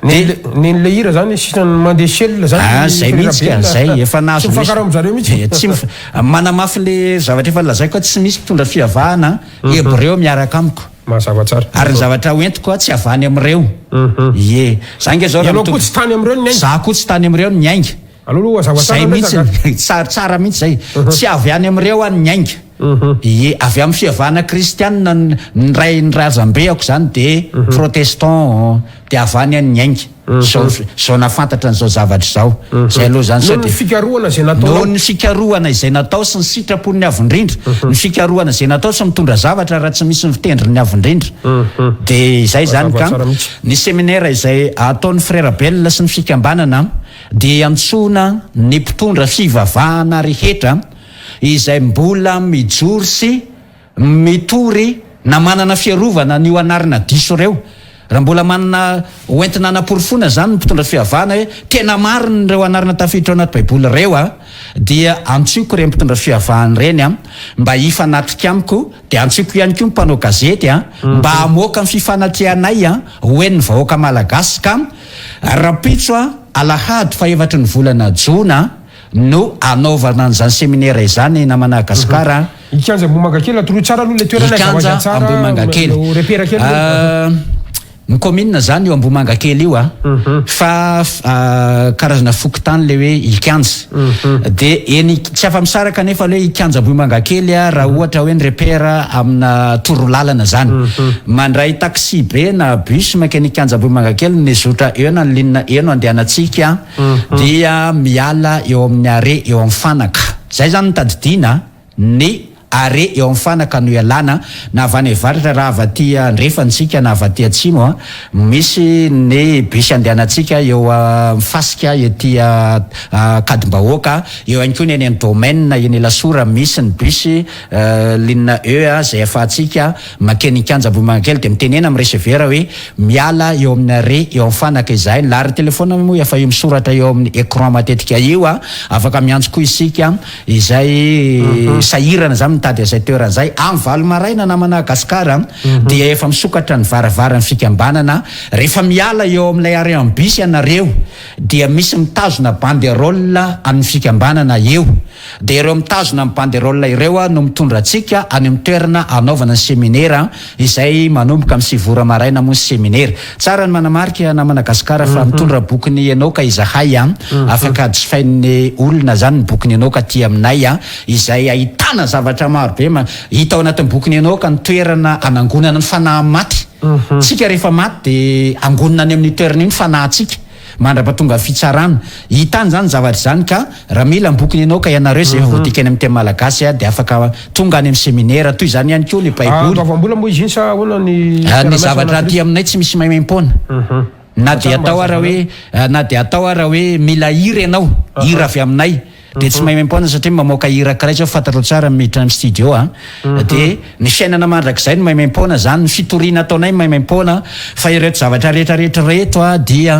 nyle hira zany sitrany mandeha selona zany zay mihitsy ka zay efa nazo tsy manamafy le zavatra efa lazaiko tsy misy mpitondra fivavahana hebreo miaraka amiko mazava tsara ary ny zavatra hoentiko tsy avany amin'ireo ie za nge zao koa tsy tany amin'ireo za koa tsy tany amin'ireo ny ainga zay mihitsy tsara mihitsy zay tsy avy any amin'ireo any ny ainga ie avy amin'ny fivavahana kristianina ny ray razambeako zany dia protestant dia avany any ny ainga zao nafantatra n'izao zavatra zao zay aloha zany sao fikarohana izay natao ny fikarohana izay natao sy ny sitrapony avindrindra ny fikarohana izay natao sy mitondra zavatra raha tsy misy ny fitendriny ny avindrindra dia izay zany ka ny seminaire izay ataon'ny frère Bella sy ny fikambanana dia antsoina ny mpitondra fivavahana rehetra izay mbola mijory sy mitory na manana fiarovana ny ho anarina diso ireo raha mbola manana hoentina naporofona zany ny mpitondra fivavahana hoe tena mariny reo anarina tafiditra ao anaty baiboly ireo dia antsoiko ireny mpitondra fivavahana ireny mba hifanatrika amiko dia antsoiko ihany koa mpanao gazety mba hamoaka ny fifanatrehanay hoen'ny vahoaka malagasy ka rapitso alahady fa evatry ny volana jona no anaovana an'izany seminaire izany na Madagasikara ikanja Ambomangakely atoroy tsara aloha le toerana ikanja Ambomangakely repera kely ny commune zany io Ambomangakely io fa karazana fokontany le hoe ikanja dia eny tsy afa-misaraka nefa le hoe ikanja Ambomangakely raha ohatra hoe ny repera amina torolalana zany mandray taxi be na bus makeny ikanja Ambomangakely ny zotra eo na linina eno andehanantsika dia miala eo amin'ny are eo amin'ny fanaka zay zany nitadidiana ny are eo amin'ny fanaka no ialana na avany avaratra raha avaty andrefantsika na avaty atsimo misy ny bus andehanantsika eo mifasika ety kadimbahoaka eo ihany koa ny eny domaine eny lasora misy ny bus linina eo zay afahantsika makeny ikanja Ambomangakely dia mitenena amin'ny recevera hoe miala eo amin'ny are eo amin'ny fanaka izay lary telefona moa efa io misoratra eo amin'ny écran matetika io afaka miantso koa isika izay sahirana zany mitady izay toerana zay amin'ny valomaraina na Madagasikara dia efa misokatra ny varavara ny fikambanana rehefa miala eo amin'ilay ariambisy ianareo dia misy mitazona banderole amin'ny fikambanana eo dia ireo mitazona amin'ny banderole ireo no mitondra antsika any amin'ny toerana anaovana ny seminaire izay manomboka amin'ny 9 ora maraina moa ny seminaire tsara ny manamarika na Madagasikara fa mitondra bokyny Enoka izahay afaka jifain'ny olona zany ny bokyny Enoka aty aminay izay ahitana zavatra maro be hita ao anatin'ny bokyny Enoka ny toerana anangonana ny fanahy maty tsika rehefa maty dia angonina any amin'ny toerana iny fanahintsika mandrapatonga fitsarana hitany zany zavatra zany ka raha mila ny bokyny Enoka ianareo zay efa voadikany amin'ny teny malagasy dia afaka tonga any amin'ny seminaire toy zany ihany koa ny baiboly avambola moa izy iny sa ahoana ny zavatra aty aminay tsy misy maimaim-poana na dia atao ara hoe mila hira ianao hira avy aminay dia tsy maimaim-poana satria mamoaka hira kiray zao fantatro tsara miditra amin'ny studio dia ny fiainana mandrakizay no maimaim-poana zany ny fitoriana ataonay maimaim-poana fa ireto zavatra rehetrarehetra reto dia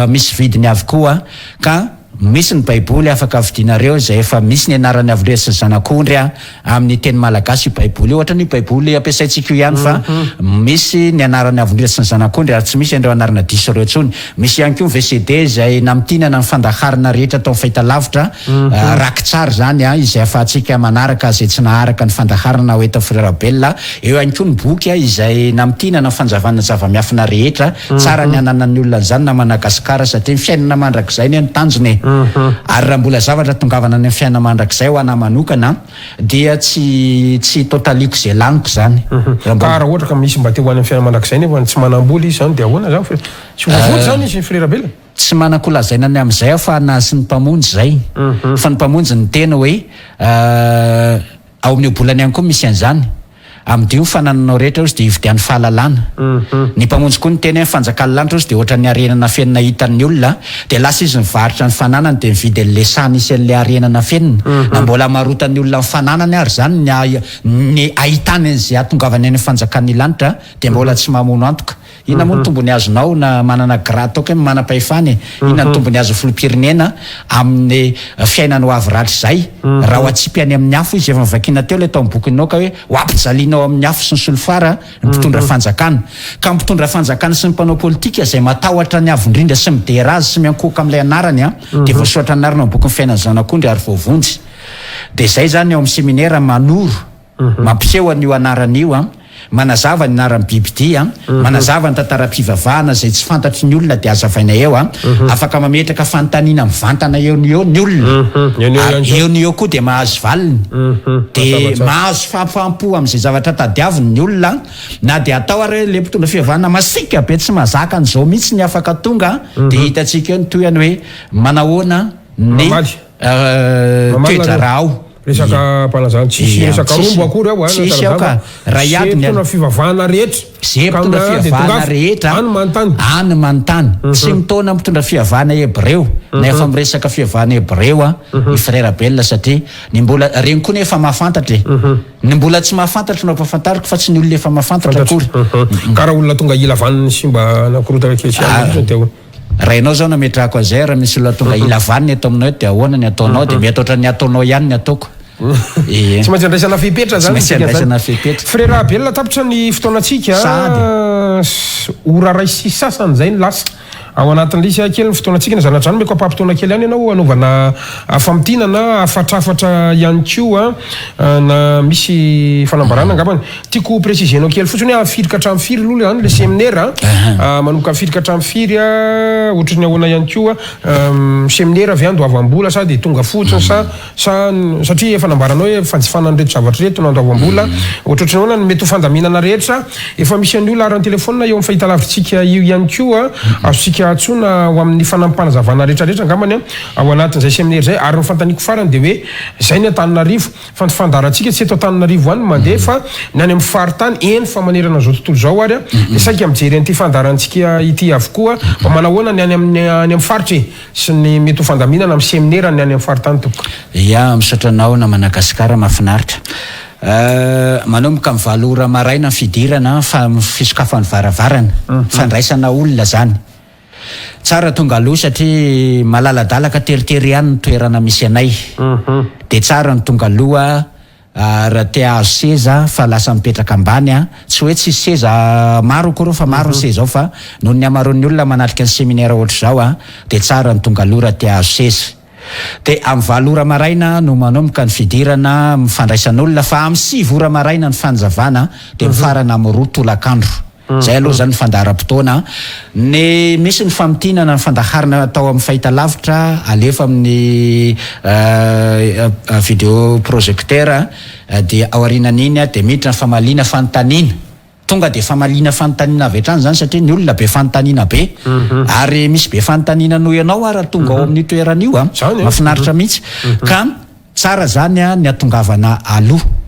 misy vidiny avokoa ka misy ny baiboly afaka vidinareo zay efa misy ny anarany avondrena sy zanak'ondry amin'ny teny malagasy baiboly ohatra ny baiboly ampiasaintsika io ihany fa misy ny anarany avondrena sy zanak'ondry ary tsy misy andreo anarana diso ireo tsony misy ihany koa VCD zay namitinana ny fandaharana rehetra atao fahitalavitra rakitsara zany izay afahantsika manaraka zay tsy naharaka ny fandaharana hoeta frerabella eo ihany koa ny boky izay namitinana ny fanjavana zava-miafina rehetra tsara ny ananan'ny olona zany na Madagasikara satria ny fiainana mandrakizay ny tanjony ary raha mbola zavatra tongavana ny fiainana mandrakizay ho ana manokana dia tsy totaliko zay laniko zany raha ohatra ka misy mba te ho any amin'ny fiainana mandrakizay nefa tsy manamboly izy zany dia ahoana zany tsy voavoly zany izy frerabella tsy manakolazaina ny amin'izay fa nazy ny mpamonjy zay fa ny mpamonjy ny tena hoe ao amin'ny bolany ihany koa misy an'izany amin'ny fanananao rehetra ozy dia ividian'ny fahalalana ny mpamonjy koa ny tena hoe fanjakana lanitra ozy dia ohatra ny arenana fenina hitan'ny olona dia lasa izy mivarotra ny fananany dia mividy an'le sany isy an'le arenana fenina na mbola marotan'ny olona ny fananany ary zany ny ahitany an'izay atongavany any fanjakan'ny lanitra dia mbola tsy mamono antoka ina moa ny tombony azonao na manana grade toka manam-pahefany ina ny tombony azo filopirenena amin'ny fiainany ho avy ratra zay raha ho atsipy any amin'ny afo izy efa mivakina teo le tao amin'ny bokyny Enoka hoe ho ampijalianao amin'ny afo sy ny solofara ny mpitondra fanjakana ka mpitondra fanjakana sy ny mpanao politika zay matahotra ny avondrindra sy midera azy sy miankoka amin'ilay anarany dia voasoratra ny anarana amin'ny bokyny fiainany zanak'ondry ary voavonjy dia zay zany ao amin'ny seminaire manoro mampiseho an'io anaran'io manazava ny anaran'ny bibidia manazava ny tantaram-pivavahana zay tsy fantatry ny olona dia azavaina eo afaka mametraka fanontaniana mivantana eo ny olona eo ny eo koa dia mahazo valiny dia mahazo fampampo amin'izay zavatra tadiaviny ny olona na dia atao ary le mpitondra fivavahana masika be tsy mazaka an'izao mihitsy ny afaka tonga dia hitantsika eo ny toyany hoe manahoana ny toedrarao resaka mpanazana tsisy resaka rombo akory ao tsisy ao ka raha iaby mpitondra fivavahana rehetra zay mpitondra fivavahana rehetra any manontany tsy mitona mpitondra fivavahana hebreo na efa miresaka fivavahana hebreo i frère Bella satria ny mbola regny koa nefa mahafantatra ny mbola tsy mahafantatra no mpafantariko fa tsy ny olona efa mahafantatra akory karaha olona tonga ilavaniny sy mba nakorotaka kely teo raha ianao zao nametrahako azay raha misy olona tonga ilavaniny ato aminao dia ahoana ny ataonao dia mety ohatra ny ataonao ihany ny ataoko tsy maintsy andraisana fepetra zany frère Bella tapitra ny fotoanatsika ora ray sy sasany zay ny lasa ao anatin'ilay izy kely ny fotoanatsika na zanatrano meko ampampitoana kely ihany ianao anaovana famotinana afatrafatra ihany koa na misy fanambarana angambany tiako précisenao kely fotsiny hoe afirika hatramin'ny firy aloha zany le séminaire manomboka afirika hatramin'ny firy ohatra ny ahoana ihany koa séminaire avy ando avam-bola sa dia tonga fotsiny satria efa nambaranao hoe fanjifanany reto zavatra reto nando avam-bola ohatrohatra ny ahoana ny mety ho fandaminana rehetra efa misy an'ny olona aran'ny telefona eo amin'ny fahitalavitsika io ihany koa azontsika atsona ho amin'ny fanampanazavana rehetrarehetra angambany ao anatin'izay séminaire zay ary ny fantaniko farany dia hoe zay ny Antananarivo fa ny fandarantsika tsy eto Antananarivo any mandeha fa ny any amin'ny faritany eny fa manerana an'izao tontolo zao ary dia saika mijery an'ity fandarantsika ity avokoa mba manahoana ny any amin'ny faritra sy ny mety ho fandaminana amin'ny séminaire ny any amin'ny faritany tokoka ia misotranao na Madagasikara mahafinaritra manomboka mivaly ora maraina fidirana fa fisokafan'ny varavarana fandraisana olona zany tsara tonga aloha satria malaladalaka teritery ihany ny toerana misy anay dia tsara ny tonga aloha raha tia azo seza fa lasa mipetraka ambany a tsy hoe tsisy seza maro akory fa maro ny seza ao fa noho ny amaron'ny olona manatrika ny seminaire ohatra zao a de tsara ny tonga loha raha tia azo seza de amin'ny 7 ora maraina no manomboka ny fidirana mifandraisan'olona fa amin'ny 6 ora maraina ny fanjavana de mifarana amin'ny 2 tolakandro zay aloha zany fandaharam-potoana ny misy ny famitinana ny fandaharana atao amin'ny fahitalavitra alefa amin'ny vidéo projecteur dia aorinan'iny de miditra ny famalina fanontaniana tonga de famalina fanontaniana avy hatrany zany satria ny olona be fanontaniana be ary misy be fanontaniana noho ianao raha tonga ao amin'ny toeran'io a mahafinaritra mihitsy ka tsara zany a ny atongavana aloha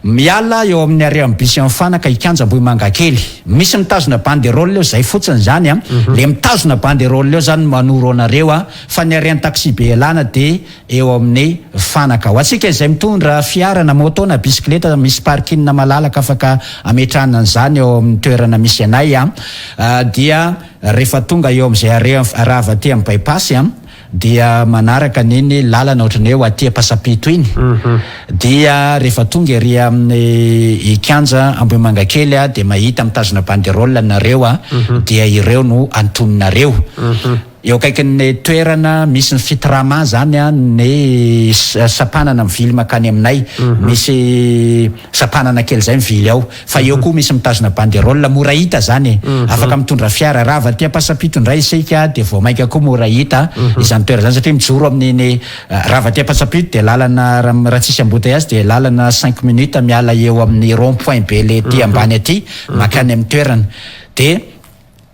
miala eo amin'ny ariam-bisy amin'ny fanaka ikanja Ambohimanga kely misy mitazona banderole leo zay fotsiny zany a le mitazona banderole leo zany manoro anareo a fa ny arian'ny taxi be elana de eo amin'ny fanaka ho atsika izay mitondra fiara na moto na bisikleta misy parking na malalaka afaka ametrahana an'izany eo amin'ny toerana misy anay a dia rehefa tonga eo amin'izay arava aty amin'ny bypass a dia manaraka niny lalana ohatrany hoe aty Pasapito iny dia rehefa tonga ery amin'ny ikanja Ambohimanga kely a de mahita mitazona banderole nareo a dia ireo no antononareo eo akaikin'ny toerana misy ny fitrama zany a ny sapanana mivily makany aminay misy sapanana kely zay mivily ao fa eo koa misy mitazona banderole mora hita zany afaka mitondra fiara rava tia Pasapito ndray isika de vao maika koa mora hita izany toerana zany satria mijoro amin'ny rava tia Pasapito de lalana raha tsisy embouteillage de lalana 5 minutes miala eo amin'ny rond-point be le ty ambany aty makany amin'ny toerana de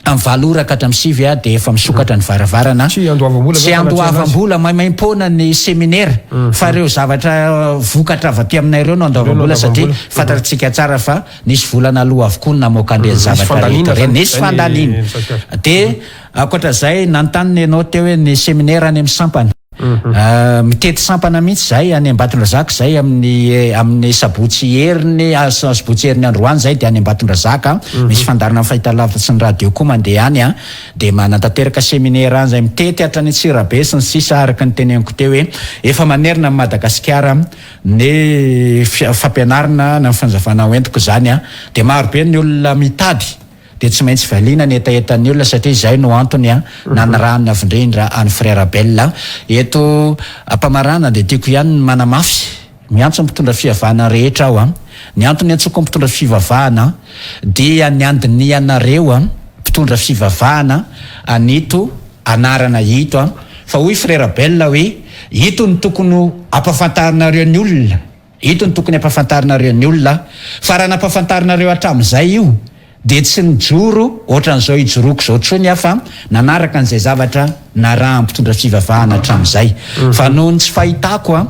amin'ny 7 ora ka hatramin'ny 6 a de efa misokatra ny varavarana tsy andoavam-bola maimaim-pona ny séminaire fa reo zavatra vokatra avy aty aminay reo no andoavam-bola satria fantatritsika tsara fa nisy volana aloha avokoa namoaka an'ireny zavatra rehetra reny nisy fandalina de ankoatrazay nanontany ianao teo hoe ny séminaire any amin'ny sampana mitety sampana mihitsy zay any Ambatondrazaka zay amin'ny sabotsy heriny sabotsy heriny androany zay de any Ambatondrazaka misy fandarana amin'ny fahitalavitra sy ny radio koa mandeha any a de manantanteraka séminaire any zay mitety hatrany Antsirabe sy ny sisa araka ny teneniko teo hoe efa manerina amin'ny Madagasikara ny fampianarana na fanjavana hoentiko zany a de maro be ny olona mitady de tsy maintsy valiana ny etaetan'ny olona satria izay no antony a nanarahana avindrindra any Frère Bella eto ampamarana de tiako ihany ny manamafy miantso mpitondra fivavahana rehetra ao a ny antony antsoko mpitondra fivavahana dia ny andinianareo a mpitondra fivavahana anito anarana hito a fa hoy Frère Bella hoe hito ny tokony ampafantarinareo ny olona hito ny tokony ampafantarinareo ny olona fa raha nampafantarinareo hatramin'izay io de tsy nijoro ohatran'izao ijoroko zao tsony afa nanaraka an'izay zavatra naraha mpitondra fivavahana hatramin'izay fa noho ny tsy fahitako a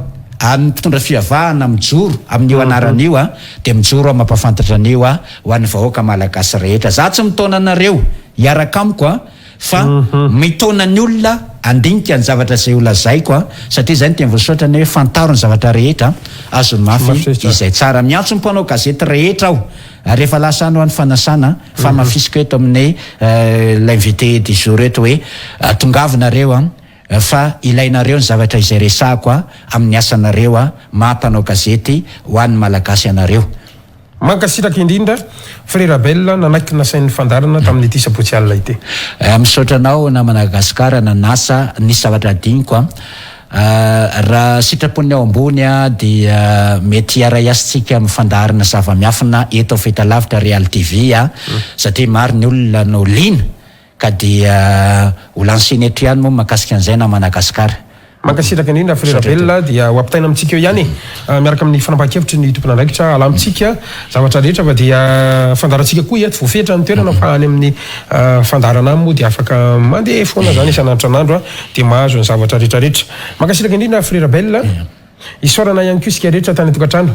any mpitondra fivavahana mijoro amin'io anaran'io a de mijoro a mampafantatra an'io a ho an'ny vahoaka malagasy rehetra za tsy mitona anareo hiaraka amiko a fa mitona ny olona andinika ny zavatra zay olazaiko a satria zay ny teny voasoratra ny hoe fantaro ny zavatra rehetra azony mafy izay tsara miantso mpanao gazety rehetra aho rehefa lasa any ho an'ny fanasana fa mafisiko eto amin'ny l'invité du jour eto hoe tongavinareo a fa ilainareo ny zavatra izay resahako a amin'ny asanareo a mampanao gazety ho an'ny malagasy anareo mankasitraka indrindra Frère Bella nanaiky nasain'ny fandarana tamin'ny ity sabotsy alina ity misotranao na Madagasikara na nasa nisy zavatra adiniko a raha sitrapon'ny ao ambony a dia mety iara iasitsika amin'ny fandaharana zava-miafina eto fahitalavitra Real TV a satria maro ny olona no lina ka dia ho lanseny eto ihany moa mahakasika an'izay na Madagasikara mankasitraka indrindra Frère Bella dia ho ampitaina amintsika eo ihany miaraka amin'ny fanapahan-kevitra ny tompon'andraikitra ala amintsika zavatra rehetra fa dia fandarantsika koa eto voafetra ny toerana fa any amin'ny fandarana moa dia afaka mandeha foana zany isan'andro dia mahazo ny zavatra rehetrarehetra mankasitraka indrindra Frère Bella isorana ihany koa isika rehetra tany tokantrano